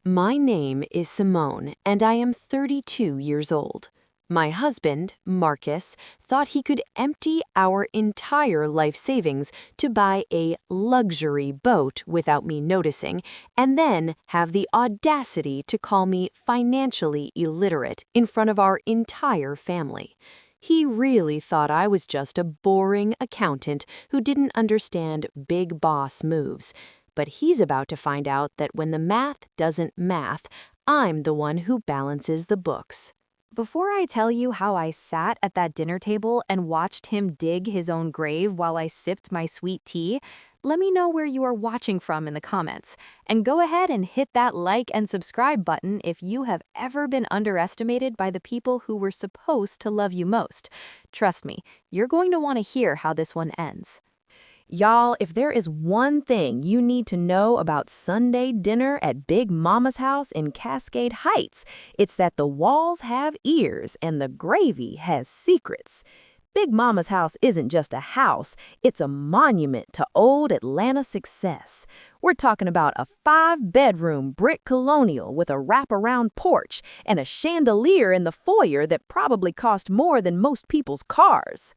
My name is Simone, and I am 32 years old. My husband, Marcus, thought he could empty our entire life savings to buy a luxury boat without me noticing, and then have the audacity to call me financially illiterate in front of our entire family. He really thought I was just a boring accountant who didn't understand big boss moves. But he's about to find out that when the math doesn't math, I'm the one who balances the books. Before I tell you how I sat at that dinner table and watched him dig his own grave while I sipped my sweet tea, let me know where you are watching from in the comments. And go ahead and hit that like and subscribe button if you have ever been underestimated by the people who were supposed to love you most. Trust me, you're going to want to hear how this one ends. Y'all, if there is one thing you need to know about Sunday dinner at Big Mama's house in Cascade Heights, it's that the walls have ears and the gravy has secrets. Big Mama's house isn't just a house, it's a monument to old Atlanta success. We're talking about a 5-bedroom brick colonial with a wraparound porch and a chandelier in the foyer that probably cost more than most people's cars.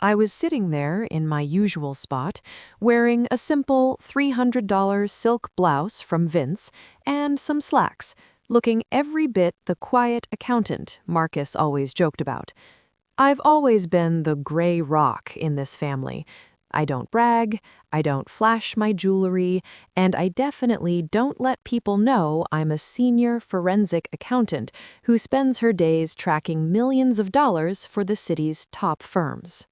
I was sitting there in my usual spot, wearing a simple $300 silk blouse from Vince and some slacks, looking every bit the quiet accountant Marcus always joked about. I've always been the gray rock in this family. I don't brag, I don't flash my jewelry, and I definitely don't let people know I'm a senior forensic accountant who spends her days tracking millions of dollars for the city's top firms.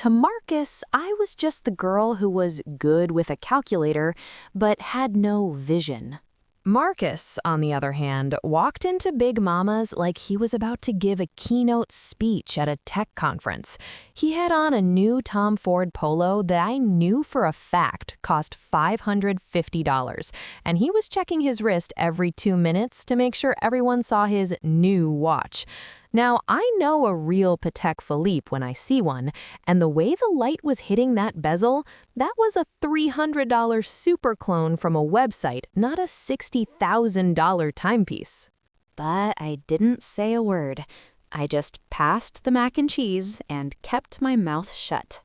To Marcus, I was just the girl who was good with a calculator, but had no vision. Marcus, on the other hand, walked into Big Mama's like he was about to give a keynote speech at a tech conference. He had on a new Tom Ford Polo that I knew for a fact cost $550, and he was checking his wrist every 2 minutes to make sure everyone saw his new watch. Now, I know a real Patek Philippe when I see one, and the way the light was hitting that bezel, that was a $300 super clone from a website, not a $60,000 timepiece. But I didn't say a word. I just passed the mac and cheese and kept my mouth shut.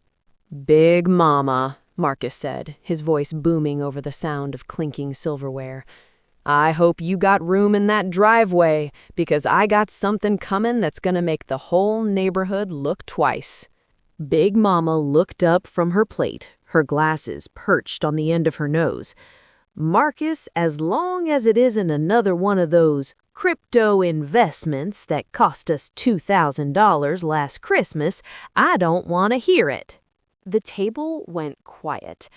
"Big Mama," Marcus said, his voice booming over the sound of clinking silverware. "I hope you got room in that driveway, because I got something coming that's gonna make the whole neighborhood look twice." Big Mama looked up from her plate, her glasses perched on the end of her nose. "Marcus, as long as it isn't another one of those crypto investments that cost us $2,000 last Christmas, I don't want to hear it." The table went quiet.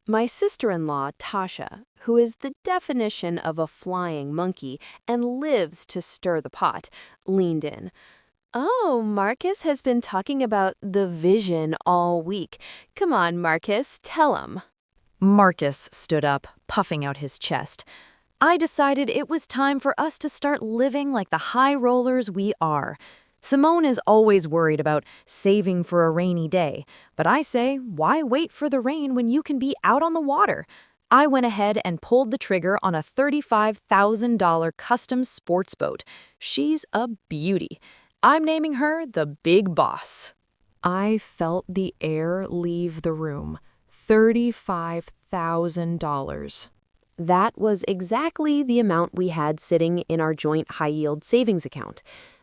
My sister-in-law, Tasha, who is the definition of a flying monkey and lives to stir the pot, leaned in. "Oh, Marcus has been talking about the vision all week. Come on, Marcus, tell him." Marcus stood up, puffing out his chest. "I decided it was time for us to start living like the high rollers we are. Simone is always worried about saving for a rainy day, but I say, why wait for the rain when you can be out on the water? I went ahead and pulled the trigger on a $35,000 custom sports boat. She's a beauty. I'm naming her the Big Boss." I felt the air leave the room. $35,000. That was exactly the amount we had sitting in our joint high-yield savings account.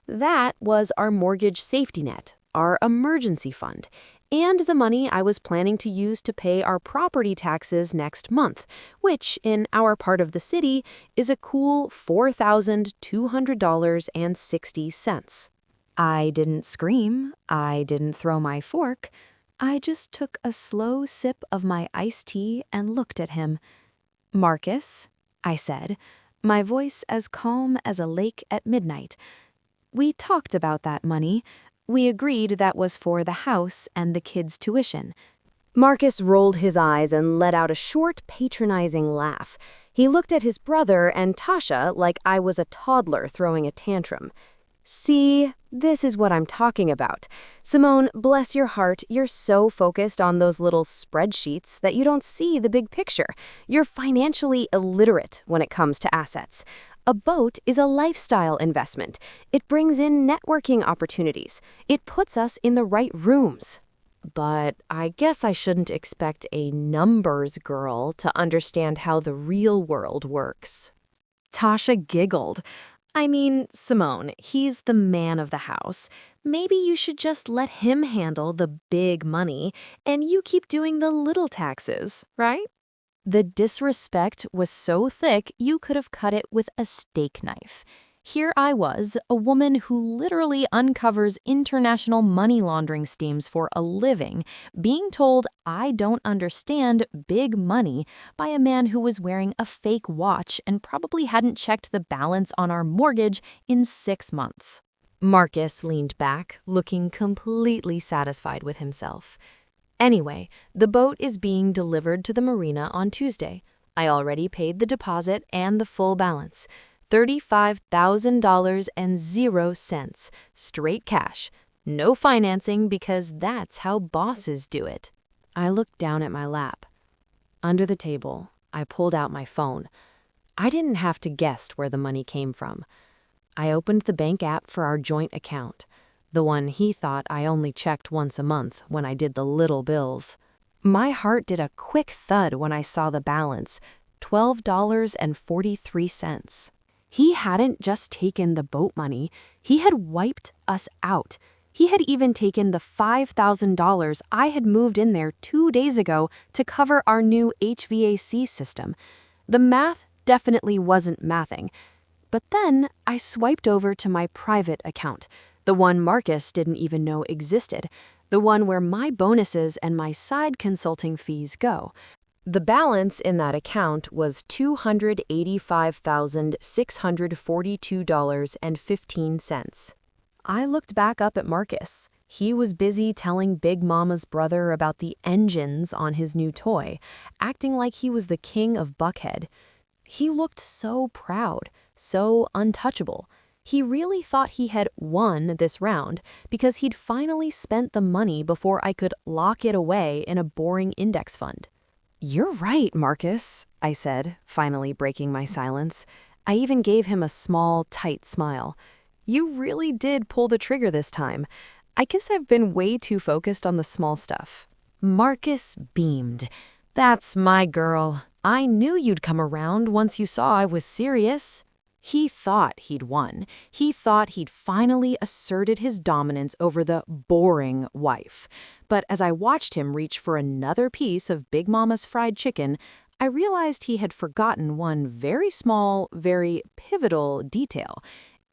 That was our mortgage safety net, our emergency fund, and the money I was planning to use to pay our property taxes next month, which, in our part of the city, is a cool $4,200.60. I didn't scream, I didn't throw my fork. I just took a slow sip of my iced tea and looked at him. "Marcus," I said, my voice as calm as a lake at midnight. "We talked about that money. We agreed that was for the house and the kids' tuition." Marcus rolled his eyes and let out a short, patronizing laugh. He looked at his brother and Tasha like I was a toddler throwing a tantrum. See, this is what I'm talking about. Simone, bless your heart, you're so focused on those little spreadsheets that you don't see the big picture. You're financially illiterate when it comes to assets. A boat is a lifestyle investment. It brings in networking opportunities. It puts us in the right rooms. But I guess I shouldn't expect a numbers girl to understand how the real world works. Tasha giggled. I mean, Simone, he's the man of the house. Maybe you should just let him handle the big money and you keep doing the little taxes, right? The disrespect was so thick you could have cut it with a steak knife. Here I was, a woman who literally uncovers international money laundering schemes for a living, being told I don't understand big money by a man who was wearing a fake watch and probably hadn't checked the balance on our mortgage in 6 months. Marcus leaned back, looking completely satisfied with himself. Anyway, the boat is being delivered to the marina on Tuesday. I already paid the deposit and the full balance. $35,000.00, straight cash. No financing because that's how bosses do it. I looked down at my lap. Under the table, I pulled out my phone. I didn't have to guess where the money came from. I opened the bank app for our joint account, the one he thought I only checked once a month when I did the little bills. My heart did a quick thud when I saw the balance, $12.43. He hadn't just taken the boat money, he had wiped us out. He had even taken the $5,000 I had moved in there 2 days ago to cover our new HVAC system. The math definitely wasn't mathing. But then I swiped over to my private account, the one Marcus didn't even know existed, the one where my bonuses and my side consulting fees go. The balance in that account was $285,642.15. I looked back up at Marcus. He was busy telling Big Mama's brother about the engines on his new toy, acting like he was the king of Buckhead. He looked so proud, so untouchable. He really thought he had won this round because he'd finally spent the money before I could lock it away in a boring index fund. "You're right, Marcus," I said, finally breaking my silence. I even gave him a small, tight smile. "You really did pull the trigger this time. I guess I've been way too focused on the small stuff." Marcus beamed. "That's my girl. I knew you'd come around once you saw I was serious." He thought he'd won. He thought he'd finally asserted his dominance over the boring wife. But as I watched him reach for another piece of Big Mama's fried chicken, I realized he had forgotten one very small, very pivotal detail.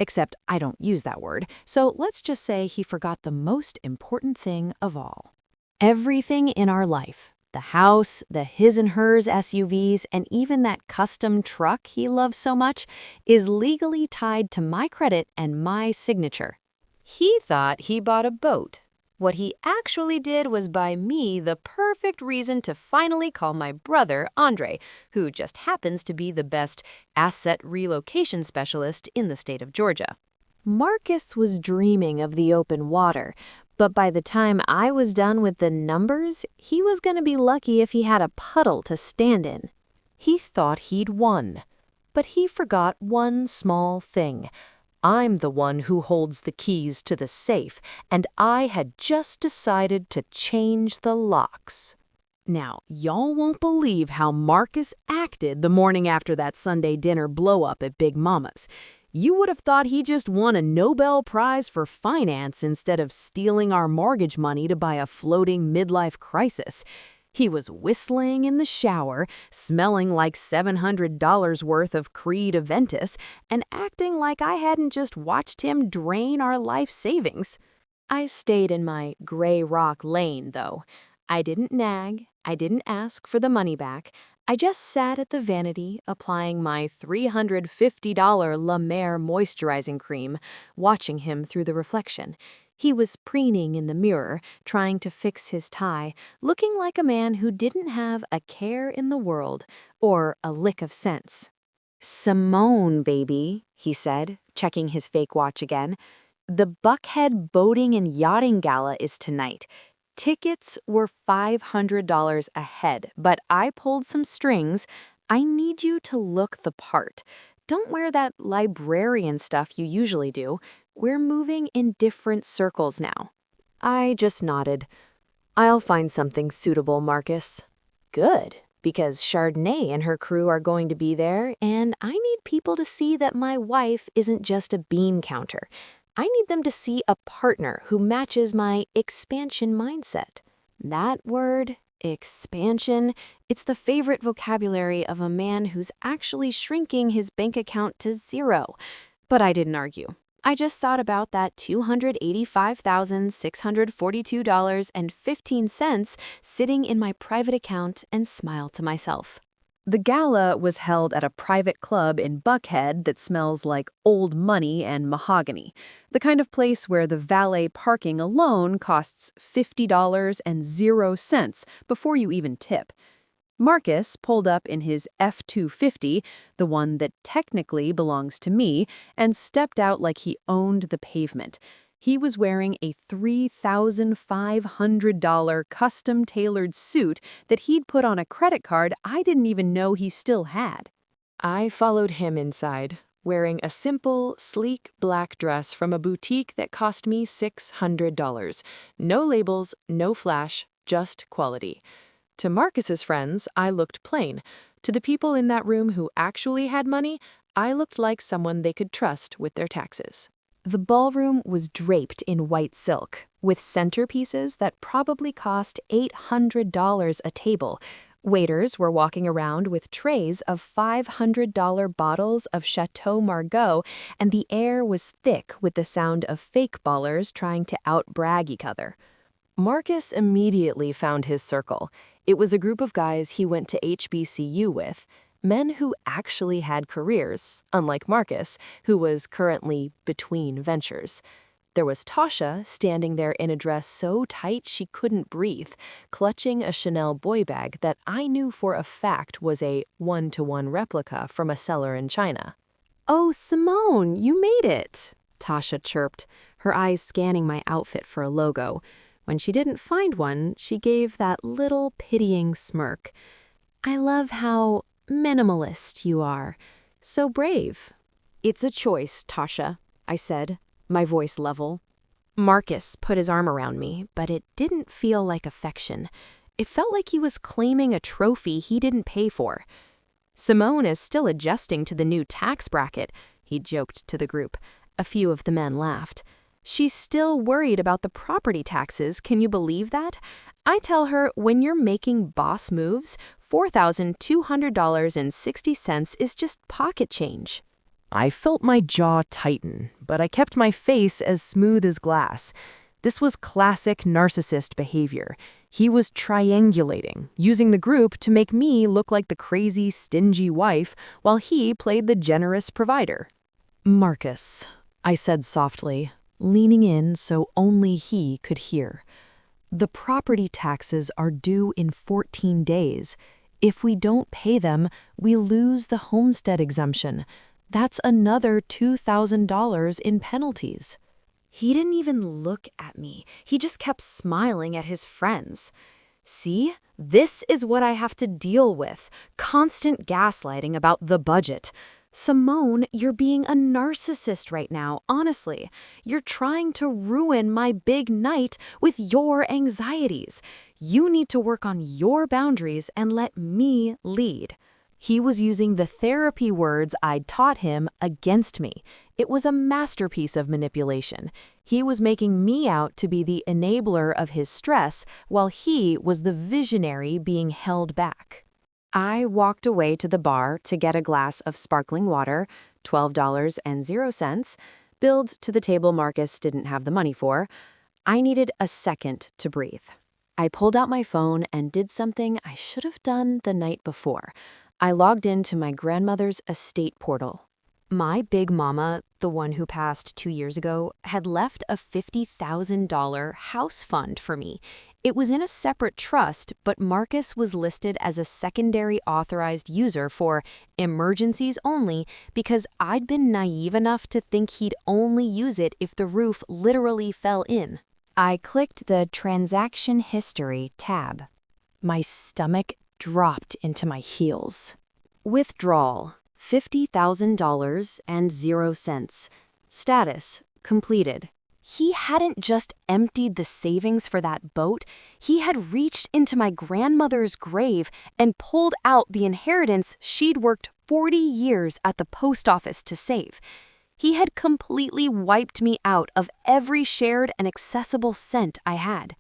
Except I don't use that word, so let's just say he forgot the most important thing of all. Everything in our life, the house, the his and hers SUVs, and even that custom truck he loves so much, is legally tied to my credit and my signature. He thought he bought a boat. What he actually did was buy me the perfect reason to finally call my brother, Andre, who just happens to be the best asset relocation specialist in the state of Georgia. Marcus was dreaming of the open water, but by the time I was done with the numbers, he was going to be lucky if he had a puddle to stand in. He thought he'd won, but he forgot one small thing. I'm the one who holds the keys to the safe, and I had just decided to change the locks. Now, y'all won't believe how Marcus acted the morning after that Sunday dinner blow-up at Big Mama's. You would have thought he just won a Nobel Prize for finance instead of stealing our mortgage money to buy a floating midlife crisis. He was whistling in the shower, smelling like $700 worth of Creed Aventus, and acting like I hadn't just watched him drain our life savings. I stayed in my gray rock lane, though. I didn't nag, I didn't ask for the money back. I just sat at the vanity, applying my $350 La Mer moisturizing cream, watching him through the reflection. He was preening in the mirror, trying to fix his tie, looking like a man who didn't have a care in the world or a lick of sense. "Simone, baby," he said, checking his fake watch again. The Buckhead Boating and Yachting Gala is tonight. Tickets were $500 a head, but I pulled some strings. I need you to look the part. Don't wear that librarian stuff you usually do. We're moving in different circles now. I just nodded. I'll find something suitable, Marcus. Good, because Chardonnay and her crew are going to be there, and I need people to see that my wife isn't just a bean counter. I need them to see a partner who matches my expansion mindset. That word, expansion, it's the favorite vocabulary of a man who's actually shrinking his bank account to zero. But I didn't argue. I just thought about that $285,642.15 sitting in my private account and smiled to myself. The gala was held at a private club in Buckhead that smells like old money and mahogany, the kind of place where the valet parking alone costs $50.00 before you even tip. Marcus pulled up in his F-250, the one that technically belongs to me, and stepped out like he owned the pavement. He was wearing a $3,500 custom-tailored suit that he'd put on a credit card I didn't even know he still had. I followed him inside, wearing a simple, sleek black dress from a boutique that cost me $600. No labels, no flash, just quality. To Marcus's friends, I looked plain. To the people in that room who actually had money, I looked like someone they could trust with their taxes. The ballroom was draped in white silk, with centerpieces that probably cost $800 a table. Waiters were walking around with trays of $500 bottles of Chateau Margaux, and the air was thick with the sound of fake ballers trying to out-brag each other. Marcus immediately found his circle. It was a group of guys he went to HBCU with, men who actually had careers, unlike Marcus, who was currently between ventures. There was Tasha standing there in a dress so tight she couldn't breathe, clutching a Chanel boy bag that I knew for a fact was a one-to-one replica from a seller in China. "Oh, Simone, you made it," Tasha chirped, her eyes scanning my outfit for a logo. When she didn't find one, she gave that little pitying smirk. "I love how minimalist you are. So brave." "It's a choice, Tasha," I said, my voice level. Marcus put his arm around me, but it didn't feel like affection. It felt like he was claiming a trophy he didn't pay for. "Simone is still adjusting to the new tax bracket," he joked to the group. A few of the men laughed. "She's still worried about the property taxes, can you believe that? I tell her when you're making boss moves, $4,200.60 is just pocket change." I felt my jaw tighten, but I kept my face as smooth as glass. This was classic narcissist behavior. He was triangulating, using the group to make me look like the crazy, stingy wife, while he played the generous provider. "Marcus," I said softly, leaning in so only he could hear. "The property taxes are due in 14 days. If we don't pay them, we lose the homestead exemption. That's another $2,000 in penalties." He didn't even look at me. He just kept smiling at his friends. "See, this is what I have to deal with. Constant gaslighting about the budget. Simone, you're being a narcissist right now, honestly. You're trying to ruin my big night with your anxieties. You need to work on your boundaries and let me lead." He was using the therapy words I'd taught him against me. It was a masterpiece of manipulation. He was making me out to be the enabler of his stress, while he was the visionary being held back. I walked away to the bar to get a glass of sparkling water, $12.00, billed to the table Marcus didn't have the money for. I needed a second to breathe. I pulled out my phone and did something I should have done the night before. I logged into my grandmother's estate portal. My big mama, the one who passed 2 years ago, had left a $50,000 house fund for me. It was in a separate trust, but Marcus was listed as a secondary authorized user for emergencies only because I'd been naive enough to think he'd only use it if the roof literally fell in. I clicked the Transaction History tab. My stomach dropped into my heels. Withdrawal, $50,000 and 0 cents. Status, completed. He hadn't just emptied the savings for that boat, he had reached into my grandmother's grave and pulled out the inheritance she'd worked 40 years at the post office to save. He had completely wiped me out of every shared and accessible cent I had.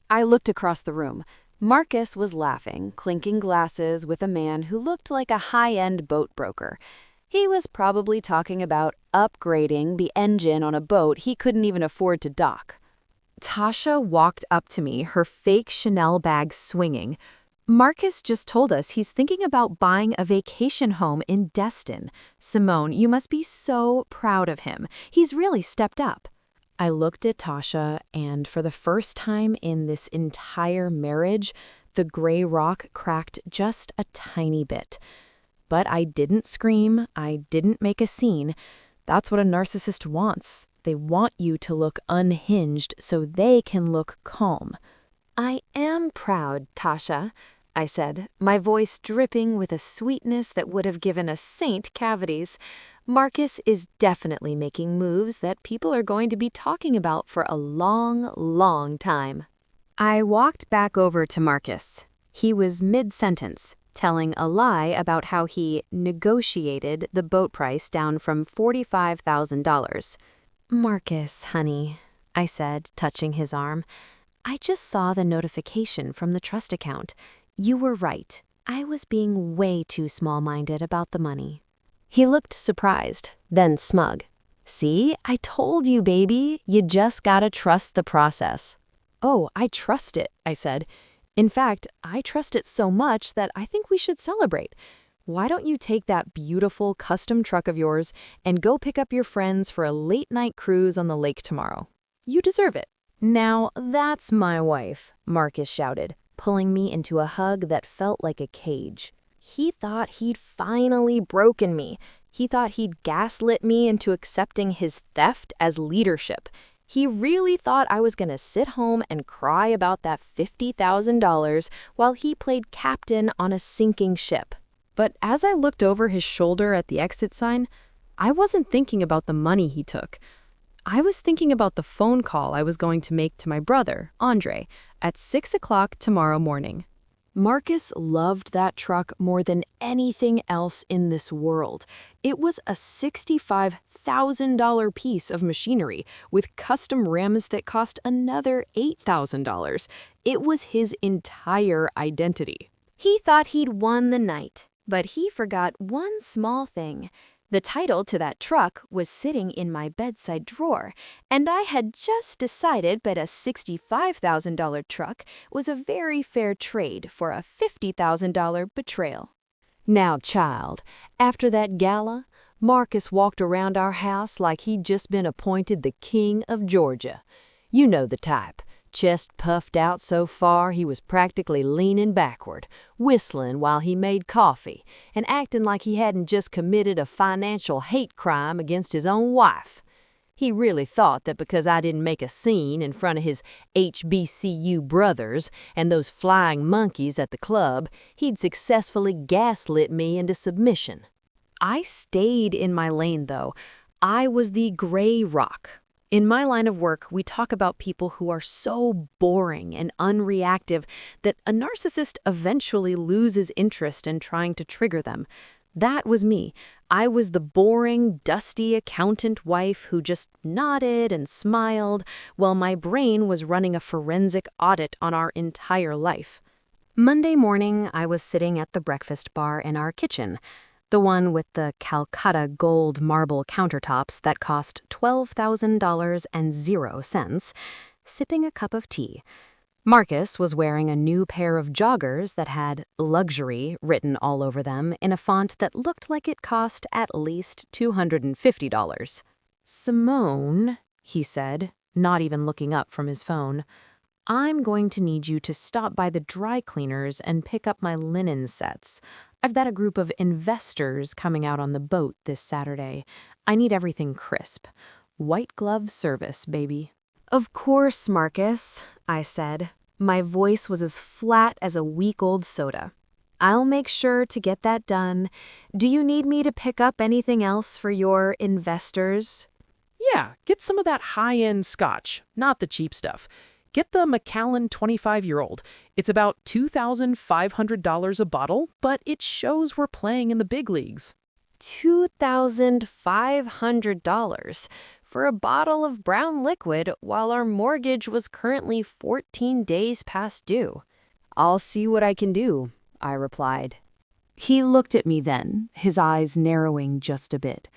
I looked across the room. Marcus was laughing, clinking glasses with a man who looked like a high-end boat broker. He was probably talking about upgrading the engine on a boat he couldn't even afford to dock. Tasha walked up to me, her fake Chanel bag swinging. Marcus just told us he's thinking about buying a vacation home in Destin. Simone, you must be so proud of him. He's really stepped up. I looked at Tasha, and for the first time in this entire marriage, the gray rock cracked just a tiny bit. But I didn't scream, I didn't make a scene. That's what a narcissist wants. They want you to look unhinged so they can look calm. I am proud, Tasha, I said, my voice dripping with a sweetness that would have given a saint cavities. Marcus is definitely making moves that people are going to be talking about for a long, long time. I walked back over to Marcus. He was mid-sentence, telling a lie about how he negotiated the boat price down from $45,000. Marcus, honey, I said, touching his arm. I just saw the notification from the trust account. You were right. I was being way too small-minded about the money. He looked surprised, then smug. See, I told you, baby. You just gotta trust the process. Oh, I trust it, I said. In fact, I trust it so much that I think we should celebrate. Why don't you take that beautiful custom truck of yours and go pick up your friends for a late-night cruise on the lake tomorrow? You deserve it. Now that's my wife, Marcus shouted, pulling me into a hug that felt like a cage. He thought he'd finally broken me. He thought he'd gaslit me into accepting his theft as leadership. He really thought I was going to sit home and cry about that $50,000 while he played captain on a sinking ship. But as I looked over his shoulder at the exit sign, I wasn't thinking about the money he took. I was thinking about the phone call I was going to make to my brother, Andre, at 6 o'clock tomorrow morning. Marcus loved that truck more than anything else in this world. It was a $65,000 piece of machinery with custom rims that cost another $8,000. It was his entire identity. He thought he'd won the night, but he forgot one small thing. The title to that truck was sitting in my bedside drawer, and I had just decided that a $65,000 truck was a very fair trade for a $50,000 betrayal. Now, child, after that gala, Marcus walked around our house like he'd just been appointed the king of Georgia. You know the type. Chest puffed out so far he was practically leaning backward, whistling while he made coffee, and acting like he hadn't just committed a financial hate crime against his own wife. He really thought that because I didn't make a scene in front of his HBCU brothers and those flying monkeys at the club, he'd successfully gaslit me into submission. I stayed in my lane, though. I was the gray rock. In my line of work, we talk about people who are so boring and unreactive that a narcissist eventually loses interest in trying to trigger them. That was me. I was the boring, dusty accountant wife who just nodded and smiled while my brain was running a forensic audit on our entire life. Monday morning, I was sitting at the breakfast bar in our kitchen, the one with the Calcutta gold marble countertops that cost $12,000 and 0 cents, sipping a cup of tea. Marcus was wearing a new pair of joggers that had luxury written all over them in a font that looked like it cost at least $250. Simone, he said, not even looking up from his phone, I'm going to need you to stop by the dry cleaners and pick up my linen sets. I've got a group of investors coming out on the boat this Saturday. I need everything crisp. White glove service, baby." "Of course, Marcus," I said. My voice was as flat as a week-old soda. "I'll make sure to get that done. Do you need me to pick up anything else for your investors?" Yeah, get some of that high-end scotch, not the cheap stuff. Get the Macallan 25-year-old. It's about $2,500 a bottle, but it shows we're playing in the big leagues. $2,500 for a bottle of brown liquid while our mortgage was currently 14 days past due. "I'll see what I can do," I replied. He looked at me then, his eyes narrowing just a bit.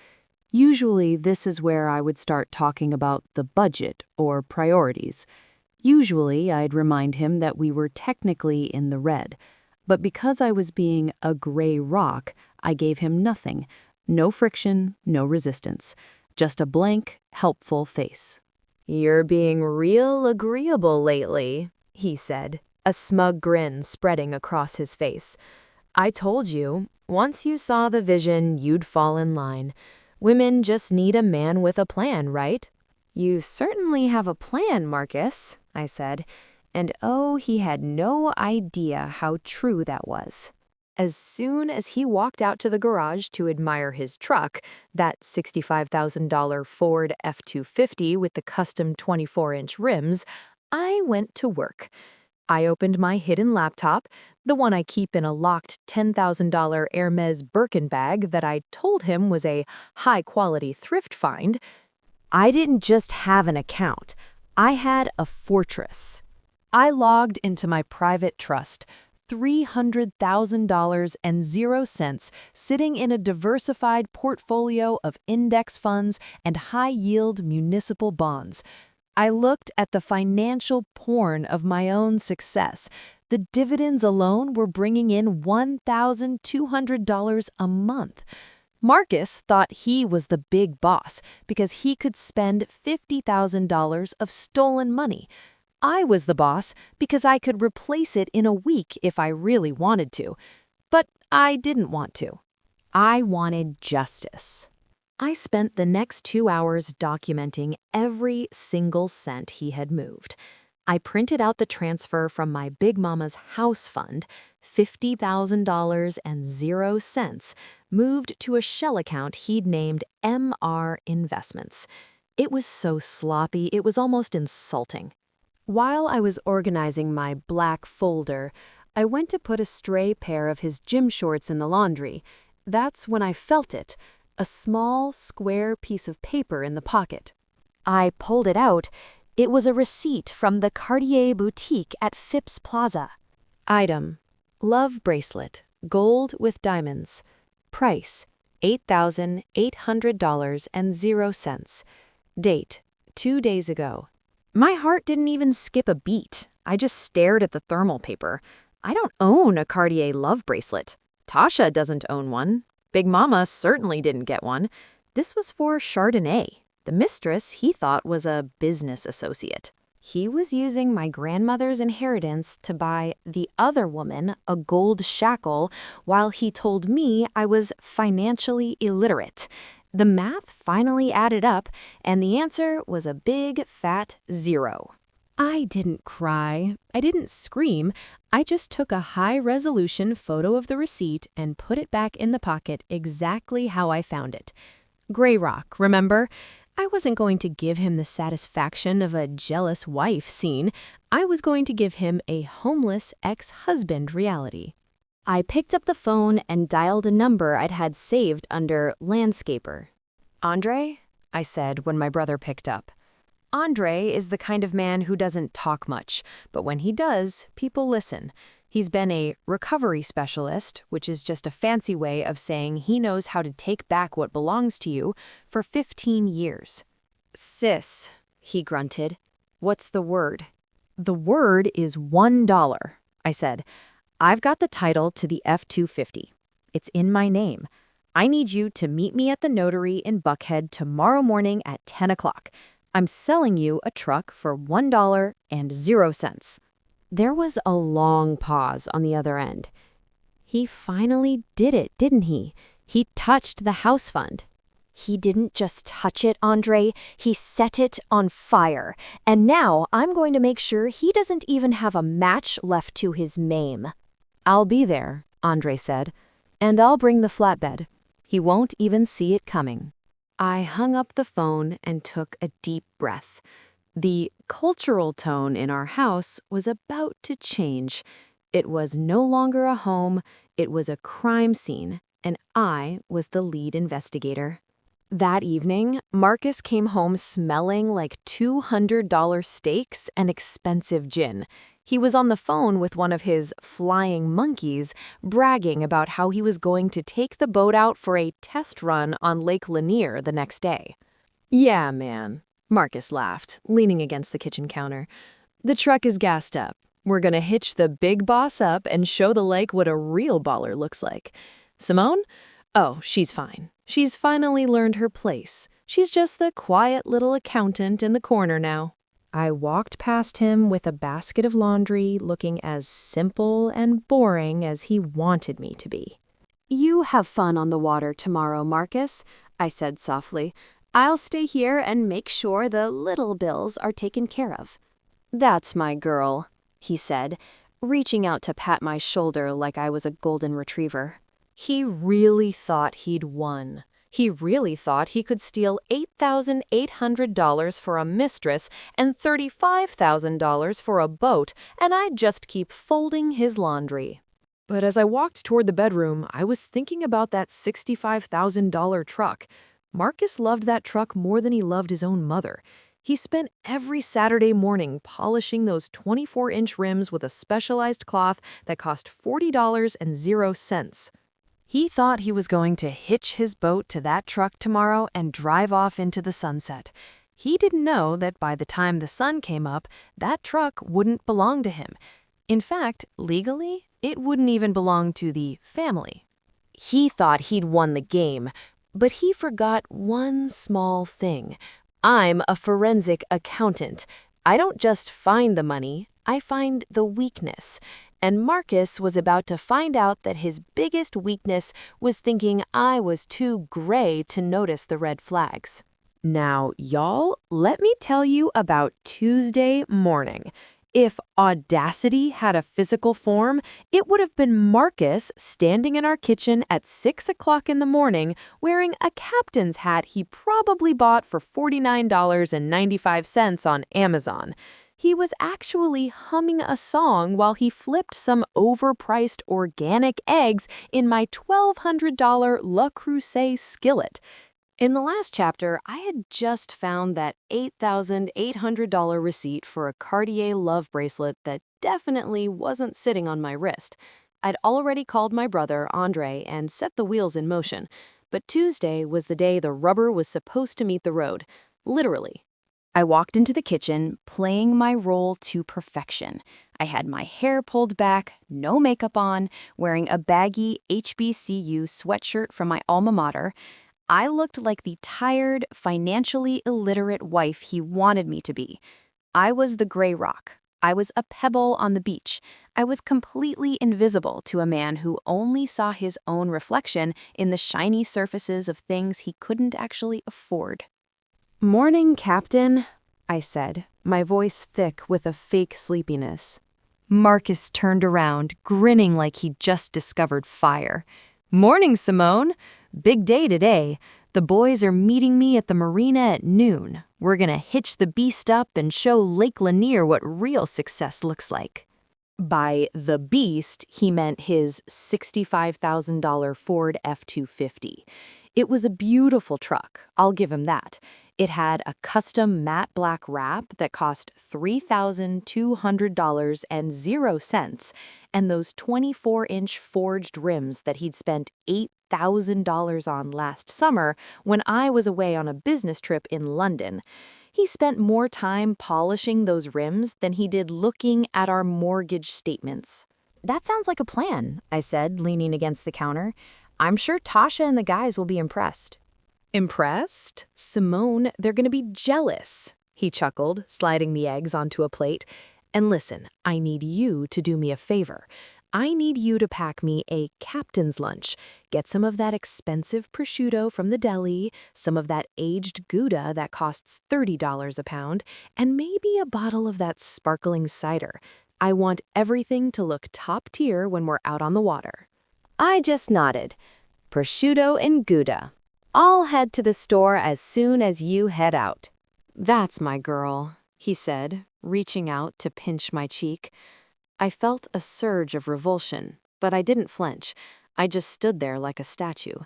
Usually, this is where I would start talking about the budget or priorities. Usually, I'd remind him that we were technically in the red. But because I was being a gray rock, I gave him nothing. No friction, no resistance. Just a blank, helpful face. "You're being real agreeable lately," he said, a smug grin spreading across his face. "I told you, once you saw the vision, you'd fall in line. Women just need a man with a plan, right?" "You certainly have a plan, Marcus," I said, and oh, he had no idea how true that was. As soon as he walked out to the garage to admire his truck, that $65,000 Ford F-250 with the custom 24-inch rims, I went to work. I opened my hidden laptop, the one I keep in a locked $10,000 Hermes Birkin bag that I told him was a high-quality thrift find. I didn't just have an account. I had a fortress. I logged into my private trust, $300,000 and 0 cents sitting in a diversified portfolio of index funds and high-yield municipal bonds. I looked at the financial porn of my own success. The dividends alone were bringing in $1,200 a month. Marcus thought he was the big boss because he could spend $50,000 of stolen money. I was the boss because I could replace it in a week if I really wanted to. But I didn't want to. I wanted justice. I spent the next 2 hours documenting every single cent he had moved. I printed out the transfer from my Big Mama's house fund, $50,000 and 0 cents, moved to a shell account he'd named MR Investments. It was so sloppy, it was almost insulting. While I was organizing my black folder, I went to put a stray pair of his gym shorts in the laundry. That's when I felt it, a small, square piece of paper in the pocket. I pulled it out. It was a receipt from the Cartier boutique at Phipps Plaza. Item: love bracelet, gold with diamonds. Price: $8,800 and 0 cents. Date: 2 days ago. My heart didn't even skip a beat. I just stared at the thermal paper. I don't own a Cartier love bracelet. Tasha doesn't own one. Big Mama certainly didn't get one. This was for Chardonnay. The mistress he thought was a business associate. He was using my grandmother's inheritance to buy the other woman a gold shackle while he told me I was financially illiterate. The math finally added up, and the answer was a big, fat 0. I didn't cry. I didn't scream. I just took a high-resolution photo of the receipt and put it back in the pocket exactly how I found it. Gray rock, remember? I wasn't going to give him the satisfaction of a jealous wife scene. I was going to give him a homeless ex-husband reality. I picked up the phone and dialed a number I'd had saved under landscaper. "Andre?" I said when my brother picked up. Andre is the kind of man who doesn't talk much, but when he does, people listen. He's been a recovery specialist, which is just a fancy way of saying he knows how to take back what belongs to you, for 15 years. "Sis," he grunted. "What's the word?" "The word is $1, I said. "I've got the title to the F-250. It's in my name. I need you to meet me at the notary in Buckhead tomorrow morning at 10 o'clock. I'm selling you a truck for $1.00. There was a long pause on the other end. He finally did it, didn't he? He touched the house fund. He didn't just touch it, Andre. He set it on fire. And now I'm going to make sure he doesn't even have a match left to his name. I'll be there, Andre said, and I'll bring the flatbed. He won't even see it coming. I hung up the phone and took a deep breath. The cultural tone in our house was about to change. It was no longer a home, it was a crime scene, and I was the lead investigator. That evening, Marcus came home smelling like $200 steaks and expensive gin. He was on the phone with one of his flying monkeys, bragging about how he was going to take the boat out for a test run on Lake Lanier the next day. Yeah, man, Marcus laughed, leaning against the kitchen counter. The truck is gassed up. We're gonna hitch the big boss up and show the lake what a real baller looks like. Simone? Oh, she's fine. She's finally learned her place. She's just the quiet little accountant in the corner now. I walked past him with a basket of laundry looking as simple and boring as he wanted me to be. You have fun on the water tomorrow, Marcus, I said softly. I'll stay here and make sure the little bills are taken care of. That's my girl, he said, reaching out to pat my shoulder like I was a golden retriever. He really thought he'd won. He really thought he could steal $8,800 for a mistress and $35,000 for a boat, and I'd just keep folding his laundry. But as I walked toward the bedroom, I was thinking about that $65,000 truck. Marcus loved that truck more than he loved his own mother. He spent every Saturday morning polishing those 24-inch rims with a specialized cloth that cost $40.00. He thought he was going to hitch his boat to that truck tomorrow and drive off into the sunset. He didn't know that by the time the sun came up, that truck wouldn't belong to him. In fact, legally, it wouldn't even belong to the family. He thought he'd won the game, but he forgot one small thing. I'm a forensic accountant. I don't just find the money, I find the weakness. And Marcus was about to find out that his biggest weakness was thinking I was too gray to notice the red flags. Now, y'all, let me tell you about Tuesday morning. If audacity had a physical form, it would have been Marcus standing in our kitchen at 6 o'clock in the morning wearing a captain's hat he probably bought for $49.95 on Amazon. He was actually humming a song while he flipped some overpriced organic eggs in my $1,200 Le Creuset skillet. In the last chapter, I had just found that $8,800 receipt for a Cartier love bracelet that definitely wasn't sitting on my wrist. I'd already called my brother, Andre, and set the wheels in motion. But Tuesday was the day the rubber was supposed to meet the road, literally. I walked into the kitchen, playing my role to perfection. I had my hair pulled back, no makeup on, wearing a baggy HBCU sweatshirt from my alma mater. I looked like the tired, financially illiterate wife he wanted me to be. I was the gray rock. I was a pebble on the beach. I was completely invisible to a man who only saw his own reflection in the shiny surfaces of things he couldn't actually afford. "Morning, Captain," I said, my voice thick with a fake sleepiness. Marcus turned around, grinning like he'd just discovered fire. "Morning, Simone. Big day today. The boys are meeting me at the marina at noon. We're gonna hitch the beast up and show Lake Lanier what real success looks like." By the beast, he meant his $65,000 Ford F-250. It was a beautiful truck, I'll give him that. It had a custom matte black wrap that cost $3,200.00, and those 24-inch forged rims that he'd spent $8,000 on last summer when I was away on a business trip in London. He spent more time polishing those rims than he did looking at our mortgage statements. "That sounds like a plan," I said, leaning against the counter. "I'm sure Tasha and the guys will be impressed." Impressed? Simone, they're gonna be jealous. he chuckled, sliding the eggs onto a plate. "And listen, I need you to do me a favor. I need you to pack me a captain's lunch. Get some of that expensive prosciutto from the deli, some of that aged Gouda that costs $30 a pound, and maybe a bottle of that sparkling cider. I want everything to look top tier when we're out on the water." I just nodded. Prosciutto and Gouda. I'll head to the store as soon as you head out. "That's my girl," he said, reaching out to pinch my cheek. I felt a surge of revulsion, but I didn't flinch. I just stood there like a statue.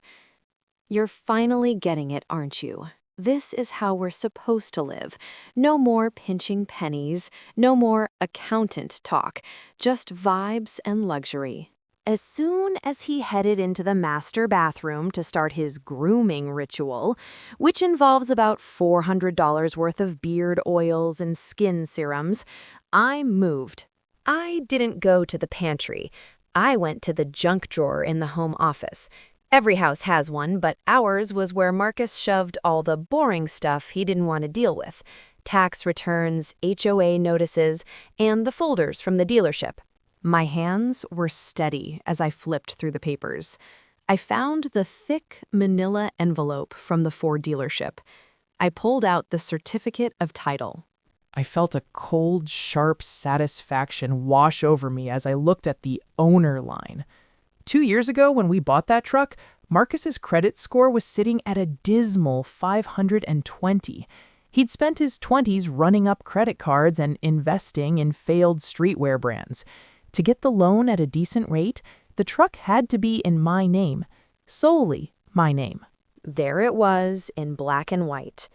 "You're finally getting it, aren't you? This is how we're supposed to live. No more pinching pennies, no more accountant talk, just vibes and luxury." As soon as he headed into the master bathroom to start his grooming ritual, which involves about $400 worth of beard oils and skin serums, I moved. I didn't go to the pantry. I went to the junk drawer in the home office. Every house has one, but ours was where Marcus shoved all the boring stuff he didn't want to deal with: tax returns, HOA notices, and the folders from the dealership. My hands were steady as I flipped through the papers. I found the thick manila envelope from the Ford dealership. I pulled out the certificate of title. I felt a cold, sharp satisfaction wash over me as I looked at the owner line. 2 years ago, when we bought that truck, Marcus's credit score was sitting at a dismal 520. He'd spent his 20s running up credit cards and investing in failed streetwear brands. To get the loan at a decent rate, the truck had to be in my name, solely my name. There it was in black and white.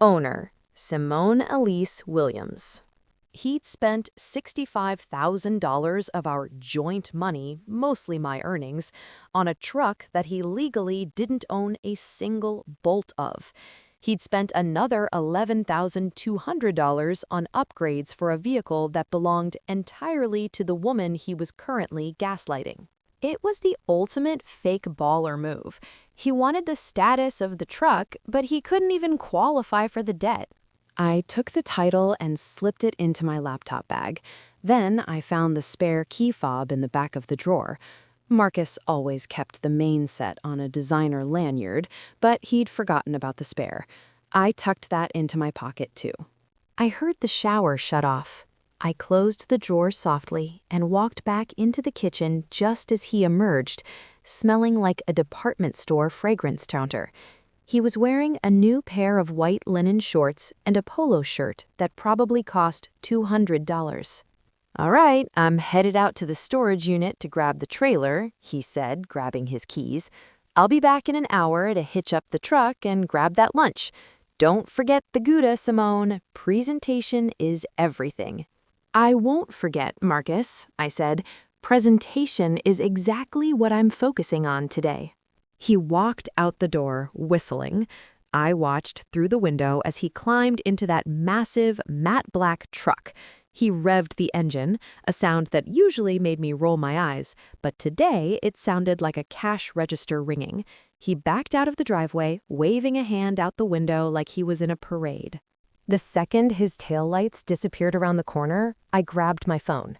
Owner, Simone Elise Williams. He'd spent $65,000 of our joint money, mostly my earnings, on a truck that he legally didn't own a single bolt of. He'd spent another $11,200 on upgrades for a vehicle that belonged entirely to the woman he was currently gaslighting. It was the ultimate fake baller move. He wanted the status of the truck, but he couldn't even qualify for the debt. I took the title and slipped it into my laptop bag. Then I found the spare key fob in the back of the drawer. Marcus always kept the main set on a designer lanyard, but he'd forgotten about the spare. I tucked that into my pocket, too. I heard the shower shut off. I closed the drawer softly and walked back into the kitchen just as he emerged, smelling like a department store fragrance counter. He was wearing a new pair of white linen shorts and a polo shirt that probably cost $200. "All right, I'm headed out to the storage unit to grab the trailer," he said, grabbing his keys. "I'll be back in an hour to hitch up the truck and grab that lunch. Don't forget the Gouda, Simone. Presentation is everything." "I won't forget, Marcus," I said. "Presentation is exactly what I'm focusing on today." He walked out the door, whistling. I watched through the window as he climbed into that massive, matte black truck. He revved the engine, a sound that usually made me roll my eyes, but today it sounded like a cash register ringing. He backed out of the driveway, waving a hand out the window like he was in a parade. The second his taillights disappeared around the corner, I grabbed my phone.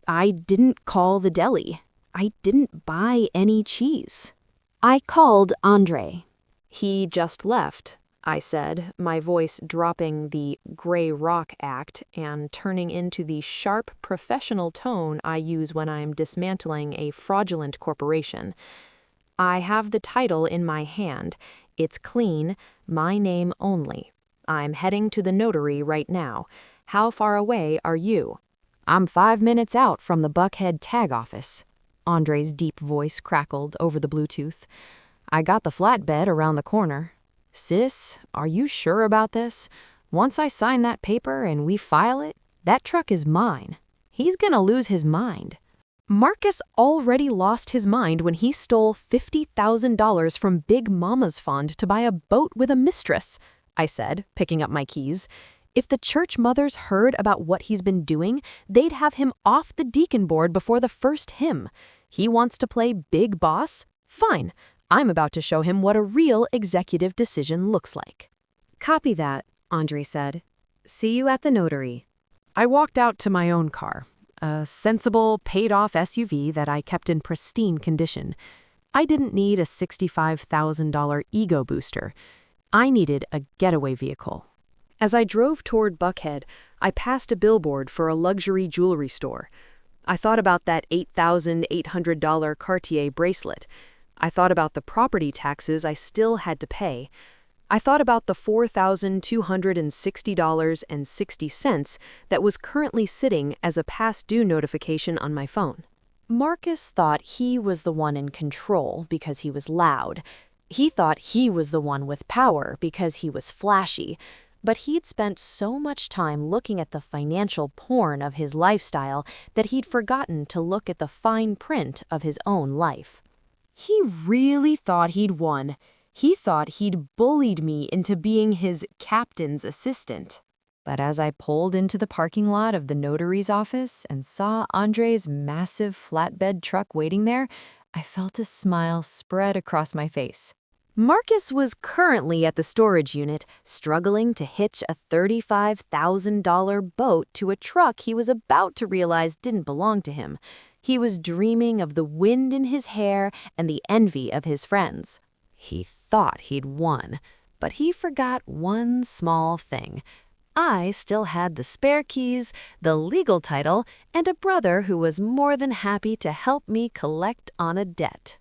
I didn't call the deli. I didn't buy any cheese. I called Andre. "He just left," I said, my voice dropping the gray rock act and turning into the sharp professional tone I use when I'm dismantling a fraudulent corporation. "I have the title in my hand. It's clean, my name only. I'm heading to the notary right now. How far away are you?" "I'm 5 minutes out from the Buckhead tag office." Andre's deep voice crackled over the Bluetooth. "I got the flatbed around the corner. Sis, are you sure about this? Once I sign that paper and we file it, that truck is mine." He's gonna lose his mind. Marcus already lost his mind when he stole $50,000 from Big Mama's fund to buy a boat with a mistress, I said, picking up my keys. If the church mothers heard about what he's been doing, they'd have him off the deacon board before the first hymn. He wants to play big boss? Fine. I'm about to show him what a real executive decision looks like. "Copy that," Andre said. See you at the notary. I walked out to my own car, a sensible, paid-off SUV that I kept in pristine condition. I didn't need a $65,000 ego booster. I needed a getaway vehicle. As I drove toward Buckhead, I passed a billboard for a luxury jewelry store. I thought about that $8,800 Cartier bracelet. I thought about the property taxes I still had to pay. I thought about the $4,260.60 that was currently sitting as a past due notification on my phone. Marcus thought he was the one in control because he was loud. He thought he was the one with power because he was flashy. But he'd spent so much time looking at the financial porn of his lifestyle that he'd forgotten to look at the fine print of his own life. He really thought he'd won. He thought he'd bullied me into being his captain's assistant. But as I pulled into the parking lot of the notary's office and saw Andre's massive flatbed truck waiting there, I felt a smile spread across my face. Marcus was currently at the storage unit, struggling to hitch a $35,000 boat to a truck he was about to realize didn't belong to him. He was dreaming of the wind in his hair and the envy of his friends. He thought he'd won, but he forgot one small thing. I still had the spare keys, the legal title, and a brother who was more than happy to help me collect on a debt.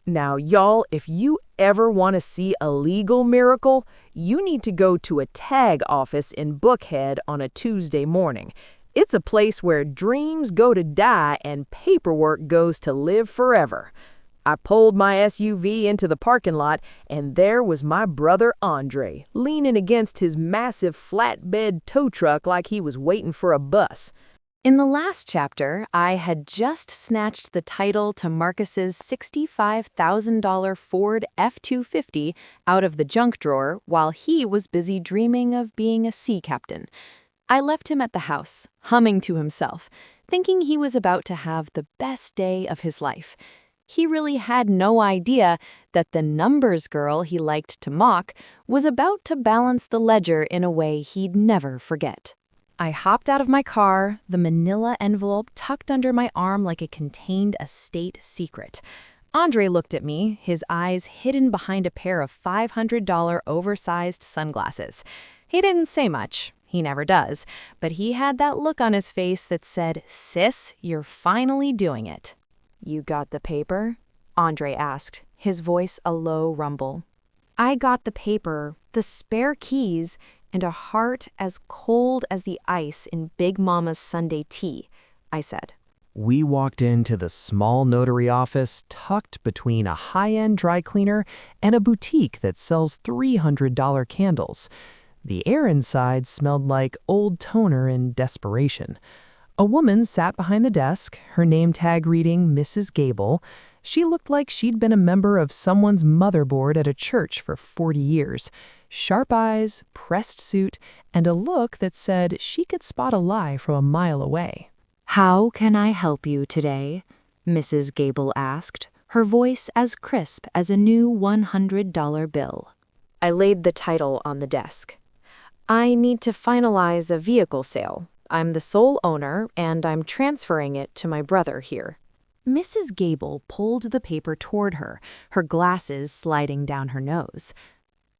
Now, y'all, if you ever want to see a legal miracle, you need to go to a tag office in Buckhead on a Tuesday morning. It's a place where dreams go to die and paperwork goes to live forever. I pulled my SUV into the parking lot, and there was my brother Andre, leaning against his massive flatbed tow truck like he was waiting for a bus. In the last chapter, I had just snatched the title to Marcus's $65,000 Ford F-250 out of the junk drawer while he was busy dreaming of being a sea captain. I left him at the house, humming to himself, thinking he was about to have the best day of his life. He really had no idea that the numbers girl he liked to mock was about to balance the ledger in a way he'd never forget. I hopped out of my car, the manila envelope tucked under my arm like it contained a state secret. Andre looked at me, his eyes hidden behind a pair of $500 oversized sunglasses. He didn't say much. He never does. But he had that look on his face that said, "Sis, you're finally doing it." "You got the paper?" Andre asked, his voice a low rumble. "I got the paper, the spare keys, and a heart as cold as the ice in Big Mama's Sunday tea," I said. We walked into the small notary office tucked between a high-end dry cleaner and a boutique that sells $300 candles. The air inside smelled like old toner and desperation. A woman sat behind the desk, her name tag reading Mrs. Gable. She looked like she'd been a member of someone's motherboard at a church for 40 years. Sharp eyes, pressed suit, and a look that said she could spot a lie from a mile away. "How can I help you today?" Mrs. Gable asked, her voice as crisp as a new $100 bill. I laid the title on the desk. "I need to finalize a vehicle sale. I'm the sole owner, and I'm transferring it to my brother here." Mrs. Gable pulled the paper toward her, her glasses sliding down her nose.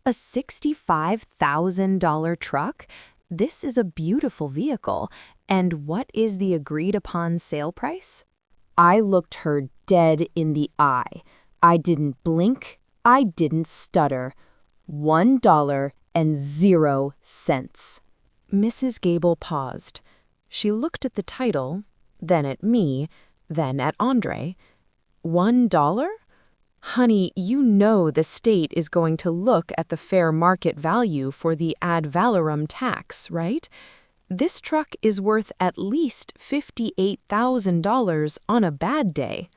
"A $65,000 truck? This is a beautiful vehicle. And what is the agreed-upon sale price?" I looked her dead in the eye. I didn't blink. I didn't stutter. $1.00. Mrs. Gable paused. She looked at the title, then at me, then at Andre. $1? Honey, you know the state is going to look at the fair market value for the ad valorem tax, right? This truck is worth at least $58,000 on a bad day.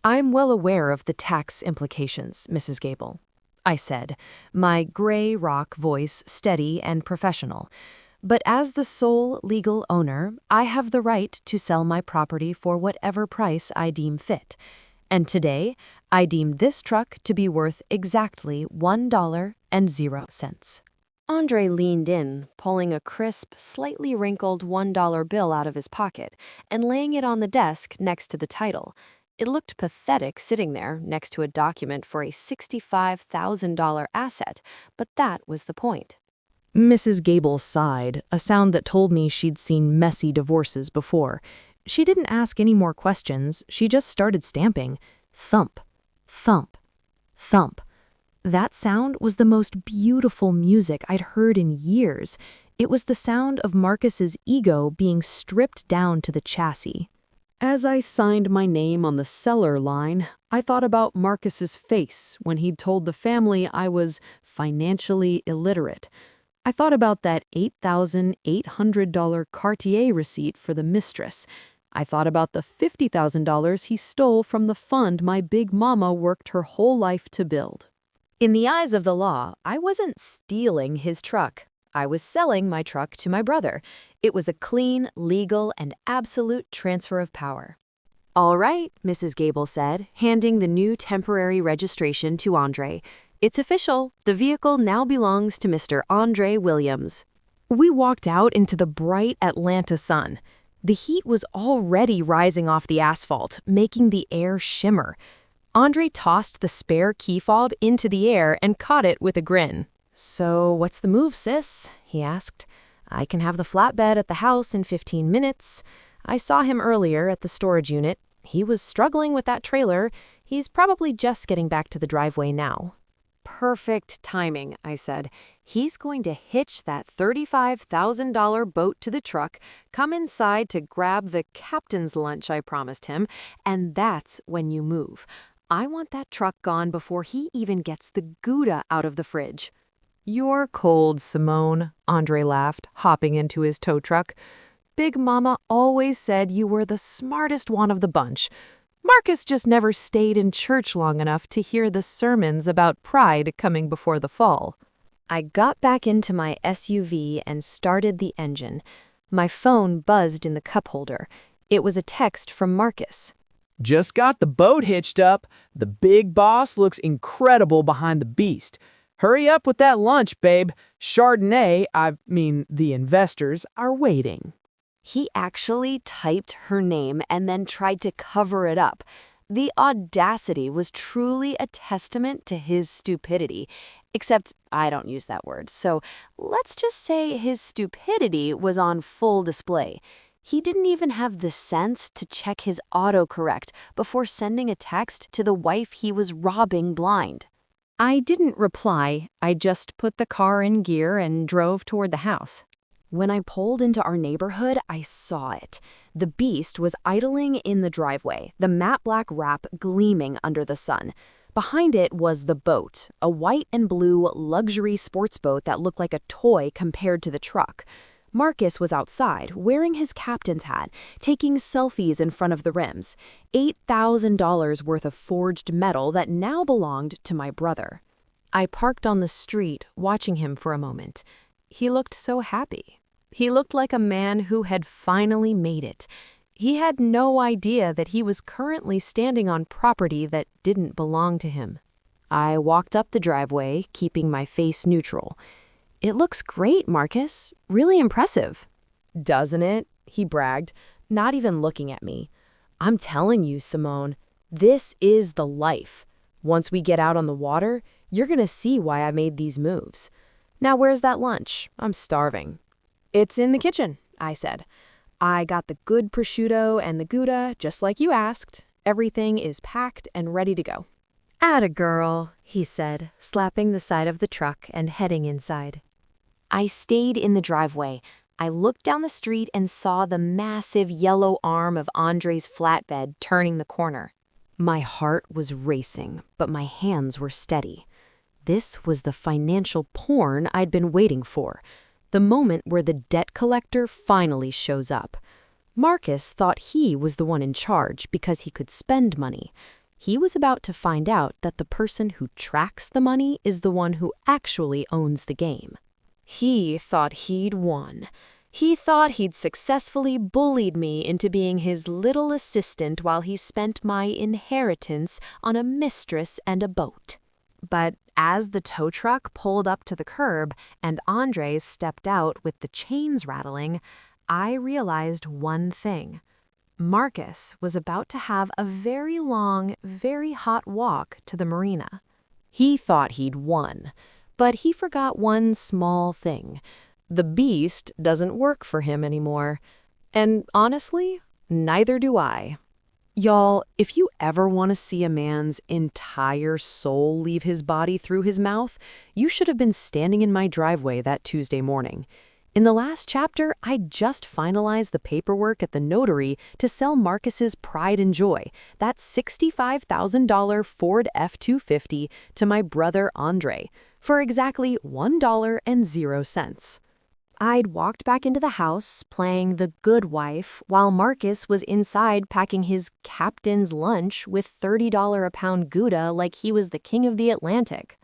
"I'm well aware of the tax implications, Mrs. Gable," I said, my gray rock voice steady and professional. "But as the sole legal owner, I have the right to sell my property for whatever price I deem fit. And today, I deem this truck to be worth exactly $1.00. Andre leaned in, pulling a crisp, slightly wrinkled $1 bill out of his pocket and laying it on the desk next to the title. It looked pathetic sitting there next to a document for a $65,000 asset, but that was the point. Mrs. Gable sighed, a sound that told me she'd seen messy divorces before. She didn't ask any more questions, she just started stamping. Thump, thump, thump. That sound was the most beautiful music I'd heard in years. It was the sound of Marcus's ego being stripped down to the chassis. As I signed my name on the seller line, I thought about Marcus's face when he'd told the family I was financially illiterate. I thought about that $8,800 Cartier receipt for the mistress. I thought about the $50,000 he stole from the fund my big mama worked her whole life to build. In the eyes of the law, I wasn't stealing his truck. I was selling my truck to my brother. It was a clean, legal, and absolute transfer of power. "All right," Mrs. Gable said, handing the new temporary registration to Andre. "It's official. The vehicle now belongs to Mr. Andre Williams." We walked out into the bright Atlanta sun. The heat was already rising off the asphalt, making the air shimmer. Andre tossed the spare key fob into the air and caught it with a grin. "So, what's the move, sis?" he asked. "I can have the flatbed at the house in 15 minutes. I saw him earlier at the storage unit. He was struggling with that trailer. He's probably just getting back to the driveway now." Perfect timing, I said. He's going to hitch that $35,000 boat to the truck, come inside to grab the captain's lunch I promised him, and that's when you move. I want that truck gone before he even gets the Gouda out of the fridge. "You're cold, Simone," Andre laughed, hopping into his tow truck. "Big Mama always said you were the smartest one of the bunch. Marcus just never stayed in church long enough to hear the sermons about pride coming before the fall." I got back into my SUV and started the engine. My phone buzzed in the cup holder. It was a text from Marcus. Just got the boat hitched up. The big boss looks incredible behind the beast. Hurry up with that lunch, babe. The investors are waiting. He actually typed her name and then tried to cover it up. The audacity was truly a testament to his stupidity. Except I don't use that word, so let's just say his stupidity was on full display. He didn't even have the sense to check his autocorrect before sending a text to the wife he was robbing blind. I didn't reply. I just put the car in gear and drove toward the house. When I pulled into our neighborhood, I saw it. The beast was idling in the driveway, the matte black wrap gleaming under the sun. Behind it was the boat, a white and blue luxury sports boat that looked like a toy compared to the truck. Marcus was outside, wearing his captain's hat, taking selfies in front of the rims. $8,000 worth of forged metal that now belonged to my brother. I parked on the street, watching him for a moment. He looked so happy. He looked like a man who had finally made it. He had no idea that he was currently standing on property that didn't belong to him. I walked up the driveway, keeping my face neutral. "It looks great, Marcus. Really impressive." "Doesn't it?" he bragged, not even looking at me. "I'm telling you, Simone, this is the life. Once we get out on the water, you're gonna see why I made these moves. Now where's that lunch? I'm starving." "It's in the kitchen," I said. "I got the good prosciutto and the Gouda, just like you asked. Everything is packed and ready to go." "Atta girl," he said, slapping the side of the truck and heading inside. I stayed in the driveway. I looked down the street and saw the massive yellow arm of Andre's flatbed turning the corner. My heart was racing, but my hands were steady. This was the financial porn I'd been waiting for. The moment where the debt collector finally shows up. Marcus thought he was the one in charge because he could spend money. He was about to find out that the person who tracks the money is the one who actually owns the game. He thought he'd won. He thought he'd successfully bullied me into being his little assistant while he spent my inheritance on a mistress and a boat. But as the tow truck pulled up to the curb and Andres stepped out with the chains rattling, I realized one thing. Marcus was about to have a very long, very hot walk to the marina. He thought he'd won, but he forgot one small thing. The beast doesn't work for him anymore. And honestly, neither do I. Y'all, if you ever want to see a man's entire soul leave his body through his mouth, you should have been standing in my driveway that Tuesday morning. In the last chapter, I just finalized the paperwork at the notary to sell Marcus's pride and joy, that $65,000 Ford F-250, to my brother Andre, for exactly $1.00. I'd walked back into the house, playing the good wife, while Marcus was inside packing his captain's lunch with $30 a pound Gouda like he was the king of the Atlantic.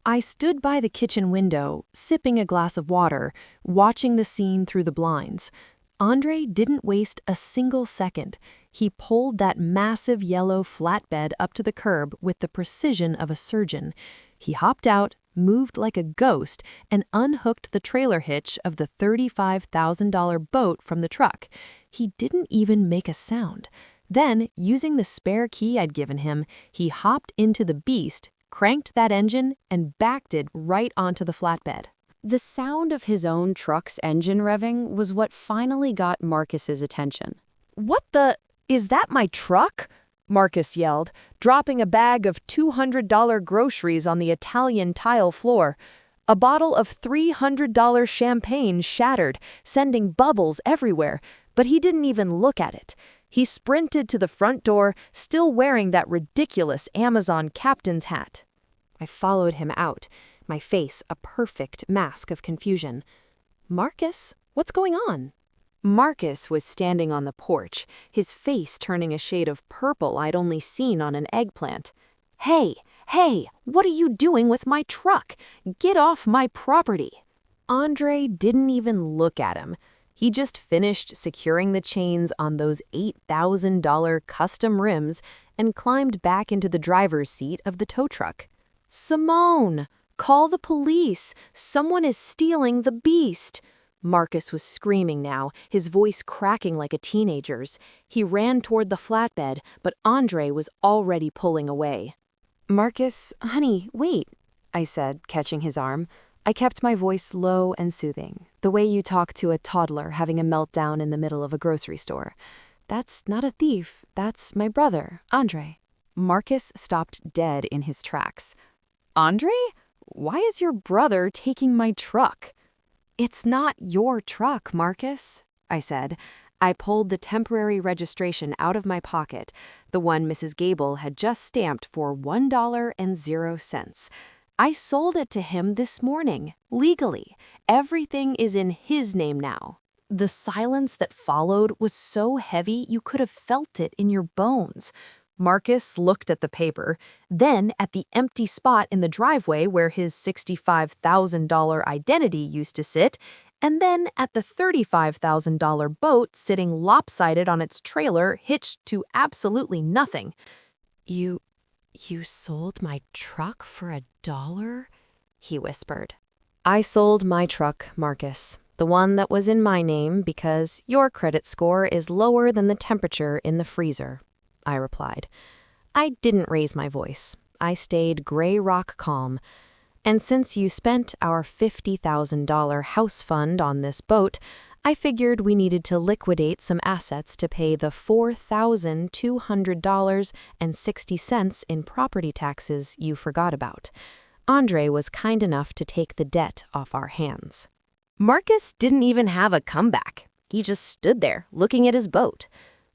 I stood by the kitchen window, sipping a glass of water, watching the scene through the blinds. Andre didn't waste a single second. He pulled that massive yellow flatbed up to the curb with the precision of a surgeon. He hopped out, moved like a ghost, and unhooked the trailer hitch of the $35,000 boat from the truck. He didn't even make a sound. Then, using the spare key I'd given him, he hopped into the beast, cranked that engine, and backed it right onto the flatbed. The sound of his own truck's engine revving was what finally got Marcus's attention. "What the? Is that my truck?" Marcus yelled, dropping a bag of $200 groceries on the Italian tile floor. A bottle of $300 champagne shattered, sending bubbles everywhere, but he didn't even look at it. He sprinted to the front door, still wearing that ridiculous Amazon captain's hat. I followed him out, my face a perfect mask of confusion. "Marcus, what's going on?" Marcus was standing on the porch, his face turning a shade of purple I'd only seen on an eggplant. Hey, what are you doing with my truck? Get off my property." Andre didn't even look at him. He just finished securing the chains on those $8,000 custom rims and climbed back into the driver's seat of the tow truck. "Simone, call the police. Someone is stealing the beast." Marcus was screaming now, his voice cracking like a teenager's. He ran toward the flatbed, but Andre was already pulling away. "Marcus, honey, wait," I said, catching his arm. I kept my voice low and soothing, the way you talk to a toddler having a meltdown in the middle of a grocery store. "That's not a thief. That's my brother, Andre." Marcus stopped dead in his tracks. "Andre? Why is your brother taking my truck?" "It's not your truck, Marcus," I said. I pulled the temporary registration out of my pocket, the one Mrs. Gable had just stamped for $1.00. I sold it to him this morning, legally. Everything is in his name now. The silence that followed was so heavy you could have felt it in your bones. Marcus looked at the paper, then at the empty spot in the driveway where his $65,000 identity used to sit, and then at the $35,000 boat sitting lopsided on its trailer hitched to absolutely nothing. You sold my truck for $1?" he whispered. "I sold my truck, Marcus, the one that was in my name because your credit score is lower than the temperature in the freezer," I replied. I didn't raise my voice. I stayed gray rock calm. "And since you spent our $50,000 house fund on this boat, I figured we needed to liquidate some assets to pay the $4,200.60 in property taxes you forgot about. Andre was kind enough to take the debt off our hands." Marcus didn't even have a comeback. He just stood there, looking at his boat.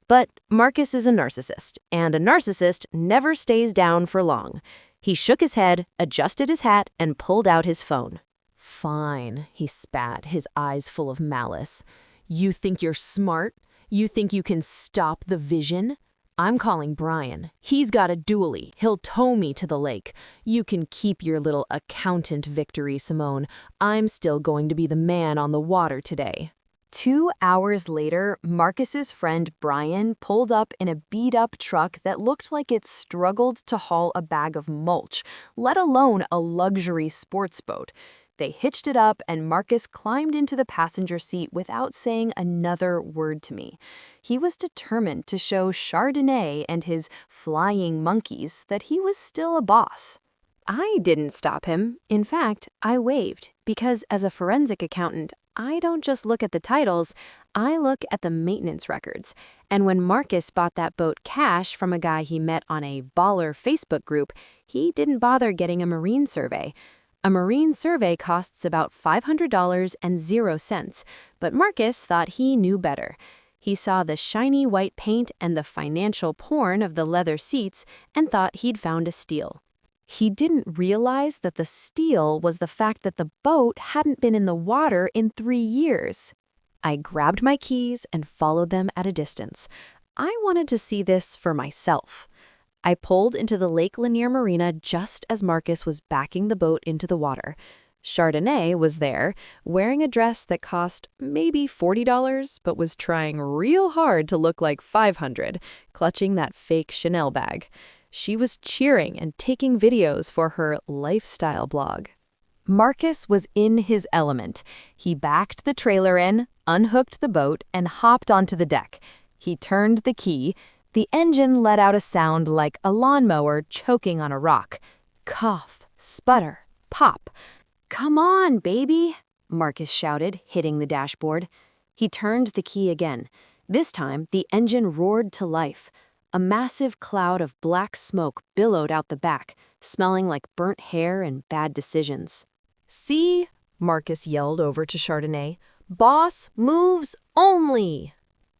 But Marcus is a narcissist, and a narcissist never stays down for long. He shook his head, adjusted his hat, and pulled out his phone. "Fine," he spat, his eyes full of malice. "You think you're smart? You think you can stop the vision? I'm calling Brian. He's got a dually. He'll tow me to the lake. You can keep your little accountant victory, Simone. I'm still going to be the man on the water today." 2 hours later, Marcus's friend Brian pulled up in a beat-up truck that looked like it struggled to haul a bag of mulch, let alone a luxury sports boat. They hitched it up and Marcus climbed into the passenger seat without saying another word to me. He was determined to show Chardonnay and his flying monkeys that he was still a boss. I didn't stop him. In fact, I waved, because as a forensic accountant, I don't just look at the titles, I look at the maintenance records. And when Marcus bought that boat cash from a guy he met on a baller Facebook group, he didn't bother getting a marine survey. A marine survey costs about $500 and 0 cents, but Marcus thought he knew better. He saw the shiny white paint and the financial porn of the leather seats and thought he'd found a steal. He didn't realize that the steal was the fact that the boat hadn't been in the water in 3 years. I grabbed my keys and followed them at a distance. I wanted to see this for myself. I pulled into the Lake Lanier Marina just as Marcus was backing the boat into the water. Chardonnay was there, wearing a dress that cost maybe $40, but was trying real hard to look like $500, clutching that fake Chanel bag. She was cheering and taking videos for her lifestyle blog. Marcus was in his element. He backed the trailer in, unhooked the boat, and hopped onto the deck. He turned the key. The engine let out a sound like a lawnmower choking on a rock. Cough, sputter, pop. "Come on, baby," Marcus shouted, hitting the dashboard. He turned the key again. This time, the engine roared to life. A massive cloud of black smoke billowed out the back, smelling like burnt hair and bad decisions. "See?" Marcus yelled over to Chardonnay. "Boss moves only!"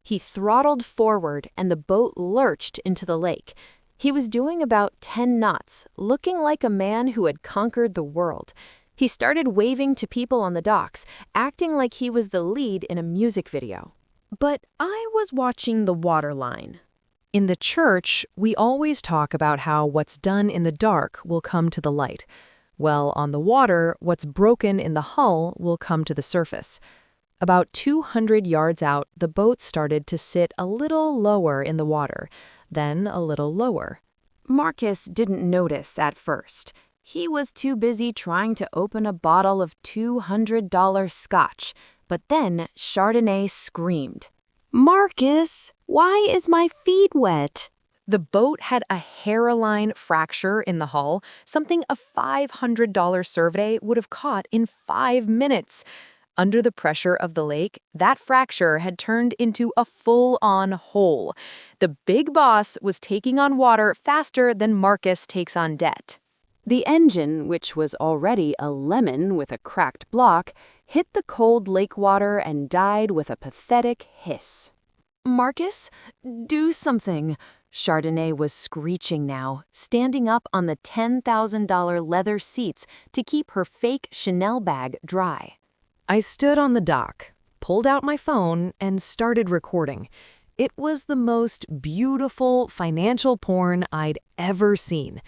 He throttled forward and the boat lurched into the lake. He was doing about 10 knots, looking like a man who had conquered the world. He started waving to people on the docks, acting like he was the lead in a music video. But I was watching the waterline. In the church, we always talk about how what's done in the dark will come to the light. Well, on the water, what's broken in the hull will come to the surface. About 200 yards out, the boat started to sit a little lower in the water, then a little lower. Marcus didn't notice at first. He was too busy trying to open a bottle of $200 scotch. But then Chardonnay screamed, "Marcus, why is my feet wet?" The boat had a hairline fracture in the hull, something a $500 survey would have caught in 5 minutes. Under the pressure of the lake, that fracture had turned into a full-on hole. The big boss was taking on water faster than Marcus takes on debt. The engine, which was already a lemon with a cracked block, hit the cold lake water and died with a pathetic hiss. "Marcus, do something." Chardonnay was screeching now, standing up on the $10,000 leather seats to keep her fake Chanel bag dry. I stood on the dock, pulled out my phone, and started recording. It was the most beautiful financial porn I'd ever seen.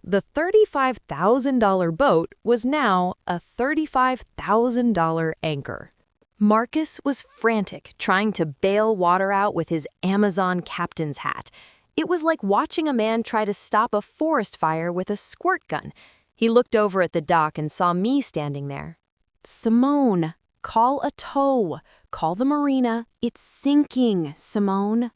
The $35,000 boat was now a $35,000 anchor. Marcus was frantic, trying to bail water out with his Amazon captain's hat. It was like watching a man try to stop a forest fire with a squirt gun. He looked over at the dock and saw me standing there. "Simone, call a tow. Call the marina. It's sinking, Simone."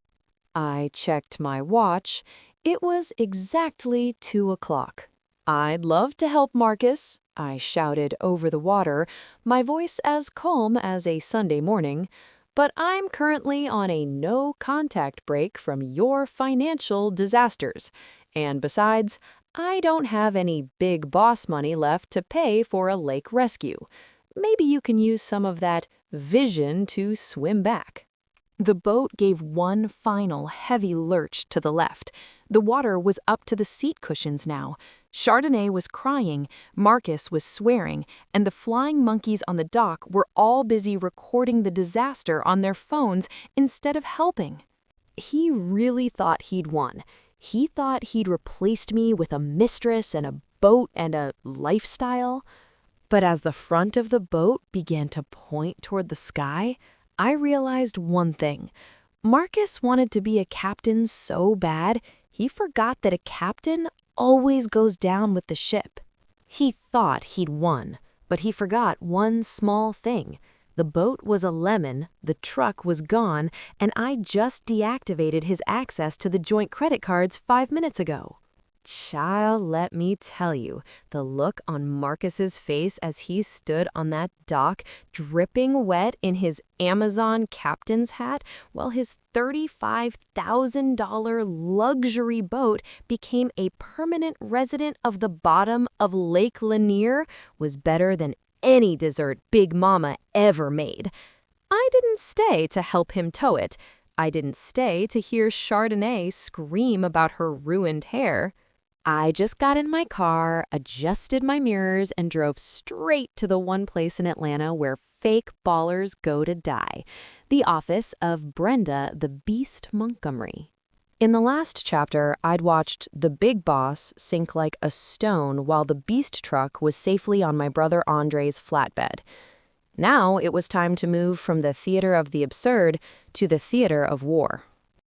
I checked my watch. It was exactly 2 o'clock. "I'd love to help, Marcus," I shouted over the water, my voice as calm as a Sunday morning, "but I'm currently on a no-contact break from your financial disasters. And besides, I don't have any big boss money left to pay for a lake rescue. Maybe you can use some of that vision to swim back." The boat gave one final heavy lurch to the left. The water was up to the seat cushions now. Chardonnay was crying, Marcus was swearing, and the flying monkeys on the dock were all busy recording the disaster on their phones instead of helping. He really thought he'd won. He thought he'd replaced me with a mistress and a boat and a lifestyle. But as the front of the boat began to point toward the sky, I realized one thing. Marcus wanted to be a captain so bad, he forgot that a captain always goes down with the ship. He thought he'd won, but he forgot one small thing. The boat was a lemon, the truck was gone, and I just deactivated his access to the joint credit cards 5 minutes ago. Child, let me tell you, the look on Marcus's face as he stood on that dock, dripping wet in his Amazon captain's hat, while his $35,000 luxury boat became a permanent resident of the bottom of Lake Lanier, was better than any dessert Big Mama ever made. I didn't stay to help him tow it. I didn't stay to hear Chardonnay scream about her ruined hair. I just got in my car, adjusted my mirrors, and drove straight to the one place in Atlanta where fake ballers go to die, the office of Brenda the Beast Montgomery. In the last chapter, I'd watched the big boss sink like a stone while the beast truck was safely on my brother Andre's flatbed. Now it was time to move from the theater of the absurd to the theater of war.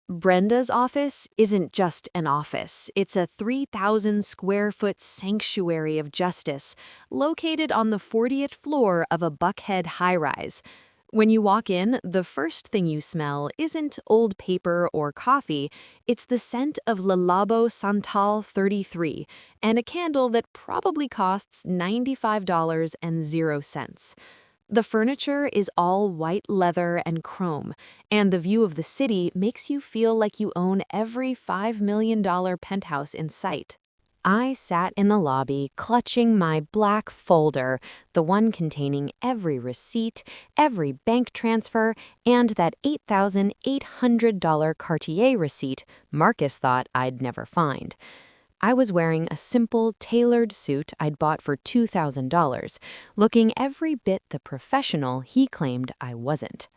Brenda's office isn't just an office. It's a 3,000-square-foot sanctuary of justice located on the 40th floor of a Buckhead high-rise. When you walk in, the first thing you smell isn't old paper or coffee. It's the scent of Le Labo Santal 33 and a candle that probably costs $95.00. The furniture is all white leather and chrome, and the view of the city makes you feel like you own every $5 million penthouse in sight. I sat in the lobby, clutching my black folder, the one containing every receipt, every bank transfer, and that $8,800 Cartier receipt Marcus thought I'd never find. I was wearing a simple, tailored suit I'd bought for $2,000, looking every bit the professional he claimed I wasn't.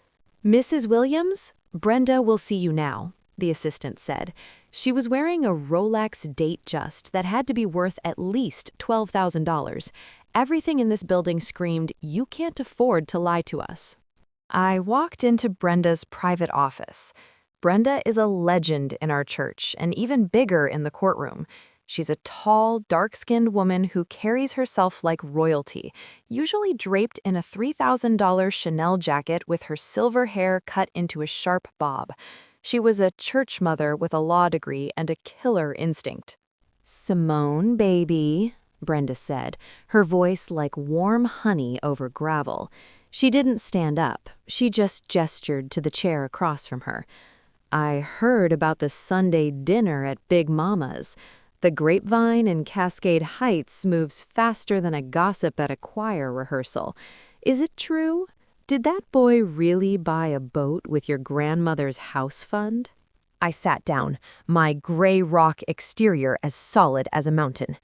"Mrs. Williams, Brenda will see you now," the assistant said. She was wearing a Rolex Datejust that had to be worth at least $12,000. Everything in this building screamed, "You can't afford to lie to us." I walked into Brenda's private office. Brenda is a legend in our church and even bigger in the courtroom. She's a tall, dark-skinned woman who carries herself like royalty, usually draped in a $3,000 Chanel jacket with her silver hair cut into a sharp bob. She was a church mother with a law degree and a killer instinct. "Simone, baby," Brenda said, her voice like warm honey over gravel. She didn't stand up. She just gestured to the chair across from her. "I heard about the Sunday dinner at Big Mama's. The grapevine in Cascade Heights moves faster than a gossip at a choir rehearsal. Is it true? Did that boy really buy a boat with your grandmother's house fund?" I sat down, my gray rock exterior as solid as a mountain.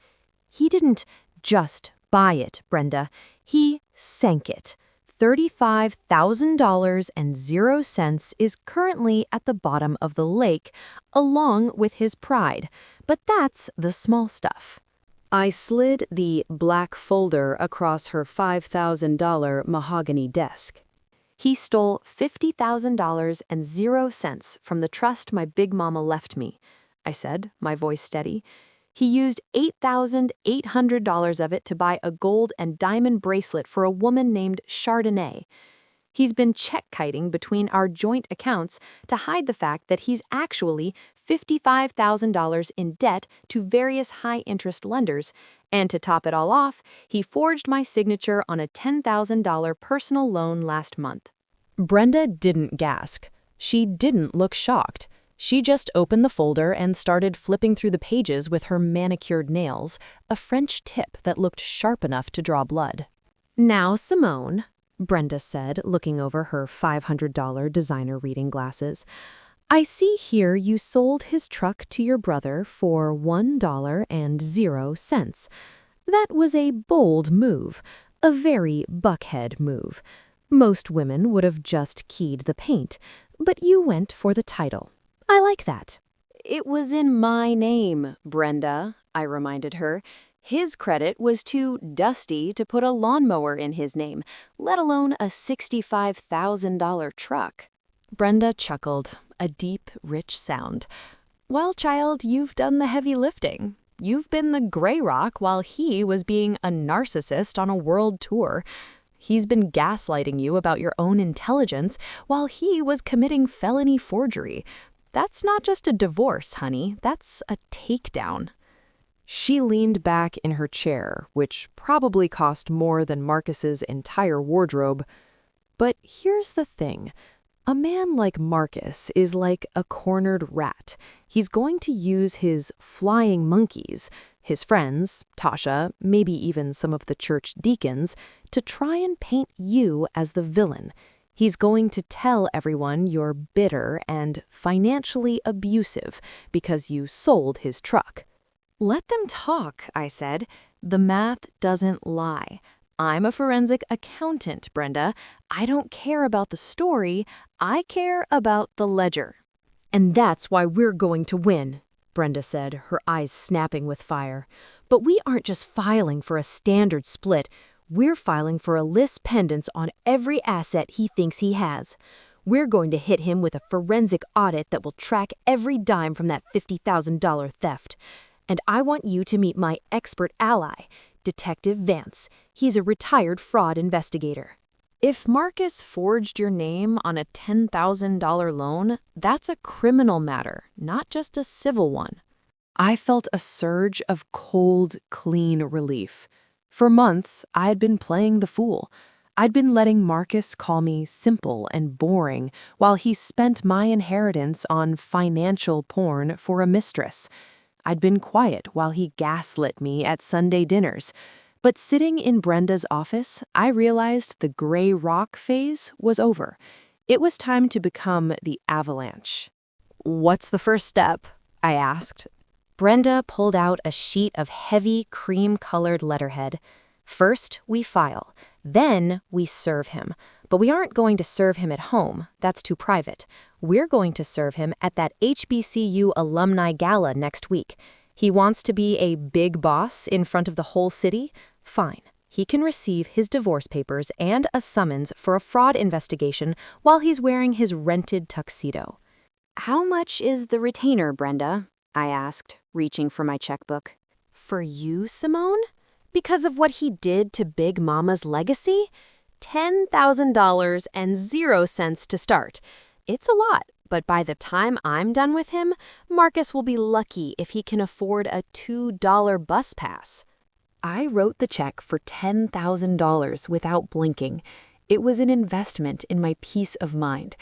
"He didn't just buy it, Brenda. He sank it. $35,000.00 is currently at the bottom of the lake, along with his pride. But that's the small stuff." I slid the black folder across her $5,000 mahogany desk. "He stole $50,000.00 from the trust my Big Mama left me," I said, my voice steady. "He used $8,800 of it to buy a gold and diamond bracelet for a woman named Chardonnay. He's been check-kiting between our joint accounts to hide the fact that he's actually $55,000 in debt to various high-interest lenders, and to top it all off, he forged my signature on a $10,000 personal loan last month." Brenda didn't gasp. She didn't look shocked. She just opened the folder and started flipping through the pages with her manicured nails, a French tip that looked sharp enough to draw blood. "Now, Simone," Brenda said, looking over her $500 designer reading glasses, "I see here you sold his truck to your brother for $1.00. That was a bold move, a very Buckhead move. Most women would have just keyed the paint, but you went for the title. I like that." "It was in my name, Brenda," I reminded her. His credit was too dusty to put a lawnmower in his name, let alone a $65,000 truck. Brenda chuckled, a deep, rich sound. Well, child, you've done the heavy lifting. You've been the gray rock while he was being a narcissist on a world tour. He's been gaslighting you about your own intelligence while he was committing felony forgery. That's not just a divorce, honey. That's a takedown. She leaned back in her chair, which probably cost more than Marcus's entire wardrobe. But here's the thing. A man like Marcus is like a cornered rat. He's going to use his flying monkeys, his friends, Tasha, maybe even some of the church deacons, to try and paint you as the villain. He's going to tell everyone you're bitter and financially abusive because you sold his truck. Let them talk, I said. The math doesn't lie. I'm a forensic accountant, Brenda. I don't care about the story. I care about the ledger. And that's why we're going to win, Brenda said, her eyes snapping with fire. But we aren't just filing for a standard split. We're filing for a list pendants on every asset he thinks he has. We're going to hit him with a forensic audit that will track every dime from that $50,000 theft. And I want you to meet my expert ally, Detective Vance. He's a retired fraud investigator. If Marcus forged your name on a $10,000 loan, that's a criminal matter, not just a civil one. I felt a surge of cold, clean relief. For months, I had been playing the fool. I'd been letting Marcus call me simple and boring while he spent my inheritance on financial porn for a mistress. I'd been quiet while he gaslit me at Sunday dinners. But sitting in Brenda's office, I realized the gray rock phase was over. It was time to become the avalanche. What's the first step? I asked. Brenda pulled out a sheet of heavy cream-colored letterhead. First, we file. Then, we serve him. But we aren't going to serve him at home. That's too private. We're going to serve him at that HBCU alumni gala next week. He wants to be a big boss in front of the whole city? Fine. He can receive his divorce papers and a summons for a fraud investigation while he's wearing his rented tuxedo. How much is the retainer, Brenda? I asked, reaching for my checkbook. For you, Simone? Because of what he did to Big Mama's legacy? $10,000 and 0 cents to start. It's a lot, but by the time I'm done with him, Marcus will be lucky if he can afford a $2 bus pass. I wrote the check for $10,000 without blinking. It was an investment in my peace of mind.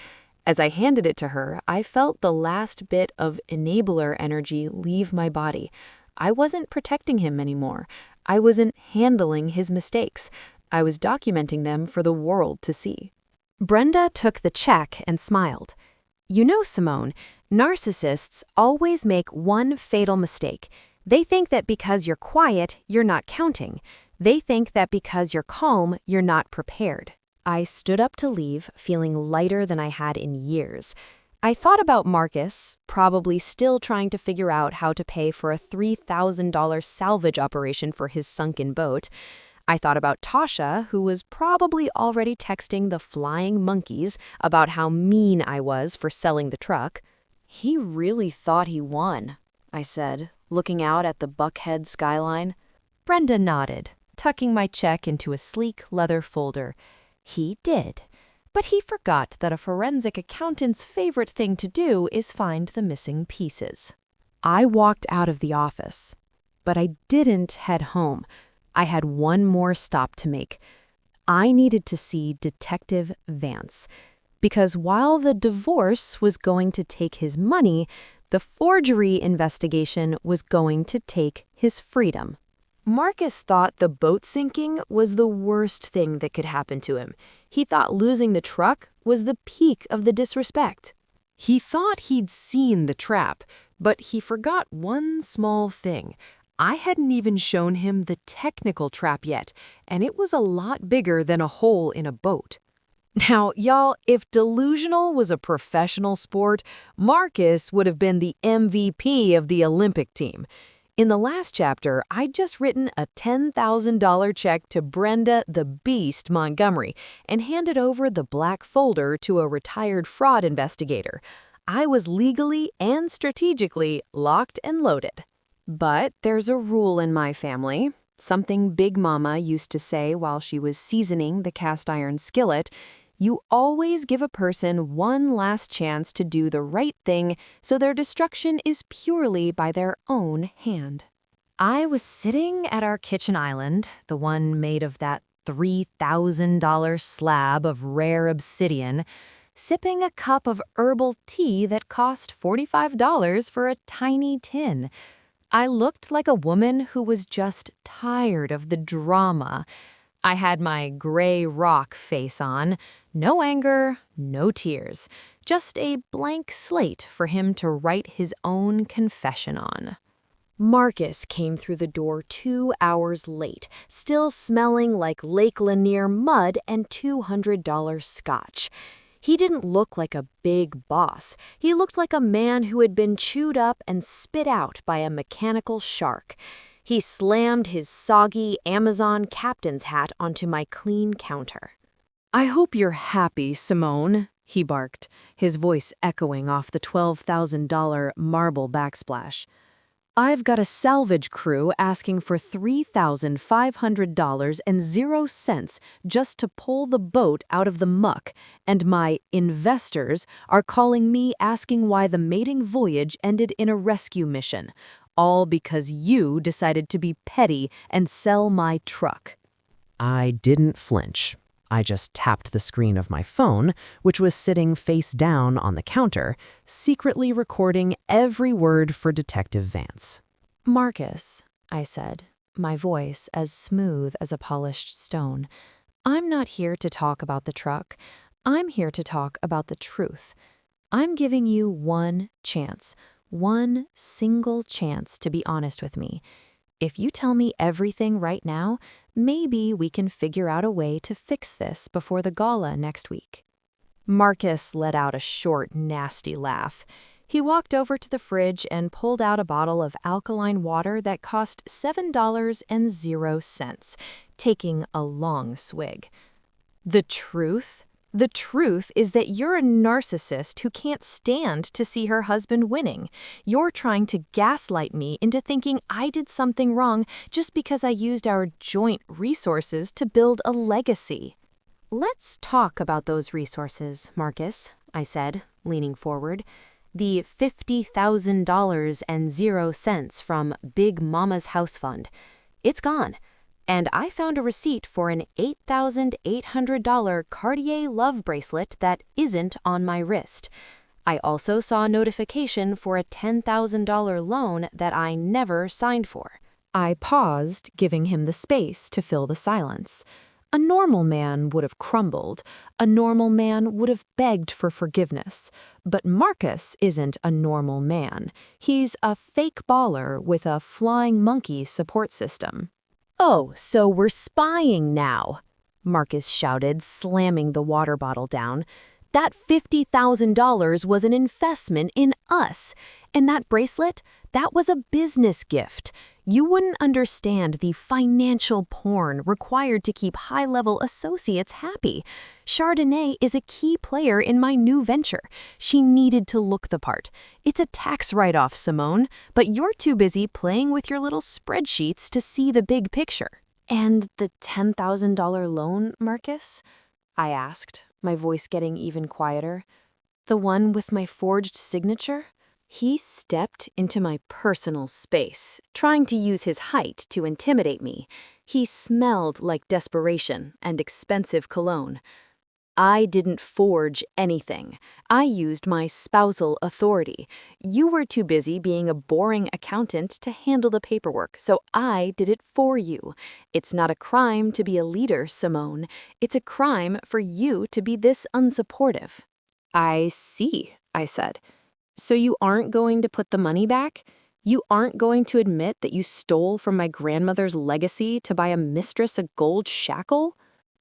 As I handed it to her, I felt the last bit of enabler energy leave my body. I wasn't protecting him anymore. I wasn't handling his mistakes. I was documenting them for the world to see. Brenda took the check and smiled. You know, Simone, narcissists always make one fatal mistake. They think that because you're quiet, you're not counting. They think that because you're calm, you're not prepared. I stood up to leave, feeling lighter than I had in years. I thought about Marcus, probably still trying to figure out how to pay for a $3,000 salvage operation for his sunken boat. I thought about Tasha, who was probably already texting the flying monkeys about how mean I was for selling the truck. He really thought he won, I said, looking out at the Buckhead skyline. Brenda nodded, tucking my check into a sleek leather folder. He did. But he forgot that a forensic accountant's favorite thing to do is find the missing pieces. I walked out of the office, but I didn't head home. I had one more stop to make. I needed to see Detective Vance, because while the divorce was going to take his money, the forgery investigation was going to take his freedom. Marcus thought the boat sinking was the worst thing that could happen to him. He thought losing the truck was the peak of the disrespect. He thought he'd seen the trap, but he forgot one small thing. I hadn't even shown him the technical trap yet, and it was a lot bigger than a hole in a boat. Now, y'all, if delusional was a professional sport, Marcus would have been the MVP of the Olympic team. In the last chapter, I'd just written a $10,000 check to Brenda the Beast Montgomery and handed over the black folder to a retired fraud investigator. I was legally and strategically locked and loaded. But there's a rule in my family, something Big Mama used to say while she was seasoning the cast iron skillet. You always give a person one last chance to do the right thing so their destruction is purely by their own hand. I was sitting at our kitchen island, the one made of that $3,000 slab of rare obsidian, sipping a cup of herbal tea that cost $45 for a tiny tin. I looked like a woman who was just tired of the drama. I had my gray rock face on, no anger, no tears, just a blank slate for him to write his own confession on. Marcus came through the door 2 hours late, still smelling like Lake Lanier mud and $200 scotch. He didn't look like a big boss. He looked like a man who had been chewed up and spit out by a mechanical shark. He slammed his soggy Amazon captain's hat onto my clean counter. "I hope you're happy, Simone," he barked, his voice echoing off the $12,000 marble backsplash. "I've got a salvage crew asking for $3,500 and 0 cents just to pull the boat out of the muck, and my investors are calling me asking why the mating voyage ended in a rescue mission, all because you decided to be petty and sell my truck." I didn't flinch. I just tapped the screen of my phone, which was sitting face down on the counter, secretly recording every word for Detective Vance. "Marcus," I said, my voice as smooth as a polished stone, "I'm not here to talk about the truck. I'm here to talk about the truth. I'm giving you one chance, one single chance to be honest with me. If you tell me everything right now, maybe we can figure out a way to fix this before the gala next week." Marcus let out a short, nasty laugh. He walked over to the fridge and pulled out a bottle of alkaline water that cost $7.00, taking a long swig. "The truth? The truth is that you're a narcissist who can't stand to see her husband winning. You're trying to gaslight me into thinking I did something wrong just because I used our joint resources to build a legacy." "Let's talk about those resources, Marcus," I said, leaning forward. "The $50,000 and 0 cents from Big Mama's house fund. It's gone. And I found a receipt for an $8,800 Cartier love bracelet that isn't on my wrist. I also saw a notification for a $10,000 loan that I never signed for." I paused, giving him the space to fill the silence. A normal man would have crumbled. A normal man would have begged for forgiveness. But Marcus isn't a normal man. He's a fake baller with a flying monkey support system. "Oh, so we're spying now," Marcus shouted, slamming the water bottle down. "That $50,000 was an investment in us. And that bracelet, that was a business gift. You wouldn't understand the financial porn required to keep high-level associates happy. Chardonnay is a key player in my new venture. She needed to look the part. It's a tax write-off, Simone, but you're too busy playing with your little spreadsheets to see the big picture." "And the $10,000 loan, Marcus?" I asked, my voice getting even quieter. "The one with my forged signature?" He stepped into my personal space, trying to use his height to intimidate me. He smelled like desperation and expensive cologne. "I didn't forge anything. I used my spousal authority. You were too busy being a boring accountant to handle the paperwork, so I did it for you. It's not a crime to be a leader, Simone. It's a crime for you to be this unsupportive." "I see," I said. "So you aren't going to put the money back? You aren't going to admit that you stole from my grandmother's legacy to buy a mistress a gold shackle?"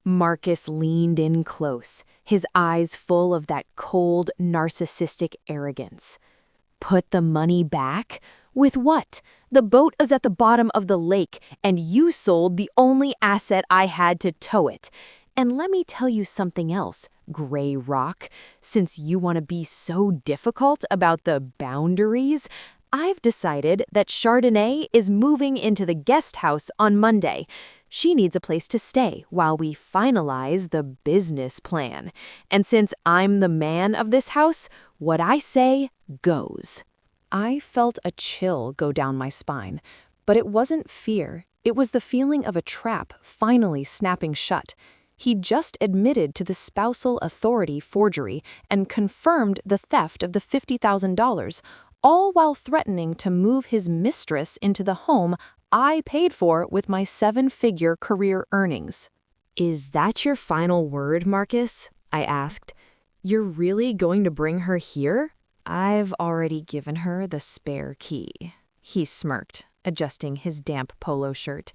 Marcus leaned in close, his eyes full of that cold, narcissistic arrogance. "Put the money back? With what? The boat is at the bottom of the lake, and you sold the only asset I had to tow it. And let me tell you something else, Gray Rock. Since you want to be so difficult about the boundaries, I've decided that Chardonnay is moving into the guest house on Monday. She needs a place to stay while we finalize the business plan. And since I'm the man of this house, what I say goes. I felt a chill go down my spine, but it wasn't fear. It was the feeling of a trap finally snapping shut. He just admitted to the spousal authority forgery and confirmed the theft of the $50,000, all while threatening to move his mistress into the home I paid for with my 7-figure career earnings. Is that your final word, Marcus? I asked. You're really going to bring her here? I've already given her the spare key. He smirked, adjusting his damp polo shirt.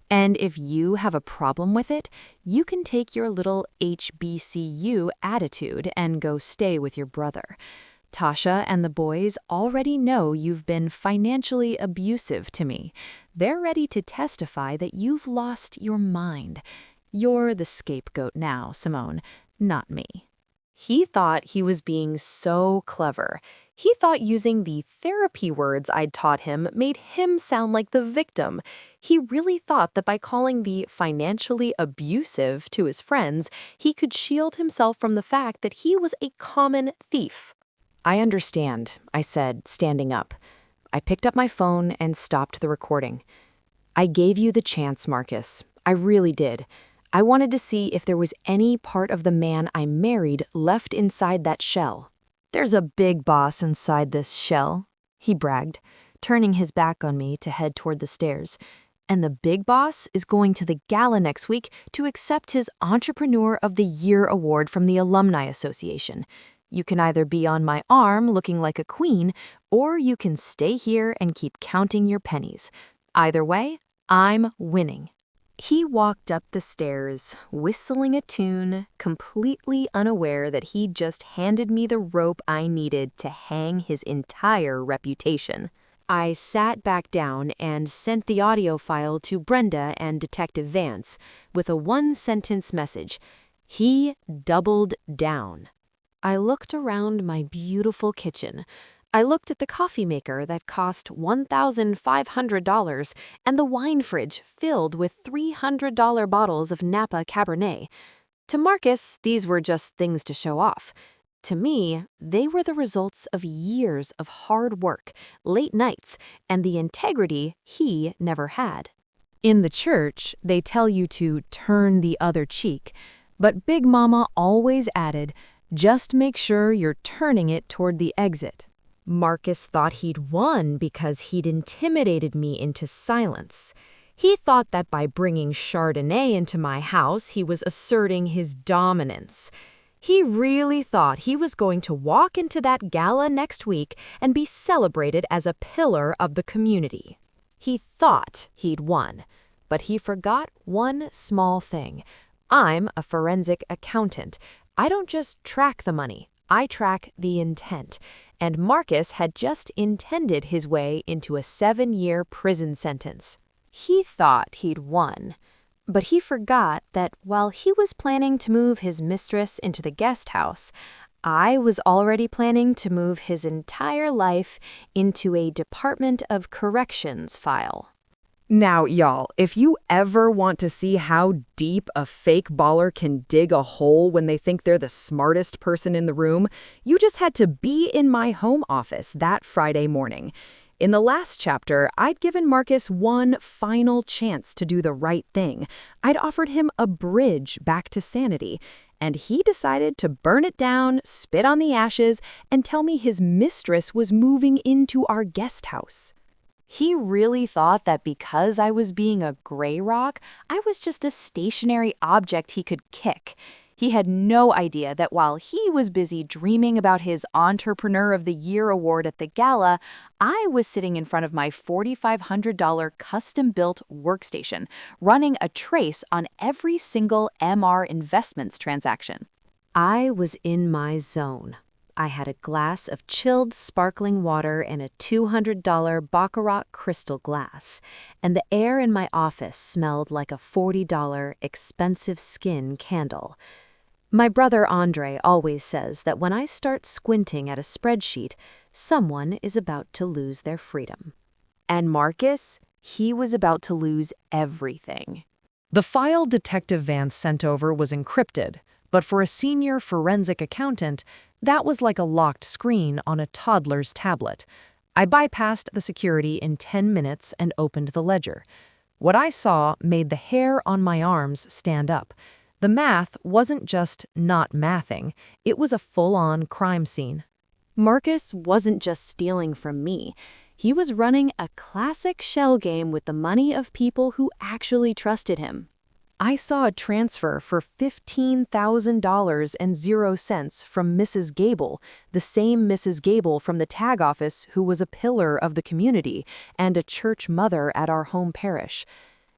And if you have a problem with it, you can take your little HBCU attitude and go stay with your brother. Tasha and the boys already know you've been financially abusive to me. They're ready to testify that you've lost your mind. You're the scapegoat now, Simone, not me. He thought he was being so clever. He thought using the therapy words I'd taught him made him sound like the victim. He really thought that by calling the financially abusive to his friends, he could shield himself from the fact that he was a common thief. I understand, I said, standing up. I picked up my phone and stopped the recording. I gave you the chance, Marcus. I really did. I wanted to see if there was any part of the man I married left inside that shell. There's a big boss inside this shell, he bragged, turning his back on me to head toward the stairs. And the big boss is going to the gala next week to accept his Entrepreneur of the Year award from the Alumni Association. You can either be on my arm looking like a queen, or you can stay here and keep counting your pennies. Either way, I'm winning. He walked up the stairs, whistling a tune, completely unaware that he'd just handed me the rope I needed to hang his entire reputation. I sat back down and sent the audio file to Brenda and Detective Vance with a 1-sentence message. He doubled down. I looked around my beautiful kitchen. I looked at the coffee maker that cost $1,500 and the wine fridge filled with $300 bottles of Napa Cabernet. To Marcus, these were just things to show off. To me, they were the results of years of hard work, late nights, and the integrity he never had. In the church, they tell you to turn the other cheek, but Big Mama always added, just make sure you're turning it toward the exit. Marcus thought he'd won because he'd intimidated me into silence. He thought that by bringing Chardonnay into my house, he was asserting his dominance. He really thought he was going to walk into that gala next week and be celebrated as a pillar of the community. He thought he'd won, but he forgot one small thing. I'm a forensic accountant. I don't just track the money, I track the intent. And Marcus had just intended his way into a 7-year prison sentence. He thought he'd won, but he forgot that while he was planning to move his mistress into the guest house, I was already planning to move his entire life into a Department of Corrections file. Now, y'all, if you ever want to see how deep a fake baller can dig a hole when they think they're the smartest person in the room, you just had to be in my home office that Friday morning. In the last chapter, I'd given Marcus one final chance to do the right thing. I'd offered him a bridge back to sanity, and he decided to burn it down, spit on the ashes, and tell me his mistress was moving into our guest house. He really thought that because I was being a gray rock, I was just a stationary object he could kick. He had no idea that while he was busy dreaming about his Entrepreneur of the Year award at the gala, I was sitting in front of my $4,500 custom-built workstation, running a trace on every single MR Investments transaction. I was in my zone. I had a glass of chilled sparkling water in a $200 Baccarat crystal glass, and the air in my office smelled like a $40 expensive skin candle. My brother Andre always says that when I start squinting at a spreadsheet, someone is about to lose their freedom. And Marcus, he was about to lose everything. The file Detective Vance sent over was encrypted, but for a senior forensic accountant, that was like a locked screen on a toddler's tablet. I bypassed the security in 10 minutes and opened the ledger. What I saw made the hair on my arms stand up. The math wasn't just not mathing, it was a full-on crime scene. Marcus wasn't just stealing from me. He was running a classic shell game with the money of people who actually trusted him. I saw a transfer for $15,000 and 0 cents from Mrs. Gable, the same Mrs. Gable from the tag office who was a pillar of the community and a church mother at our home parish.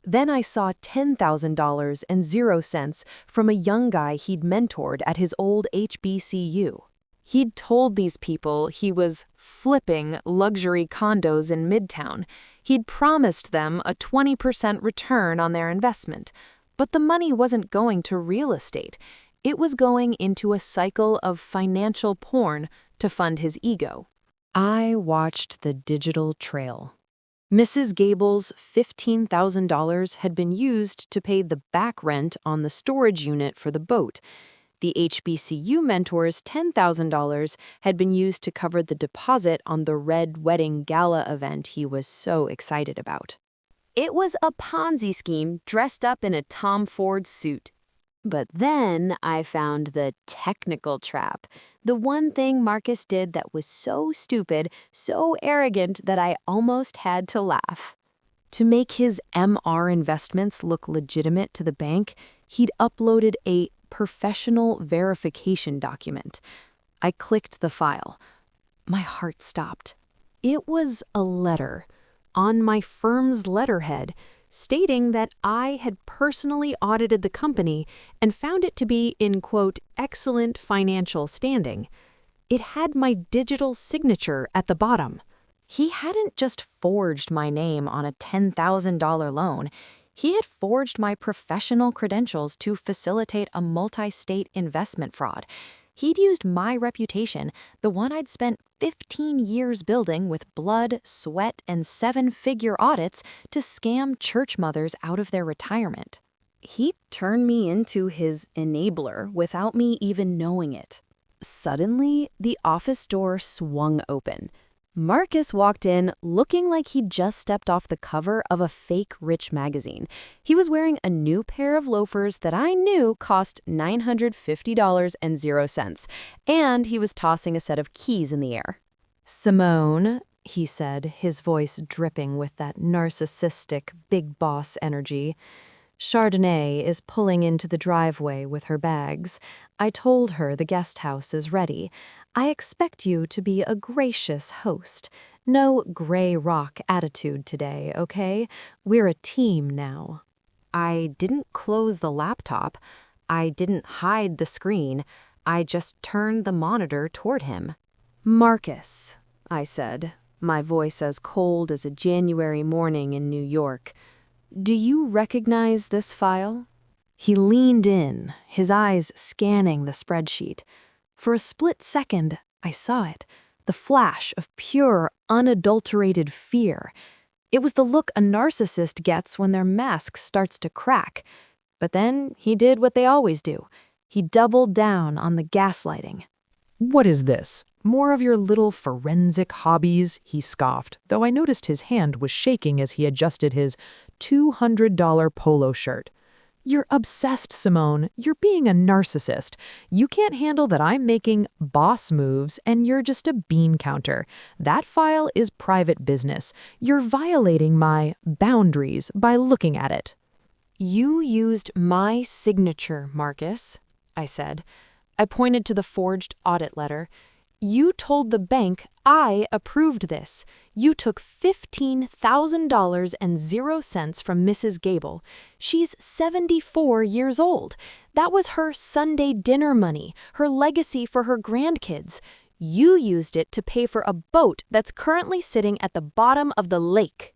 Then I saw $10,000 and 0 cents from a young guy he'd mentored at his old HBCU. He'd told these people he was flipping luxury condos in Midtown. He'd promised them a 20% return on their investment. But the money wasn't going to real estate. It was going into a cycle of financial porn to fund his ego. I watched the digital trail. Mrs. Gable's $15,000 had been used to pay the back rent on the storage unit for the boat. The HBCU mentor's $10,000 had been used to cover the deposit on the red wedding gala event he was so excited about. It was a Ponzi scheme dressed up in a Tom Ford suit. But then I found the technical trap, the one thing Marcus did that was so stupid, so arrogant that I almost had to laugh. To make his MR investments look legitimate to the bank, he'd uploaded a professional verification document. I clicked the file. My heart stopped. It was a letter on my firm's letterhead stating that I had personally audited the company and found it to be in, quote, excellent financial standing. It had my digital signature at the bottom. He hadn't just forged my name on a $10,000 loan. He had forged my professional credentials to facilitate a multi-state investment fraud. He'd used my reputation, the one I'd spent 15 years building with blood, sweat, and 7-figure audits to scam church mothers out of their retirement. He turned me into his enabler without me even knowing it. Suddenly, the office door swung open. Marcus walked in looking like he'd just stepped off the cover of a fake rich magazine. He was wearing a new pair of loafers that I knew cost $950 and 0 cents, and he was tossing a set of keys in the air. "Simone," he said, his voice dripping with that narcissistic big boss energy, "Chardonnay is pulling into the driveway with her bags. I told her the guest house is ready. I expect you to be a gracious host. No gray rock attitude today, okay? We're a team now." I didn't close the laptop. I didn't hide the screen. I just turned the monitor toward him. "Marcus," I said, my voice as cold as a January morning in New York, "do you recognize this file?" He leaned in, his eyes scanning the spreadsheet. For a split second, I saw it, the flash of pure, unadulterated fear. It was the look a narcissist gets when their mask starts to crack. But then he did what they always do. He doubled down on the gaslighting. What is this? More of your little forensic hobbies? He scoffed, though I noticed his hand was shaking as he adjusted his $200 polo shirt. You're obsessed, Simone. You're being a narcissist. You can't handle that I'm making boss moves and you're just a bean counter. That file is private business. You're violating my boundaries by looking at it. "You used my signature, Marcus," I said. I pointed to the forged audit letter. "You told the bank I approved this. You took $15,000 and 0 cents from Mrs. Gable. She's 74 years old. That was her Sunday dinner money, her legacy for her grandkids. You used it to pay for a boat that's currently sitting at the bottom of the lake."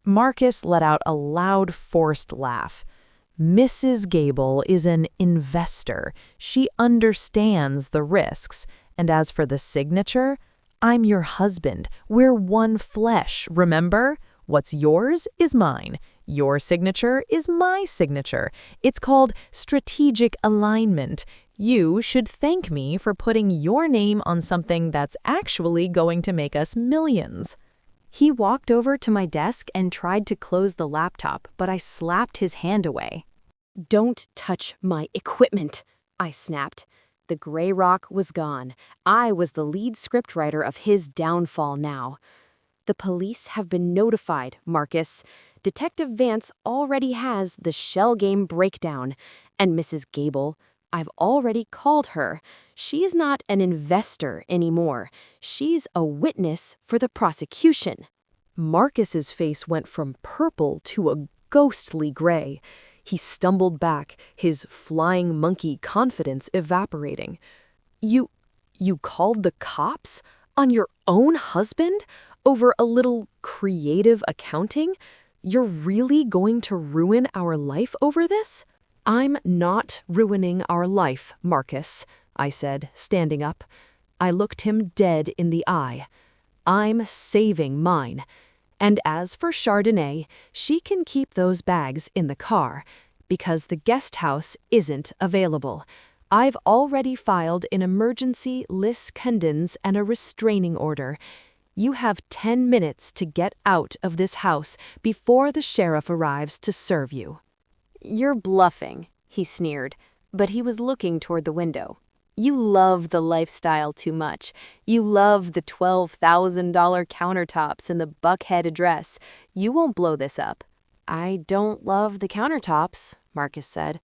Marcus let out a loud, forced laugh. Mrs. Gable is an investor. She understands the risks. And as for the signature, I'm your husband. We're one flesh, remember? What's yours is mine. Your signature is my signature. It's called strategic alignment. You should thank me for putting your name on something that's actually going to make us millions. He walked over to my desk and tried to close the laptop, but I slapped his hand away. "Don't touch my equipment," I snapped. The gray rock was gone. I was the lead scriptwriter of his downfall now. "The police have been notified, Marcus. Detective Vance already has the shell game breakdown. And Mrs. Gable, I've already called her. She's not an investor anymore. She's a witness for the prosecution." Marcus's face went from purple to a ghostly gray. He stumbled back, his flying monkey confidence evaporating. You called the cops? On your own husband? Over a little creative accounting? You're really going to ruin our life over this?" "I'm not ruining our life, Marcus," I said, standing up. I looked him dead in the eye. "I'm saving mine. And as for Chardonnay, she can keep those bags in the car, because the guest house isn't available. I've already filed an emergency lis pendens and a restraining order. You have 10 minutes to get out of this house before the sheriff arrives to serve you." "You're bluffing," he sneered, but he was looking toward the window. "You love the lifestyle too much. You love the $12,000 countertops and the Buckhead address. You won't blow this up." "I don't love the countertops," Marcus said.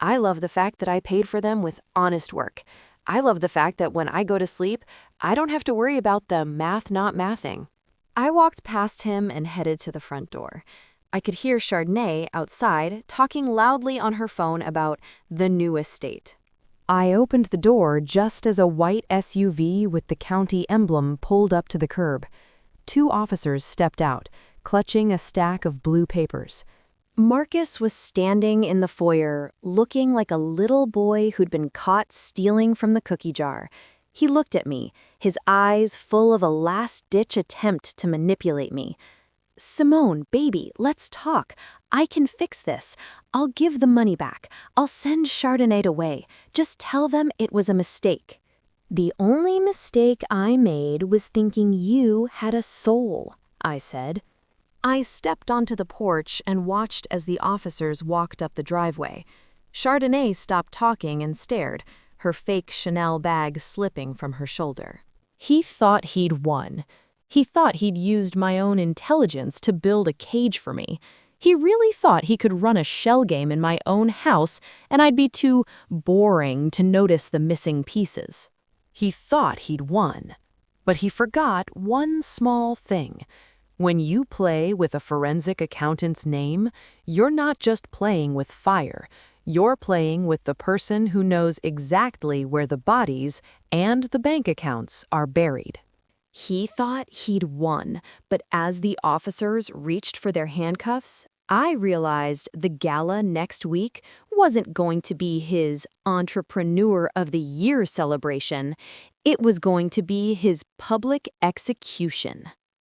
"I love the fact that I paid for them with honest work. I love the fact that when I go to sleep, I don't have to worry about the math not mathing." I walked past him and headed to the front door. I could hear Chardonnay outside talking loudly on her phone about the new estate. I opened the door just as a white SUV with the county emblem pulled up to the curb. 2 officers stepped out, clutching a stack of blue papers. Marcus was standing in the foyer, looking like a little boy who'd been caught stealing from the cookie jar. He looked at me, his eyes full of a last-ditch attempt to manipulate me. "Simone, baby, let's talk. I can fix this. I'll give the money back. I'll send Chardonnay away. Just tell them it was a mistake." "The only mistake I made was thinking you had a soul," I said. I stepped onto the porch and watched as the officers walked up the driveway. Chardonnay stopped talking and stared, her fake Chanel bag slipping from her shoulder. He thought he'd won. He thought he'd used my own intelligence to build a cage for me. He really thought he could run a shell game in my own house and I'd be too boring to notice the missing pieces. He thought he'd won, but he forgot one small thing. When you play with a forensic accountant's name, you're not just playing with fire. You're playing with the person who knows exactly where the bodies and the bank accounts are buried. He thought he'd won, but as the officers reached for their handcuffs, I realized the gala next week wasn't going to be his Entrepreneur of the Year celebration. It was going to be his public execution.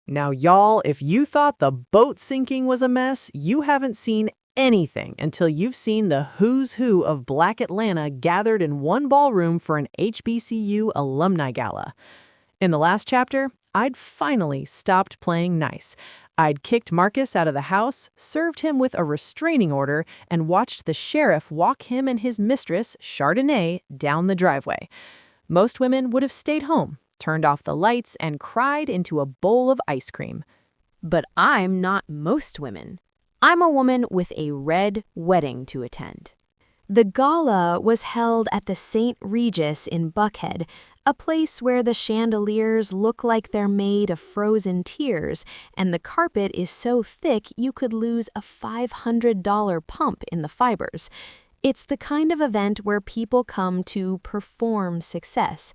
Now, y'all, if you thought the boat sinking was a mess, you haven't seen anything until you've seen the who's who of Black Atlanta gathered in one ballroom for an HBCU alumni gala. In the last chapter, I'd finally stopped playing nice. I'd kicked Marcus out of the house, served him with a restraining order, and watched the sheriff walk him and his mistress, Chardonnay, down the driveway. Most women would have stayed home, turned off the lights, and cried into a bowl of ice cream. But I'm not most women. I'm a woman with a red wedding to attend. The gala was held at the St. Regis in Buckhead, a place where the chandeliers look like they're made of frozen tears, and the carpet is so thick you could lose a $500 pump in the fibers. It's the kind of event where people come to perform success.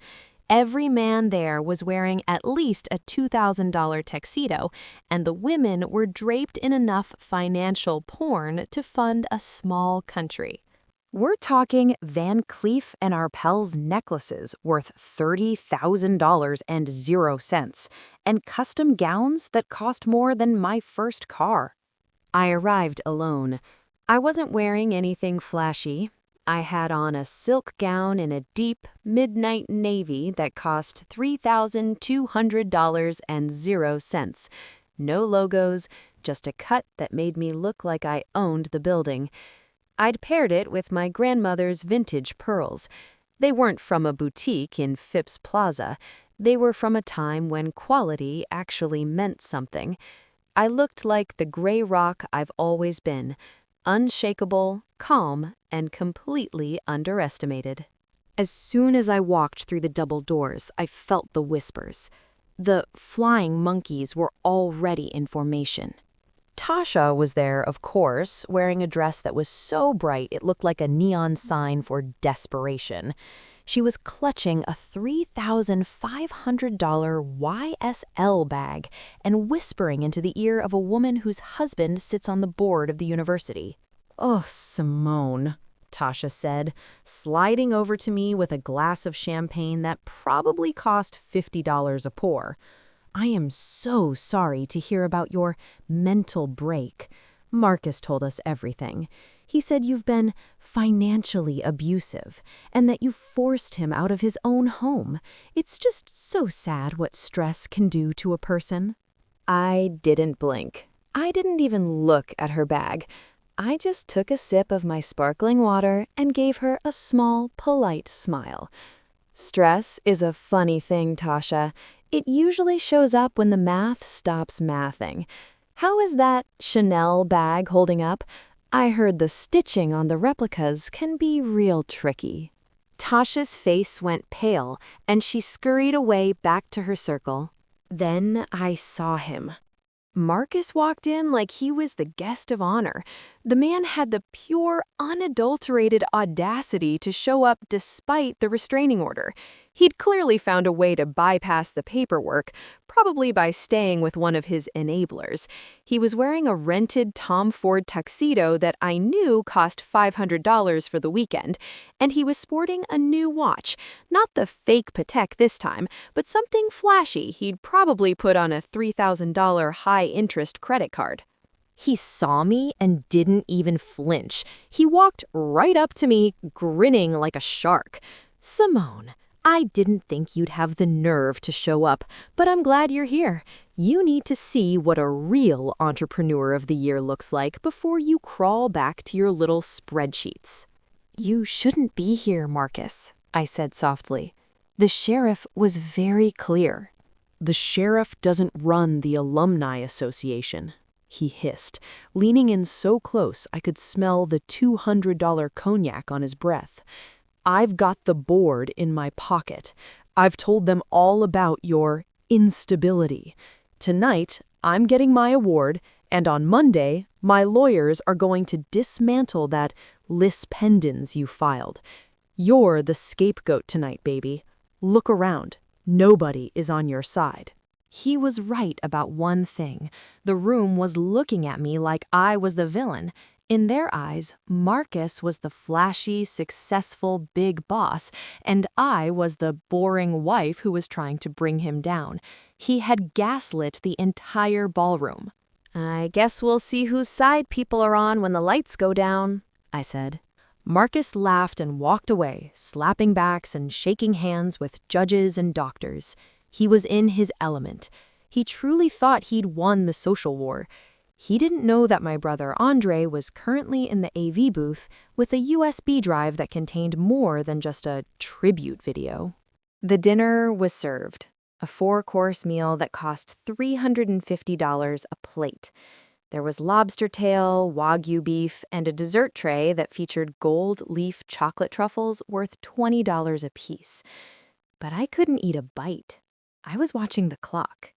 Every man there was wearing at least a $2,000 tuxedo, and the women were draped in enough financial porn to fund a small country. We're talking Van Cleef & Arpels necklaces worth $30,000 and 0 cents, and custom gowns that cost more than my first car. I arrived alone. I wasn't wearing anything flashy. I had on a silk gown in a deep, midnight navy that cost $3,200 and 0 cents. No logos, just a cut that made me look like I owned the building. I'd paired it with my grandmother's vintage pearls. They weren't from a boutique in Phipps Plaza. They were from a time when quality actually meant something. I looked like the gray rock I've always been, unshakable, calm, and completely underestimated. As soon as I walked through the double doors, I felt the whispers. The flying monkeys were already in formation. Tasha was there, of course, wearing a dress that was so bright it looked like a neon sign for desperation. She was clutching a $3,500 YSL bag and whispering into the ear of a woman whose husband sits on the board of the university. "Oh, Simone," Tasha said, sliding over to me with a glass of champagne that probably cost $50 a pour. "I am so sorry to hear about your mental break. Marcus told us everything. He said you've been financially abusive and that you forced him out of his own home. It's just so sad what stress can do to a person." I didn't blink. I didn't even look at her bag. I just took a sip of my sparkling water and gave her a small, polite smile. "Stress is a funny thing, Tasha. It usually shows up when the math stops mathing. How is that Chanel bag holding up? I heard the stitching on the replicas can be real tricky." Tasha's face went pale, and she scurried away back to her circle. Then I saw him. Marcus walked in like he was the guest of honor. The man had the pure, unadulterated audacity to show up despite the restraining order. He'd clearly found a way to bypass the paperwork, probably by staying with one of his enablers. He was wearing a rented Tom Ford tuxedo that I knew cost $500 for the weekend, and he was sporting a new watch, not the fake Patek this time, but something flashy he'd probably put on a $3,000 high-interest credit card. He saw me and didn't even flinch. He walked right up to me, grinning like a shark. "Simone, I didn't think you'd have the nerve to show up, but I'm glad you're here. You need to see what a real Entrepreneur of the Year looks like before you crawl back to your little spreadsheets." "You shouldn't be here, Marcus," I said softly. The sheriff was very clear. "The sheriff doesn't run the Alumni Association," he hissed, leaning in so close I could smell the $200 cognac on his breath. "I've got the board in my pocket. I've told them all about your instability. Tonight, I'm getting my award, and on Monday, my lawyers are going to dismantle that lis pendens you filed. You're the scapegoat tonight, baby. Look around. Nobody is on your side." He was right about one thing. The room was looking at me like I was the villain. In their eyes, Marcus was the flashy, successful big boss, and I was the boring wife who was trying to bring him down. He had gaslit the entire ballroom. "I guess we'll see whose side people are on when the lights go down," I said. Marcus laughed and walked away, slapping backs and shaking hands with judges and doctors. He was in his element. He truly thought he'd won the social war. He didn't know that my brother Andre was currently in the AV booth with a USB drive that contained more than just a tribute video. The dinner was served, a 4-course meal that cost $350 a plate. There was lobster tail, Wagyu beef, and a dessert tray that featured gold leaf chocolate truffles worth $20 apiece. But I couldn't eat a bite. I was watching the clock.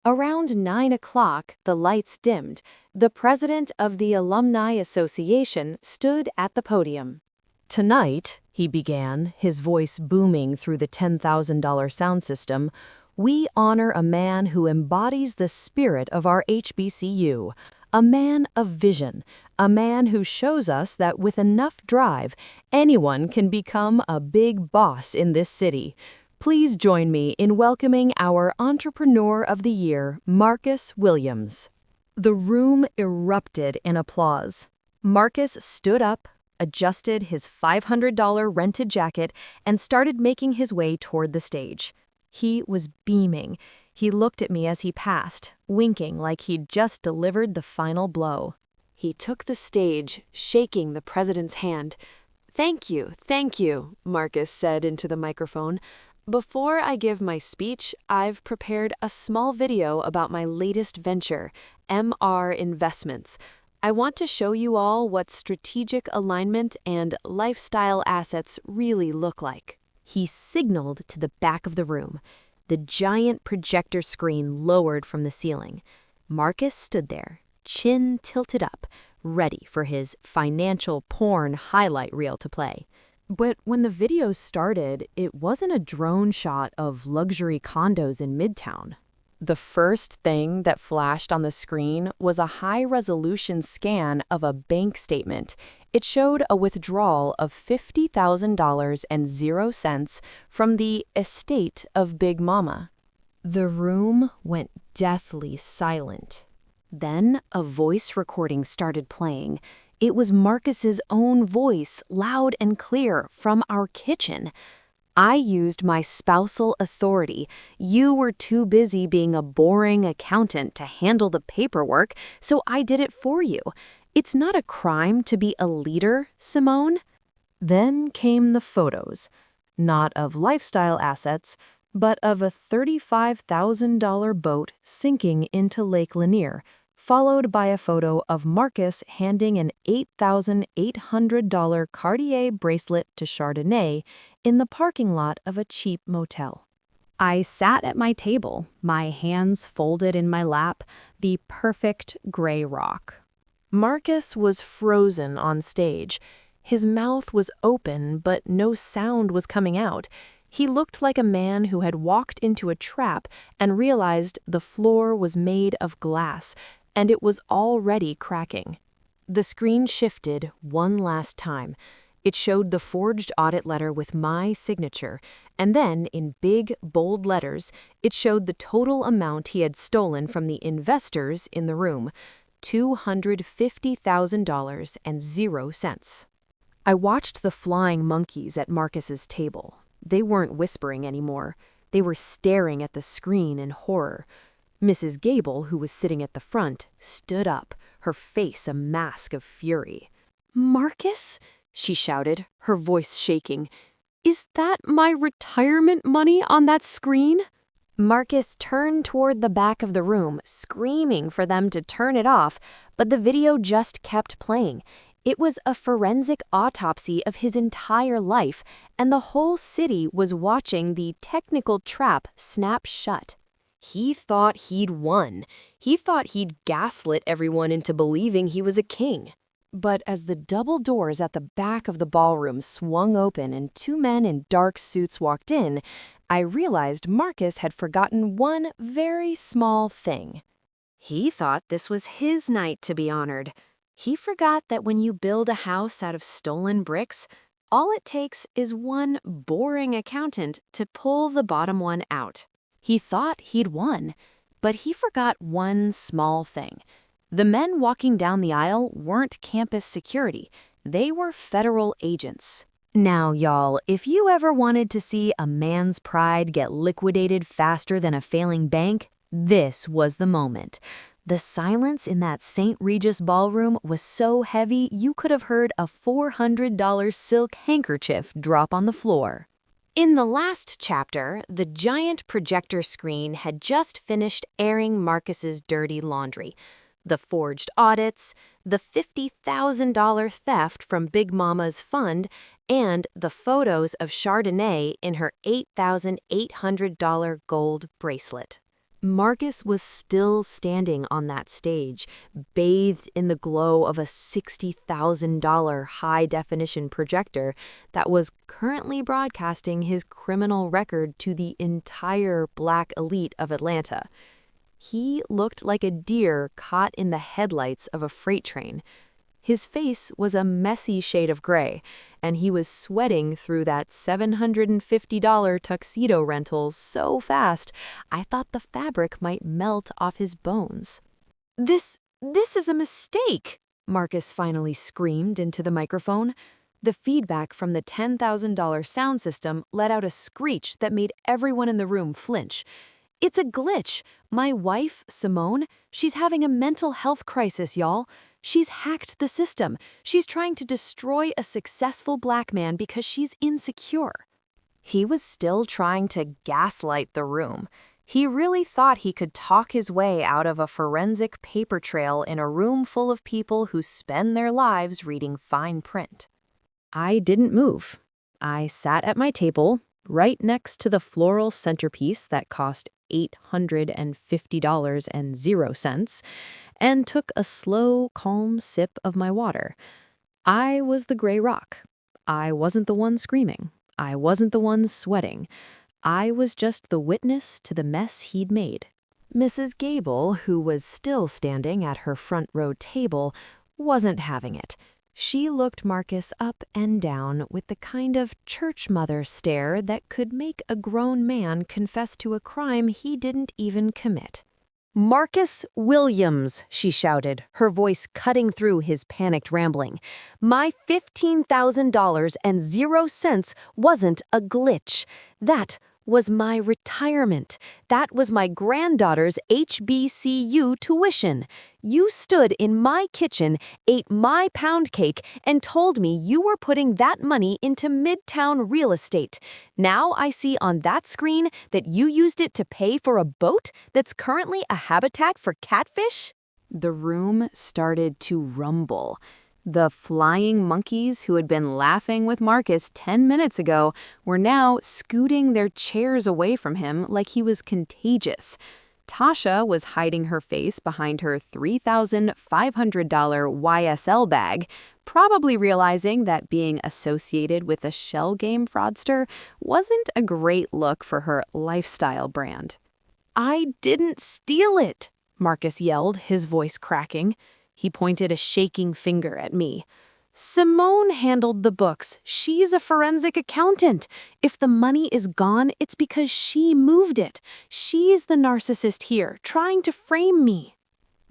Around 9 o'clock, the lights dimmed. The president of the Alumni Association stood at the podium. Tonight, he began, his voice booming through the $10,000 sound system, we honor a man who embodies the spirit of our HBCU, a man of vision, a man who shows us that with enough drive, anyone can become a big boss in this city. Please join me in welcoming our Entrepreneur of the Year, Marcus Williams. The room erupted in applause. Marcus stood up, adjusted his $500 rented jacket, and started making his way toward the stage. He was beaming. He looked at me as he passed, winking like he'd just delivered the final blow. He took the stage, shaking the president's hand. Thank you, Marcus said into the microphone. Before I give my speech, I've prepared a small video about my latest venture, MR Investments. I want to show you all what strategic alignment and lifestyle assets really look like. He signaled to the back of the room. The giant projector screen lowered from the ceiling. Marcus stood there, chin tilted up, ready for his financial porn highlight reel to play. But when the video started, it wasn't a drone shot of luxury condos in Midtown. The first thing that flashed on the screen was a high-resolution scan of a bank statement. It showed a withdrawal of $50,000.00 from the estate of Big Mama. The room went deathly silent. Then a voice recording started playing. It was Marcus's own voice, loud and clear, from our kitchen. I used my spousal authority. You were too busy being a boring accountant to handle the paperwork, so I did it for you. It's not a crime to be a leader, Simone. Then came the photos, not of lifestyle assets, but of a $35,000 boat sinking into Lake Lanier, followed by a photo of Marcus handing an $8,800 Cartier bracelet to Chardonnay in the parking lot of a cheap motel. I sat at my table, my hands folded in my lap, the perfect gray rock. Marcus was frozen on stage. His mouth was open, but no sound was coming out. He looked like a man who had walked into a trap and realized the floor was made of glass, and it was already cracking. The screen shifted one last time. It showed the forged audit letter with my signature, and then, in big, bold letters, it showed the total amount he had stolen from the investors in the room, $250,000.00. I watched the flying monkeys at Marcus's table. They weren't whispering anymore. They were staring at the screen in horror. Mrs. Gable, who was sitting at the front, stood up, her face a mask of fury. "Marcus?" she shouted, her voice shaking. "Is that my retirement money on that screen?" Marcus turned toward the back of the room, screaming for them to turn it off, but the video just kept playing. It was a forensic autopsy of his entire life, and the whole city was watching the technical trap snap shut. He thought he'd won. He thought he'd gaslit everyone into believing he was a king. But as the double doors at the back of the ballroom swung open and two men in dark suits walked in, I realized Marcus had forgotten one very small thing. He thought this was his night to be honored. He forgot that when you build a house out of stolen bricks, all it takes is one boring accountant to pull the bottom one out. He thought he'd won, but he forgot one small thing. The men walking down the aisle weren't campus security. They were federal agents. Now, y'all, if you ever wanted to see a man's pride get liquidated faster than a failing bank, this was the moment. The silence in that St. Regis ballroom was so heavy you could have heard a $400 silk handkerchief drop on the floor. In the last chapter, the giant projector screen had just finished airing Marcus's dirty laundry. The forged audits, the $50,000 theft from Big Mama's fund, and the photos of Chardonnay in her $8,800 gold bracelet. Marcus was still standing on that stage, bathed in the glow of a $60,000 high-definition projector that was currently broadcasting his criminal record to the entire black elite of Atlanta. He looked like a deer caught in the headlights of a freight train. His face was a messy shade of gray, and he was sweating through that $750 tuxedo rental so fast I thought the fabric might melt off his bones. This is a mistake, Marcus finally screamed into the microphone. The feedback from the $10,000 sound system let out a screech that made everyone in the room flinch. It's a glitch. My wife, Simone, she's having a mental health crisis, y'all. She's hacked the system. She's trying to destroy a successful black man because she's insecure. He was still trying to gaslight the room. He really thought he could talk his way out of a forensic paper trail in a room full of people who spend their lives reading fine print. I didn't move. I sat at my table, right next to the floral centerpiece that cost $850.00, and took a slow, calm sip of my water. I was the gray rock. I wasn't the one screaming. I wasn't the one sweating. I was just the witness to the mess he'd made. Mrs. Gable, who was still standing at her front row table, wasn't having it. She looked Marcus up and down with the kind of church mother stare that could make a grown man confess to a crime he didn't even commit. "Marcus Williams," she shouted, her voice cutting through his panicked rambling. "My $15,000.00 wasn't a glitch. That was my retirement. That was my granddaughter's HBCU tuition. You stood in my kitchen, ate my pound cake, and told me you were putting that money into Midtown real estate. Now I see on that screen that you used it to pay for a boat that's currently a habitat for catfish?" The room started to rumble. The flying monkeys who had been laughing with Marcus 10 minutes ago were now scooting their chairs away from him like he was contagious. Tasha was hiding her face behind her $3,500 YSL bag, probably realizing that being associated with a shell game fraudster wasn't a great look for her lifestyle brand. "I didn't steal it," Marcus yelled, his voice cracking. He pointed a shaking finger at me. "Simone handled the books. She's a forensic accountant. If the money is gone, it's because she moved it. She's the narcissist here, trying to frame me."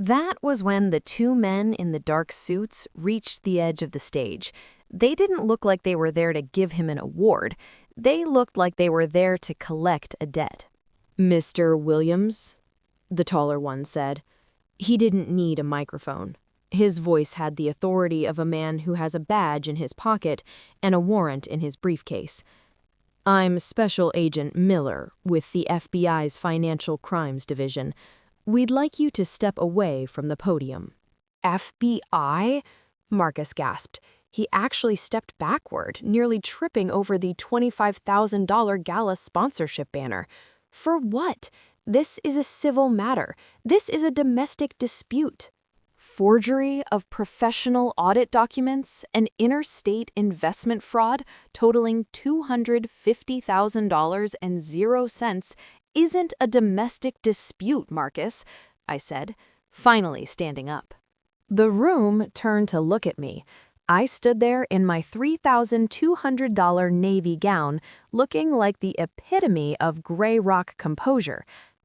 That was when the two men in the dark suits reached the edge of the stage. They didn't look like they were there to give him an award. They looked like they were there to collect a debt. "Mr. Williams," the taller one said. He didn't need a microphone. His voice had the authority of a man who has a badge in his pocket and a warrant in his briefcase. "I'm Special Agent Miller with the FBI's Financial Crimes Division. We'd like you to step away from the podium." "FBI?" Marcus gasped. He actually stepped backward, nearly tripping over the $25,000 gala sponsorship banner. "For what? This is a civil matter. This is a domestic dispute." Forgery of professional audit documents and interstate investment fraud totaling $250,000.00 isn't a domestic dispute, Marcus, I said, finally standing up. The room turned to look at me. I stood there in my $3,200 navy gown, looking like the epitome of gray rock composure.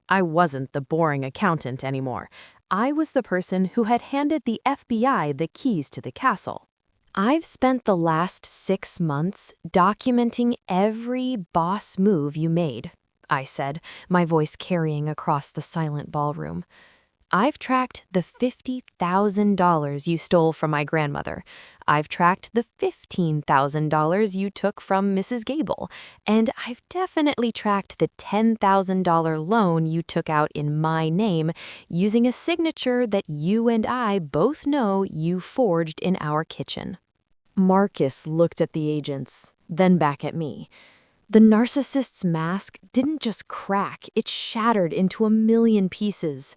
I wasn't the boring accountant anymore. I was the person who had handed the FBI the keys to the castle. "I've spent the last 6 months documenting every boss move you made," I said, my voice carrying across the silent ballroom. "I've tracked the $50,000 you stole from my grandmother. I've tracked the $15,000 you took from Mrs. Gable. And I've definitely tracked the $10,000 loan you took out in my name using a signature that you and I both know you forged in our kitchen." Marcus looked at the agents, then back at me. The narcissist's mask didn't just crack, it shattered into a million pieces.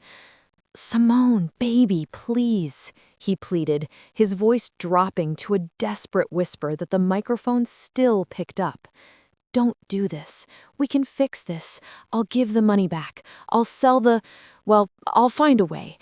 "Simone, baby, please," he pleaded, his voice dropping to a desperate whisper that the microphone still picked up. "Don't do this. We can fix this. I'll give the money back. I'll sell well, I'll find a way.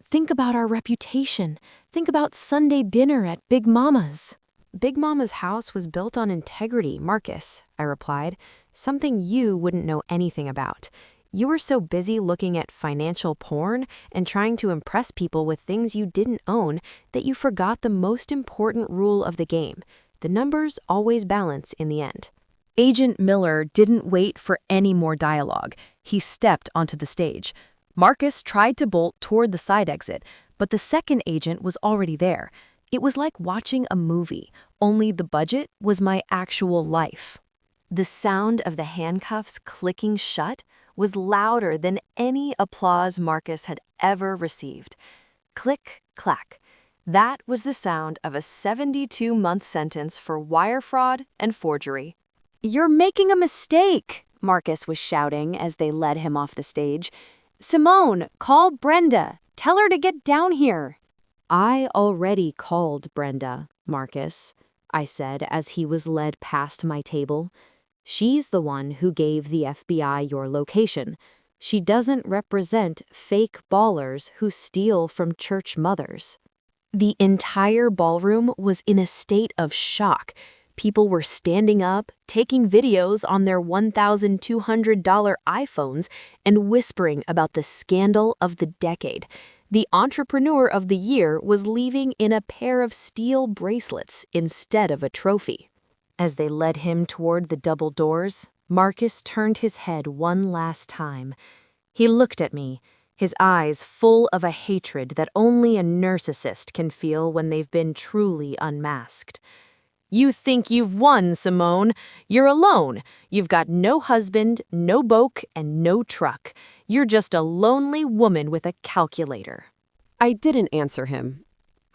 Think about our reputation. Think about Sunday dinner at Big Mama's." Big Mama's house was built on integrity, Marcus, I replied, something you wouldn't know anything about. You were so busy looking at financial porn and trying to impress people with things you didn't own that you forgot the most important rule of the game. The numbers always balance in the end. Agent Miller didn't wait for any more dialogue. He stepped onto the stage. Marcus tried to bolt toward the side exit, but the second agent was already there. It was like watching a movie, only the budget was my actual life. The sound of the handcuffs clicking shut was louder than any applause Marcus had ever received. Click, clack. That was the sound of a 72-month sentence for wire fraud and forgery. "You're making a mistake," Marcus was shouting as they led him off the stage. "Simone, call Brenda. Tell her to get down here." I already called Brenda, Marcus, I said as he was led past my table. She's the one who gave the FBI your location. She doesn't represent fake ballers who steal from church mothers. The entire ballroom was in a state of shock. People were standing up, taking videos on their $1,200 iPhones, and whispering about the scandal of the decade. The entrepreneur of the year was leaving in a pair of steel bracelets instead of a trophy. As they led him toward the double doors, Marcus turned his head one last time. He looked at me, his eyes full of a hatred that only a narcissist can feel when they've been truly unmasked. "You think you've won, Simone. You're alone. You've got no husband, no boke, and no truck. You're just a lonely woman with a calculator." I didn't answer him.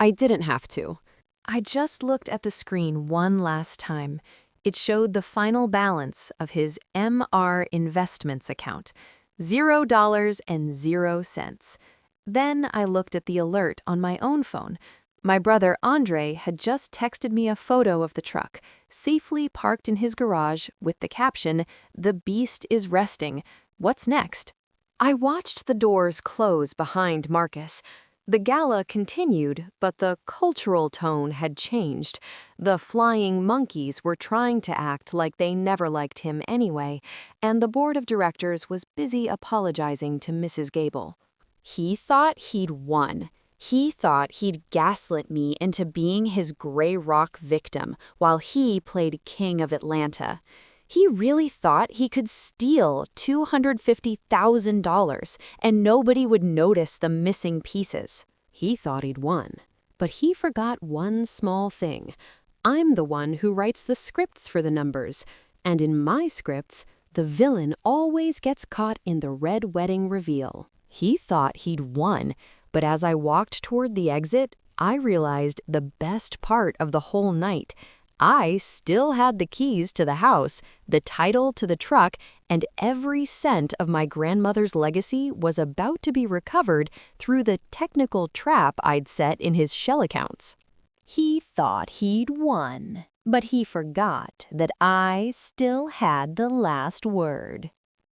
I didn't have to. I just looked at the screen one last time. It showed the final balance of his MR Investments account, $0.00. Then I looked at the alert on my own phone. My brother Andre had just texted me a photo of the truck, safely parked in his garage with the caption, "The beast is resting. What's next?" I watched the doors close behind Marcus. The gala continued, but the cultural tone had changed. The flying monkeys were trying to act like they never liked him anyway, and the board of directors was busy apologizing to Mrs. Gable. He thought he'd won. He thought he'd gaslit me into being his gray rock victim while he played King of Atlanta. He really thought he could steal $250,000 and nobody would notice the missing pieces. He thought he'd won, but he forgot one small thing. I'm the one who writes the scripts for the numbers, and in my scripts, the villain always gets caught in the red wedding reveal. He thought he'd won, but as I walked toward the exit, I realized the best part of the whole night. I still had the keys to the house, the title to the truck, and every cent of my grandmother's legacy was about to be recovered through the technical trap I'd set in his shell accounts. He thought he'd won, but he forgot that I still had the last word.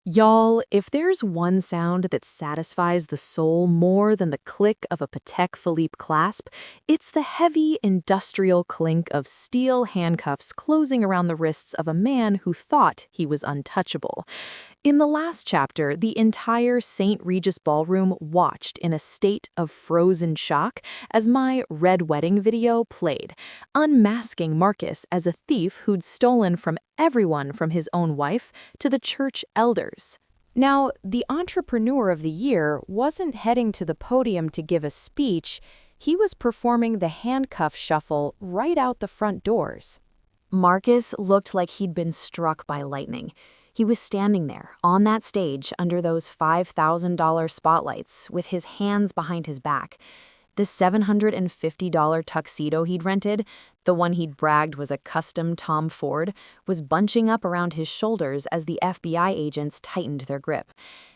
Y'all, if there's one sound that satisfies the soul more than the click of a Patek Philippe clasp, it's the heavy industrial clink of steel handcuffs closing around the wrists of a man who thought he was untouchable. In the last chapter, the entire St. Regis ballroom watched in a state of frozen shock as my red wedding video played, unmasking Marcus as a thief who'd stolen from everyone from his own wife to the church elders. Now, the entrepreneur of the year wasn't heading to the podium to give a speech. He was performing the handcuff shuffle right out the front doors. Marcus looked like he'd been struck by lightning. He was standing there, on that stage, under those $5,000 spotlights, with his hands behind his back. The $750 tuxedo he'd rented, the one he'd bragged was a custom Tom Ford, was bunching up around his shoulders as the FBI agents tightened their grip.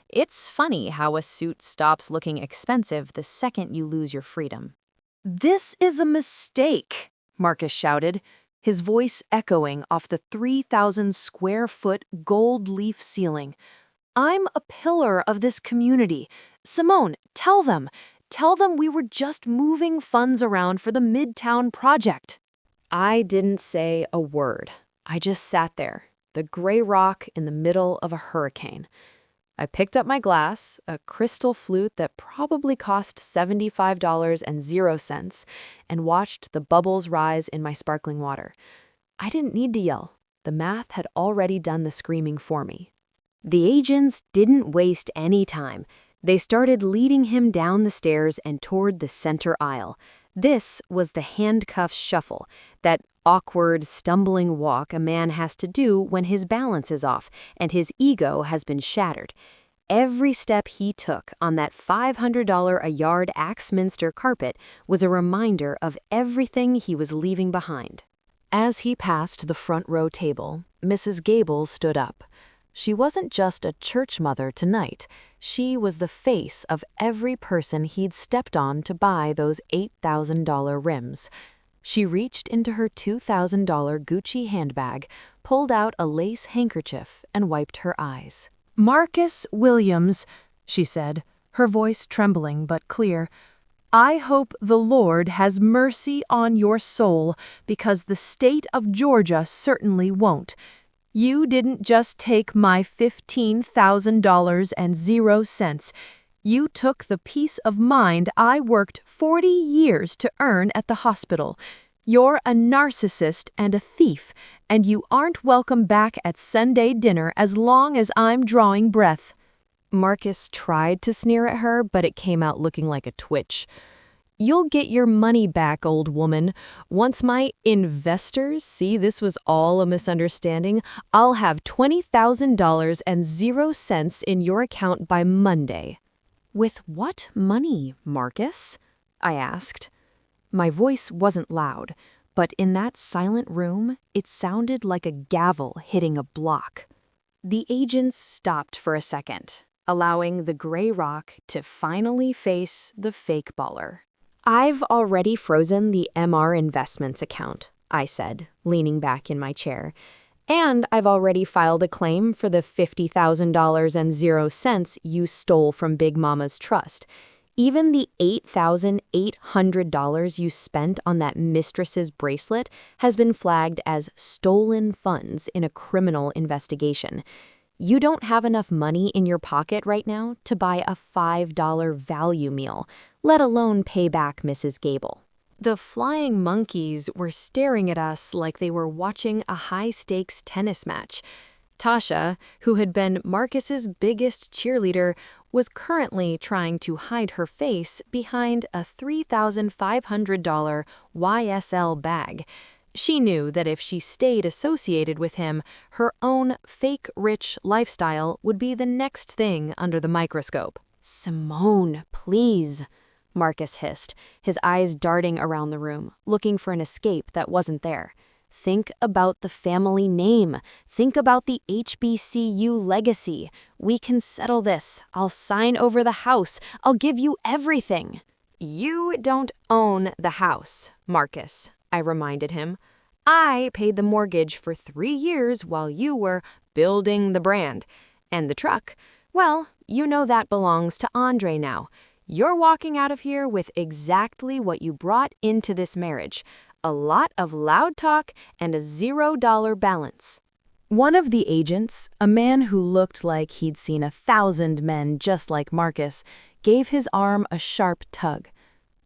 It's funny how a suit stops looking expensive the second you lose your freedom. "This is a mistake," Marcus shouted, his voice echoing off the 3,000-square-foot gold leaf ceiling. "I'm a pillar of this community. Simone, tell them. Tell them we were just moving funds around for the Midtown project." I didn't say a word. I just sat there, the gray rock in the middle of a hurricane. I picked up my glass, a crystal flute that probably cost $75.00, and watched the bubbles rise in my sparkling water. I didn't need to yell. The math had already done the screaming for me. The agents didn't waste any time. They started leading him down the stairs and toward the center aisle. This was the handcuff shuffle, that awkward, stumbling walk a man has to do when his balance is off and his ego has been shattered. Every step he took on that $500-a-yard Axminster carpet was a reminder of everything he was leaving behind. As he passed the front row table, Mrs. Gable stood up. She wasn't just a church mother tonight. She was the face of every person he'd stepped on to buy those $8,000 rims. She reached into her $2,000 Gucci handbag, pulled out a lace handkerchief, and wiped her eyes. "Marcus Williams," she said, her voice trembling but clear, "I hope the Lord has mercy on your soul, because the state of Georgia certainly won't. You didn't just take my $15,000.00. You took the peace of mind I worked 40 years to earn at the hospital. You're a narcissist and a thief, and you aren't welcome back at Sunday dinner as long as I'm drawing breath." Marcus tried to sneer at her, but it came out looking like a twitch. "You'll get your money back, old woman. Once my investors see this was all a misunderstanding, I'll have $20,000.00 in your account by Monday." "With what money, Marcus?" I asked. My voice wasn't loud, but in that silent room, it sounded like a gavel hitting a block. The agents stopped for a second, allowing the gray rock to finally face the fake baller. "I've already frozen the MR Investments account," I said, leaning back in my chair. "And I've already filed a claim for the $50,000.00 you stole from Big Mama's trust. Even the $8,800 you spent on that mistress's bracelet has been flagged as stolen funds in a criminal investigation. You don't have enough money in your pocket right now to buy a $5 value meal, let alone pay back Mrs. Gable." The flying monkeys were staring at us like they were watching a high-stakes tennis match. Tasha, who had been Marcus's biggest cheerleader, was currently trying to hide her face behind a $3,500 YSL bag. She knew that if she stayed associated with him, her own fake rich lifestyle would be the next thing under the microscope. "Simone, please," Marcus hissed, his eyes darting around the room, looking for an escape that wasn't there. "Think about the family name. Think about the HBCU legacy. We can settle this. I'll sign over the house. I'll give you everything." "You don't own the house, Marcus," I reminded him. "I paid the mortgage for 3 years while you were building the brand. And the truck, well, you know that belongs to Andre now. You're walking out of here with exactly what you brought into this marriage. A lot of loud talk and a $0 balance." One of the agents, a man who looked like he'd seen 1,000 men just like Marcus, gave his arm a sharp tug.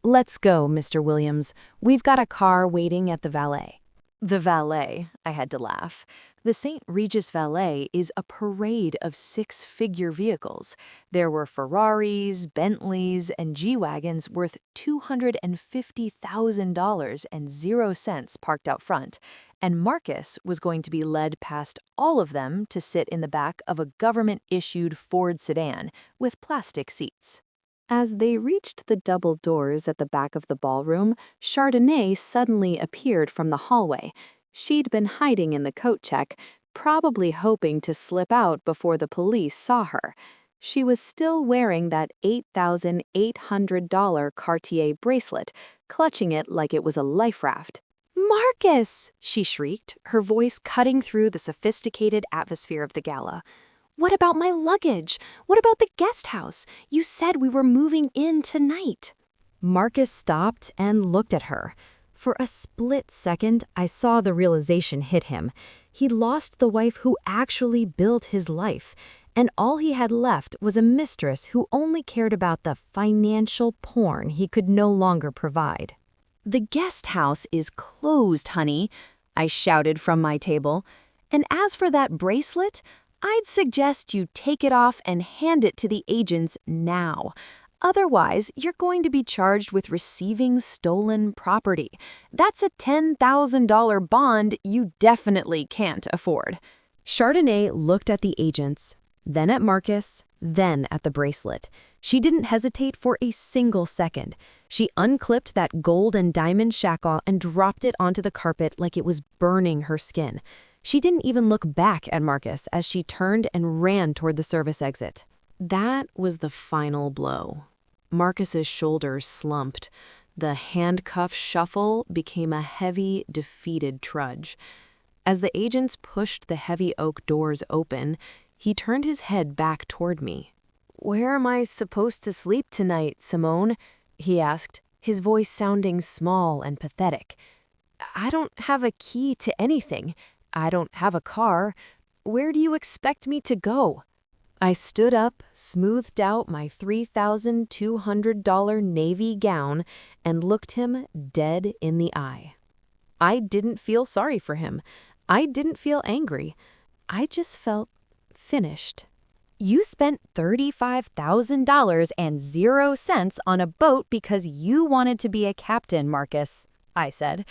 "Let's go, Mr. Williams. We've got a car waiting at the valet." The valet, I had to laugh. The St. Regis Valet is a parade of 6-figure vehicles. There were Ferraris, Bentleys, and G-Wagons worth $250,000.00 parked out front, and Marcus was going to be led past all of them to sit in the back of a government-issued Ford sedan with plastic seats. As they reached the double doors at the back of the ballroom, Chardonnay suddenly appeared from the hallway. She'd been hiding in the coat check, probably hoping to slip out before the police saw her. She was still wearing that $8,800 Cartier bracelet, clutching it like it was a life raft. "Marcus!" she shrieked, her voice cutting through the sophisticated atmosphere of the gala. "What about my luggage? What about the guest house? You said we were moving in tonight." Marcus stopped and looked at her. For a split second, I saw the realization hit him. He'd lost the wife who actually built his life, and all he had left was a mistress who only cared about the financial porn he could no longer provide. "The guest house is closed, honey," I shouted from my table. "And as for that bracelet, I'd suggest you take it off and hand it to the agents now. Otherwise, you're going to be charged with receiving stolen property. That's a $10,000 bond you definitely can't afford." Chardonnay looked at the agents, then at Marcus, then at the bracelet. She didn't hesitate for a single second. She unclipped that gold and diamond shackle and dropped it onto the carpet like it was burning her skin. She didn't even look back at Marcus as she turned and ran toward the service exit. That was the final blow. Marcus's shoulders slumped. The handcuff shuffle became a heavy, defeated trudge. As the agents pushed the heavy oak doors open, he turned his head back toward me. "Where am I supposed to sleep tonight, Simone?" he asked, his voice sounding small and pathetic. "I don't have a key to anything. I don't have a car. Where do you expect me to go?" I stood up, smoothed out my $3,200 navy gown, and looked him dead in the eye. I didn't feel sorry for him. I didn't feel angry. I just felt finished. "You spent $35,000 and 0 cents on a boat because you wanted to be a captain, Marcus," I said.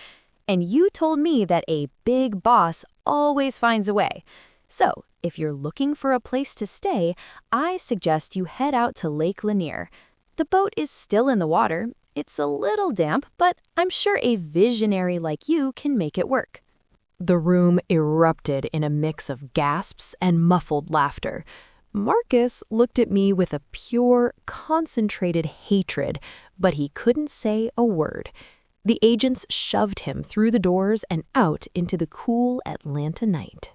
"And you told me that a big boss always finds a way. So, if you're looking for a place to stay, I suggest you head out to Lake Lanier. The boat is still in the water. It's a little damp, but I'm sure a visionary like you can make it work." The room erupted in a mix of gasps and muffled laughter. Marcus looked at me with a pure, concentrated hatred, but he couldn't say a word. The agents shoved him through the doors and out into the cool Atlanta night.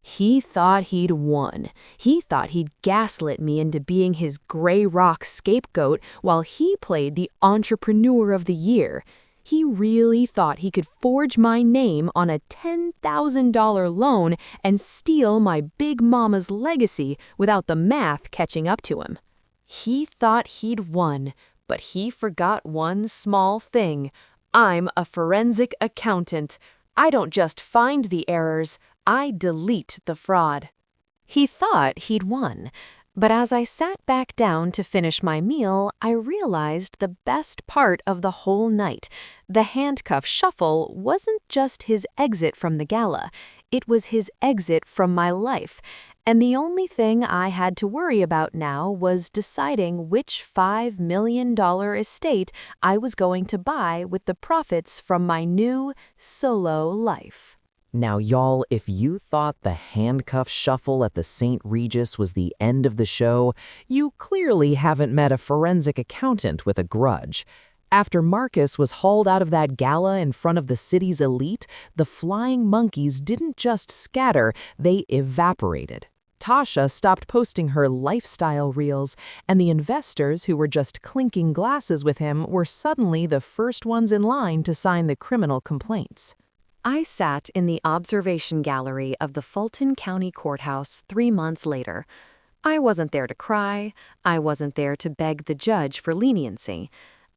He thought he'd won. He thought he'd gaslit me into being his gray rock scapegoat while he played the entrepreneur of the year. He really thought he could forge my name on a $10,000 loan and steal my big mama's legacy without the math catching up to him. He thought he'd won, but he forgot one small thing. I'm a forensic accountant. I don't just find the errors, I delete the fraud. He thought he'd won. But as I sat back down to finish my meal, I realized the best part of the whole night. The handcuff shuffle wasn't just his exit from the gala. It was his exit from my life. And the only thing I had to worry about now was deciding which $5 million estate I was going to buy with the profits from my new solo life. Now, y'all, if you thought the handcuff shuffle at the St. Regis was the end of the show, you clearly haven't met a forensic accountant with a grudge. After Marcus was hauled out of that gala in front of the city's elite, the flying monkeys didn't just scatter, they evaporated. Tasha stopped posting her lifestyle reels, and the investors who were just clinking glasses with him were suddenly the first ones in line to sign the criminal complaints. I sat in the observation gallery of the Fulton County Courthouse 3 months later. I wasn't there to cry. I wasn't there to beg the judge for leniency.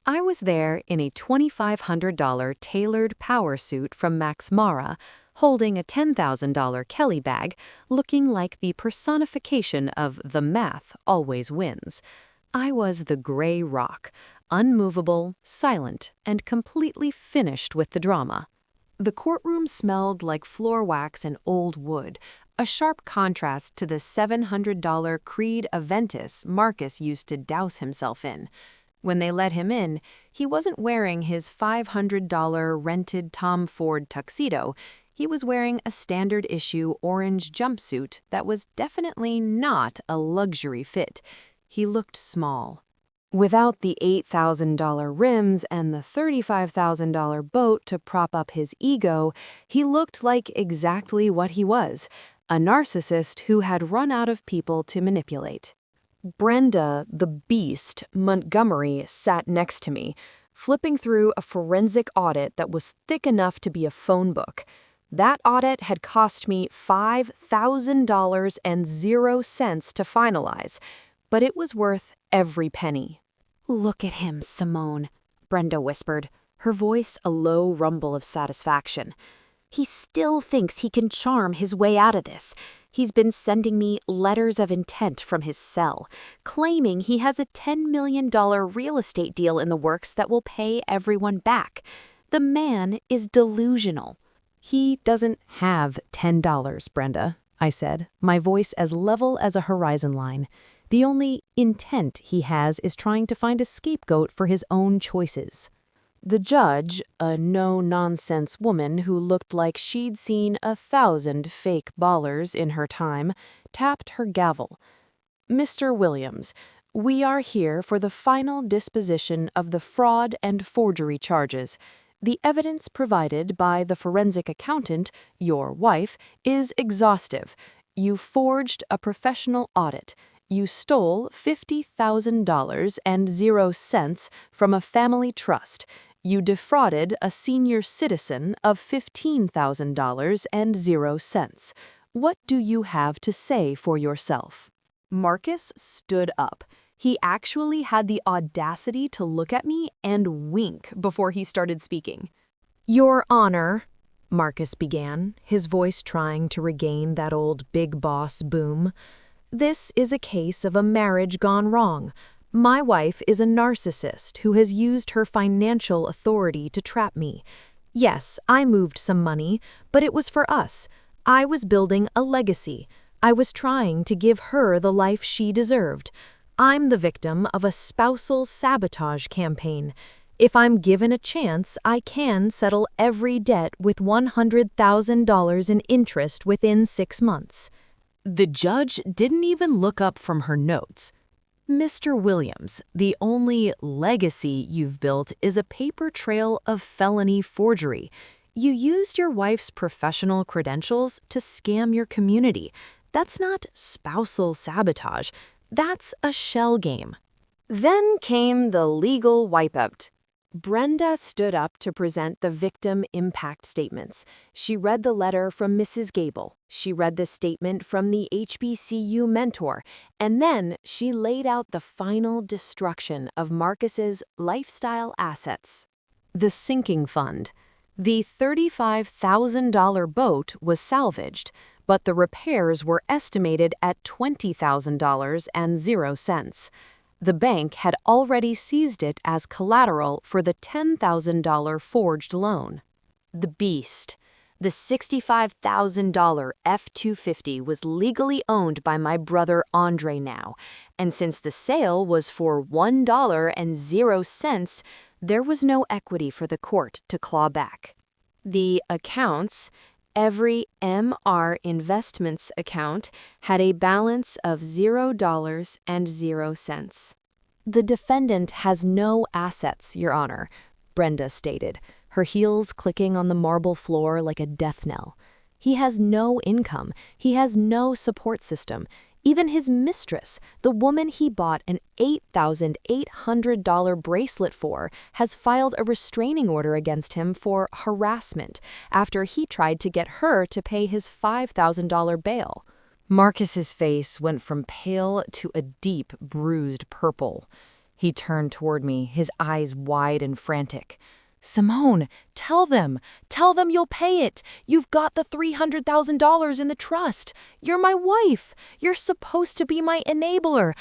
I was there in a $2,500 tailored power suit from Max Mara, holding a $10,000 Kelly bag, looking like the personification of the math always wins. I was the gray rock, unmovable, silent, and completely finished with the drama. The courtroom smelled like floor wax and old wood. a sharp contrast to the $700 Creed Aventus Marcus used to douse himself in. When they let him in, he wasn't wearing his $500 rented Tom Ford tuxedo. He was wearing a standard-issue orange jumpsuit that was definitely not a luxury fit. He looked small. Without the $8,000 rims and the $35,000 boat to prop up his ego, he looked like exactly what he was, a narcissist who had run out of people to manipulate. Brenda, the beast, Montgomery, sat next to me, flipping through a forensic audit that was thick enough to be a phone book. That audit had cost me $5,000 and 0 cents to finalize, but it was worth every penny. Look at him, Simone, Brenda whispered, her voice a low rumble of satisfaction. He still thinks he can charm his way out of this. He's been sending me letters of intent from his cell, claiming he has a $10 million real estate deal in the works that will pay everyone back. The man is delusional. He doesn't have $10, Brenda, I said, my voice as level as a horizon line. The only intent he has is trying to find a scapegoat for his own choices. The judge, a no-nonsense woman who looked like she'd seen 1,000 fake ballers in her time, tapped her gavel. Mr. Williams, we are here for the final disposition of the fraud and forgery charges. The evidence provided by the forensic accountant, your wife, is exhaustive. You forged a professional audit. You stole $50,000 and 0 cents from a family trust. You defrauded a senior citizen of $15,000 and 0 cents. What do you have to say for yourself? Marcus stood up. He actually had the audacity to look at me and wink before he started speaking. Your Honor, Marcus began, his voice trying to regain that old big boss boom. This is a case of a marriage gone wrong. My wife is a narcissist who has used her financial authority to trap me. Yes, I moved some money, but it was for us. I was building a legacy. I was trying to give her the life she deserved. I'm the victim of a spousal sabotage campaign. If I'm given a chance, I can settle every debt with $100,000 in interest within 6 months. The judge didn't even look up from her notes. Mr. Williams, the only legacy you've built is a paper trail of felony forgery. You used your wife's professional credentials to scam your community. That's not spousal sabotage. That's a shell game. Then came the legal wipeout. Brenda stood up to present the victim impact statements. She read the letter from Mrs. Gable. She read the statement from the HBCU mentor. And then she laid out the final destruction of Marcus's lifestyle assets. The sinking fund. The $35,000 boat was salvaged, but the repairs were estimated at $20,000 and 0 cents. The bank had already seized it as collateral for the $10,000 forged loan. The beast. The $65,000 F-250 was legally owned by my brother Andre now, and since the sale was for $1 and 0 cents, there was no equity for the court to claw back. The accounts, every MR Investments account, had a balance of $0 and 0 cents. The defendant has no assets, Your Honor, Brenda stated, her heels clicking on the marble floor like a death knell. He has no income. He has no support system. Even his mistress, the woman he bought an $8,800 bracelet for, has filed a restraining order against him for harassment after he tried to get her to pay his $5,000 bail. Marcus's face went from pale to a deep, bruised purple. He turned toward me, his eyes wide and frantic. Simone, tell them you'll pay it. You've got the $300,000 in the trust. You're my wife. You're supposed to be my enabler.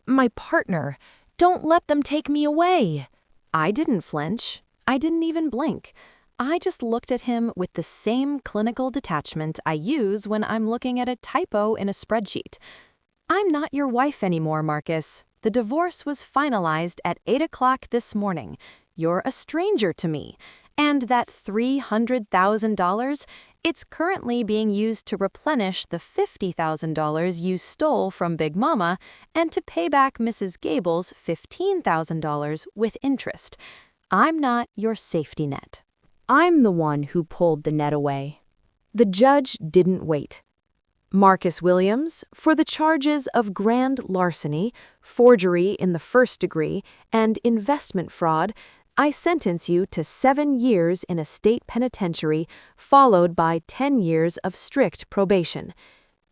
My partner. Don't let them take me away. I didn't flinch. I didn't even blink. I just looked at him with the same clinical detachment I use when I'm looking at a typo in a spreadsheet. I'm not your wife anymore, Marcus. The divorce was finalized at 8 o'clock this morning. You're a stranger to me. And that $300,000, it's currently being used to replenish the $50,000 you stole from Big Mama and to pay back Mrs. Gable's $15,000 with interest. I'm not your safety net. I'm the one who pulled the net away. The judge didn't wait. Marcus Williams, for the charges of grand larceny, forgery in the first degree, and investment fraud, I sentence you to 7 years in a state penitentiary, followed by 10 years of strict probation.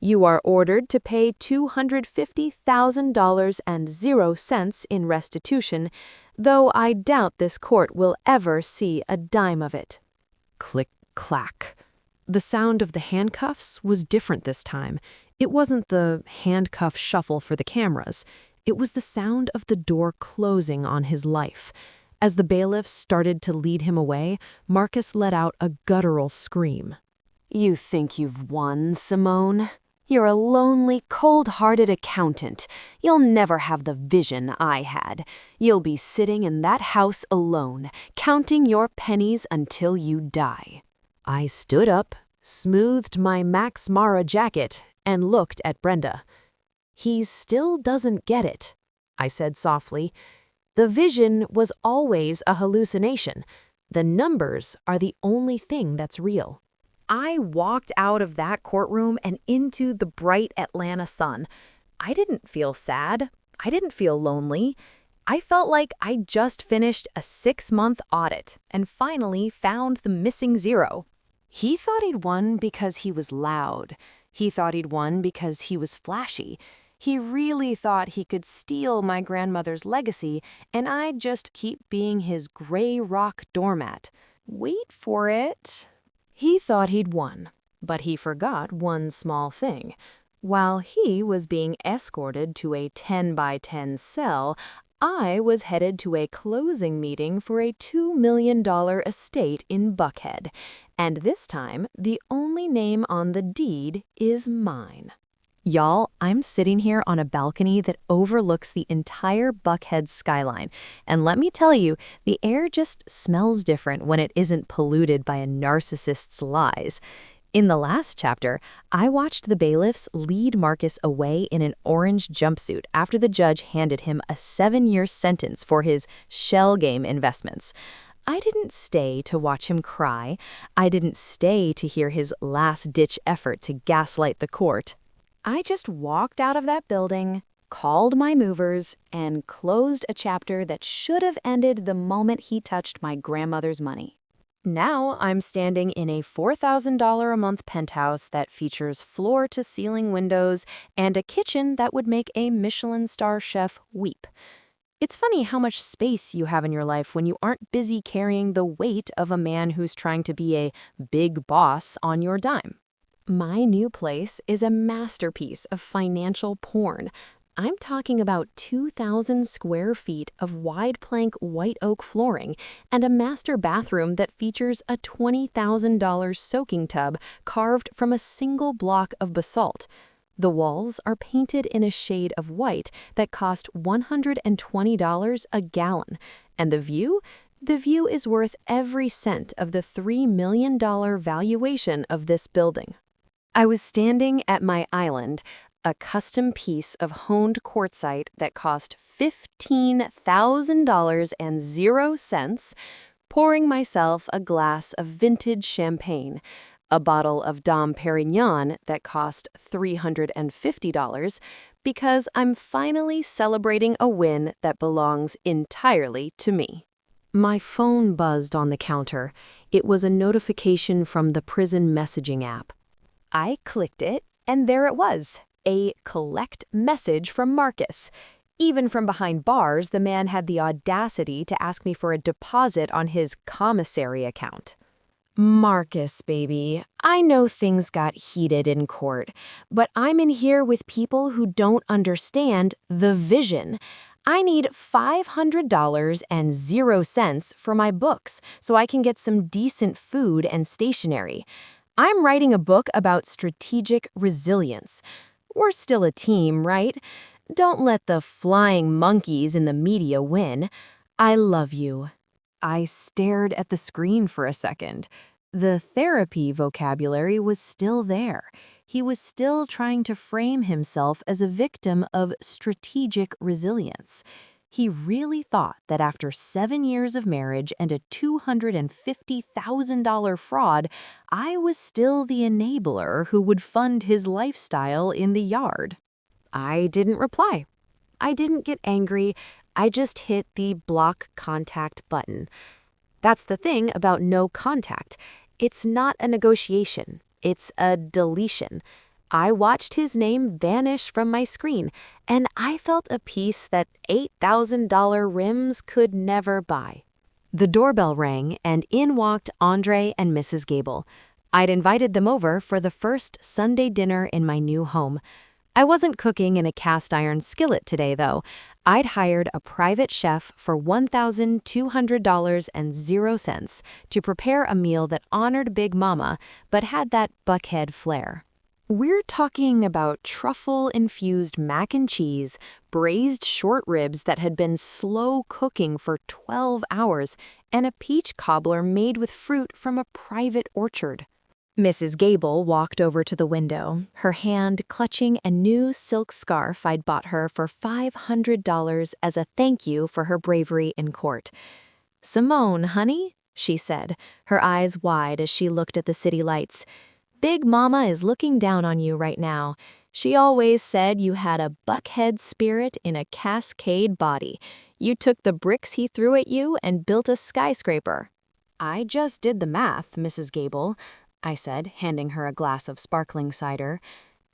You are ordered to pay $250,000 and 0 cents in restitution, though I doubt this court will ever see a dime of it. Click, clack. The sound of the handcuffs was different this time. It wasn't the handcuff shuffle for the cameras. It was the sound of the door closing on his life. As the bailiffs started to lead him away, Marcus let out a guttural scream. You think you've won, Simone? You're a lonely, cold-hearted accountant. You'll never have the vision I had. You'll be sitting in that house alone, counting your pennies until you die. I stood up, smoothed my Max Mara jacket, and looked at Brenda. He still doesn't get it, I said softly. The vision was always a hallucination. The numbers are the only thing that's real. I walked out of that courtroom and into the bright Atlanta sun. I didn't feel sad. I didn't feel lonely. I felt like I'd just finished a 6-month audit and finally found the missing zero. He thought he'd won because he was loud. He thought he'd won because he was flashy. He really thought he could steal my grandmother's legacy and I'd just keep being his gray rock doormat. Wait for it. He thought he'd won, but he forgot one small thing. While he was being escorted to a 10-by-10 cell, I was headed to a closing meeting for a $2 million estate in Buckhead, and this time the only name on the deed is mine. Y'all, I'm sitting here on a balcony that overlooks the entire Buckhead skyline, and let me tell you, the air just smells different when it isn't polluted by a narcissist's lies. In the last chapter, I watched the bailiffs lead Marcus away in an orange jumpsuit after the judge handed him a 7-year sentence for his shell game investments. I didn't stay to watch him cry. I didn't stay to hear his last-ditch effort to gaslight the court. I just walked out of that building, called my movers, and closed a chapter that should have ended the moment he touched my grandmother's money. Now I'm standing in a $4,000 a month penthouse that features floor-to-ceiling windows and a kitchen that would make a Michelin star chef weep. It's funny how much space you have in your life when you aren't busy carrying the weight of a man who's trying to be a big boss on your dime. My new place is a masterpiece of financial porn. I'm talking about 2,000 square feet of wide plank white oak flooring and a master bathroom that features a $20,000 soaking tub carved from a single block of basalt. The walls are painted in a shade of white that cost $120 a gallon, and the view is worth every cent of the $3 million valuation of this building. I was standing at my island, a custom piece of honed quartzite that cost $15,000 and 0 cents, pouring myself a glass of vintage champagne, a bottle of Dom Perignon that cost $350, because I'm finally celebrating a win that belongs entirely to me. My phone buzzed on the counter. It was a notification from the prison messaging app. I clicked it, and there it was, a collect message from Marcus. Even from behind bars, the man had the audacity to ask me for a deposit on his commissary account. Marcus, baby, I know things got heated in court, but I'm in here with people who don't understand the vision. I need $500.00 for my books so I can get some decent food and stationery. I'm writing a book about strategic resilience. We're still a team, right? Don't let the flying monkeys in the media win. I love you." I stared at the screen for a second. The therapy vocabulary was still there. He was still trying to frame himself as a victim of strategic resilience. He really thought that after 7 years of marriage and a $250,000 fraud, I was still the enabler who would fund his lifestyle in the yard. I didn't reply. I didn't get angry. I just hit the block contact button. That's the thing about no contact. It's not a negotiation. It's a deletion. I watched his name vanish from my screen, and I felt a peace that $8,000 rims could never buy. The doorbell rang, and in walked Andre and Mrs. Gable. I'd invited them over for the first Sunday dinner in my new home. I wasn't cooking in a cast-iron skillet today, though. I'd hired a private chef for $1,200.00 to prepare a meal that honored Big Mama but had that Buckhead flair. We're talking about truffle-infused mac and cheese, braised short ribs that had been slow cooking for 12 hours, and a peach cobbler made with fruit from a private orchard. Mrs. Gable walked over to the window, her hand clutching a new silk scarf I'd bought her for $500 as a thank you for her bravery in court. "Simone, honey," she said, her eyes wide as she looked at the city lights. "Big Mama is looking down on you right now. She always said you had a Buckhead spirit in a Cascade body. You took the bricks he threw at you and built a skyscraper." "I just did the math, Mrs. Gable," I said, handing her a glass of sparkling cider.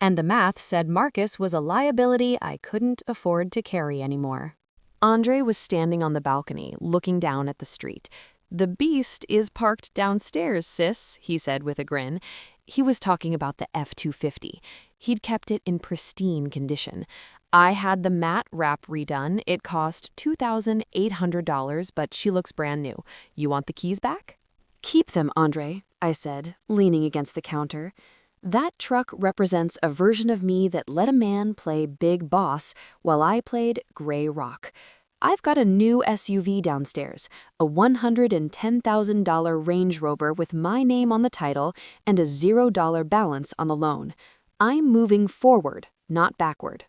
"And the math said Marcus was a liability I couldn't afford to carry anymore." Andre was standing on the balcony, looking down at the street. "The beast is parked downstairs, sis," he said with a grin. He was talking about the F-250. He'd kept it in pristine condition. "I had the matte wrap redone. It cost $2,800, but she looks brand new. You want the keys back?" "Keep them, Andre," I said, leaning against the counter. "That truck represents a version of me that let a man play big boss while I played gray rock. I've got a new SUV downstairs, a $110,000 Range Rover with my name on the title and a $0 balance on the loan. I'm moving forward, not backward."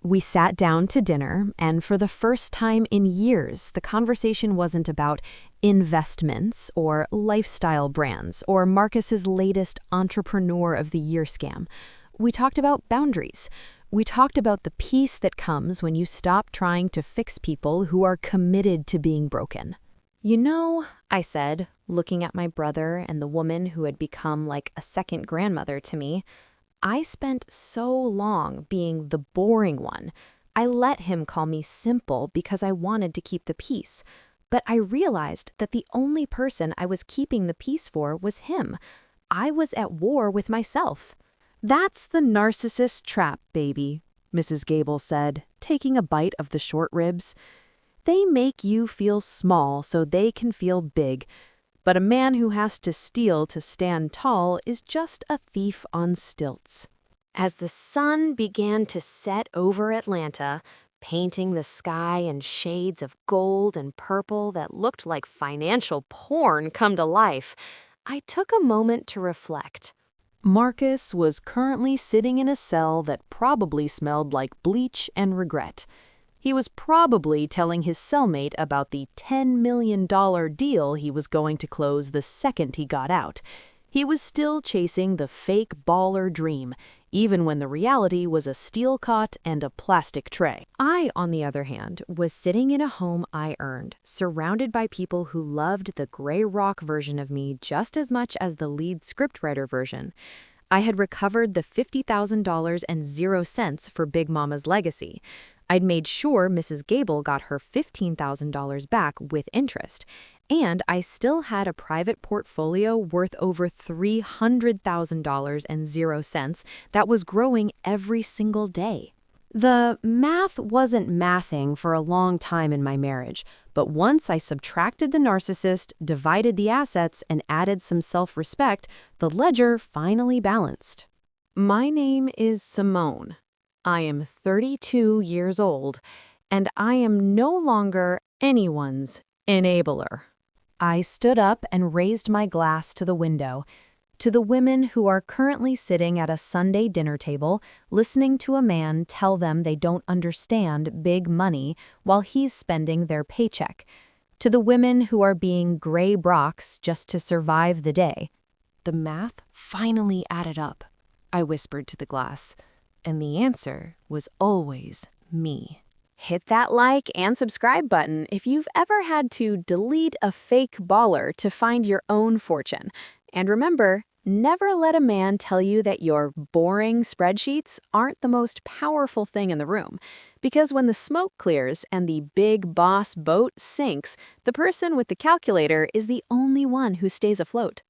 We sat down to dinner, and for the first time in years, the conversation wasn't about investments or lifestyle brands or Marcus's latest Entrepreneur of the Year scam. We talked about boundaries. We talked about the peace that comes when you stop trying to fix people who are committed to being broken. "You know," I said, looking at my brother and the woman who had become like a second grandmother to me, "I spent so long being the boring one. I let him call me simple because I wanted to keep the peace. But I realized that the only person I was keeping the peace for was him. I was at war with myself." "That's the narcissist trap, baby," Mrs. Gable said, taking a bite of the short ribs. "They make you feel small so they can feel big. But a man who has to steal to stand tall is just a thief on stilts." As the sun began to set over Atlanta, painting the sky in shades of gold and purple that looked like financial porn come to life, I took a moment to reflect. Marcus was currently sitting in a cell that probably smelled like bleach and regret. He was probably telling his cellmate about the $10 million deal he was going to close the second he got out. He was still chasing the fake baller dream, even when the reality was a steel cot and a plastic tray. I, on the other hand, was sitting in a home I earned, surrounded by people who loved the gray rock version of me just as much as the lead scriptwriter version. I had recovered the $50,000.00 for Big Mama's legacy. I'd made sure Mrs. Gable got her $15,000 back with interest, and I still had a private portfolio worth over $300,000.00 that was growing every single day. The math wasn't mathing for a long time in my marriage, but once I subtracted the narcissist, divided the assets, and added some self-respect, the ledger finally balanced. My name is Simone. I am 32 years old, and I am no longer anyone's enabler. I stood up and raised my glass to the window. To the women who are currently sitting at a Sunday dinner table, listening to a man tell them they don't understand big money while he's spending their paycheck. To the women who are being gray Brocks just to survive the day. The math finally added up, I whispered to the glass, and the answer was always me. Hit that like and subscribe button if you've ever had to delete a fake baller to find your own fortune. And remember, never let a man tell you that your boring spreadsheets aren't the most powerful thing in the room. Because when the smoke clears and the big boss boat sinks, the person with the calculator is the only one who stays afloat.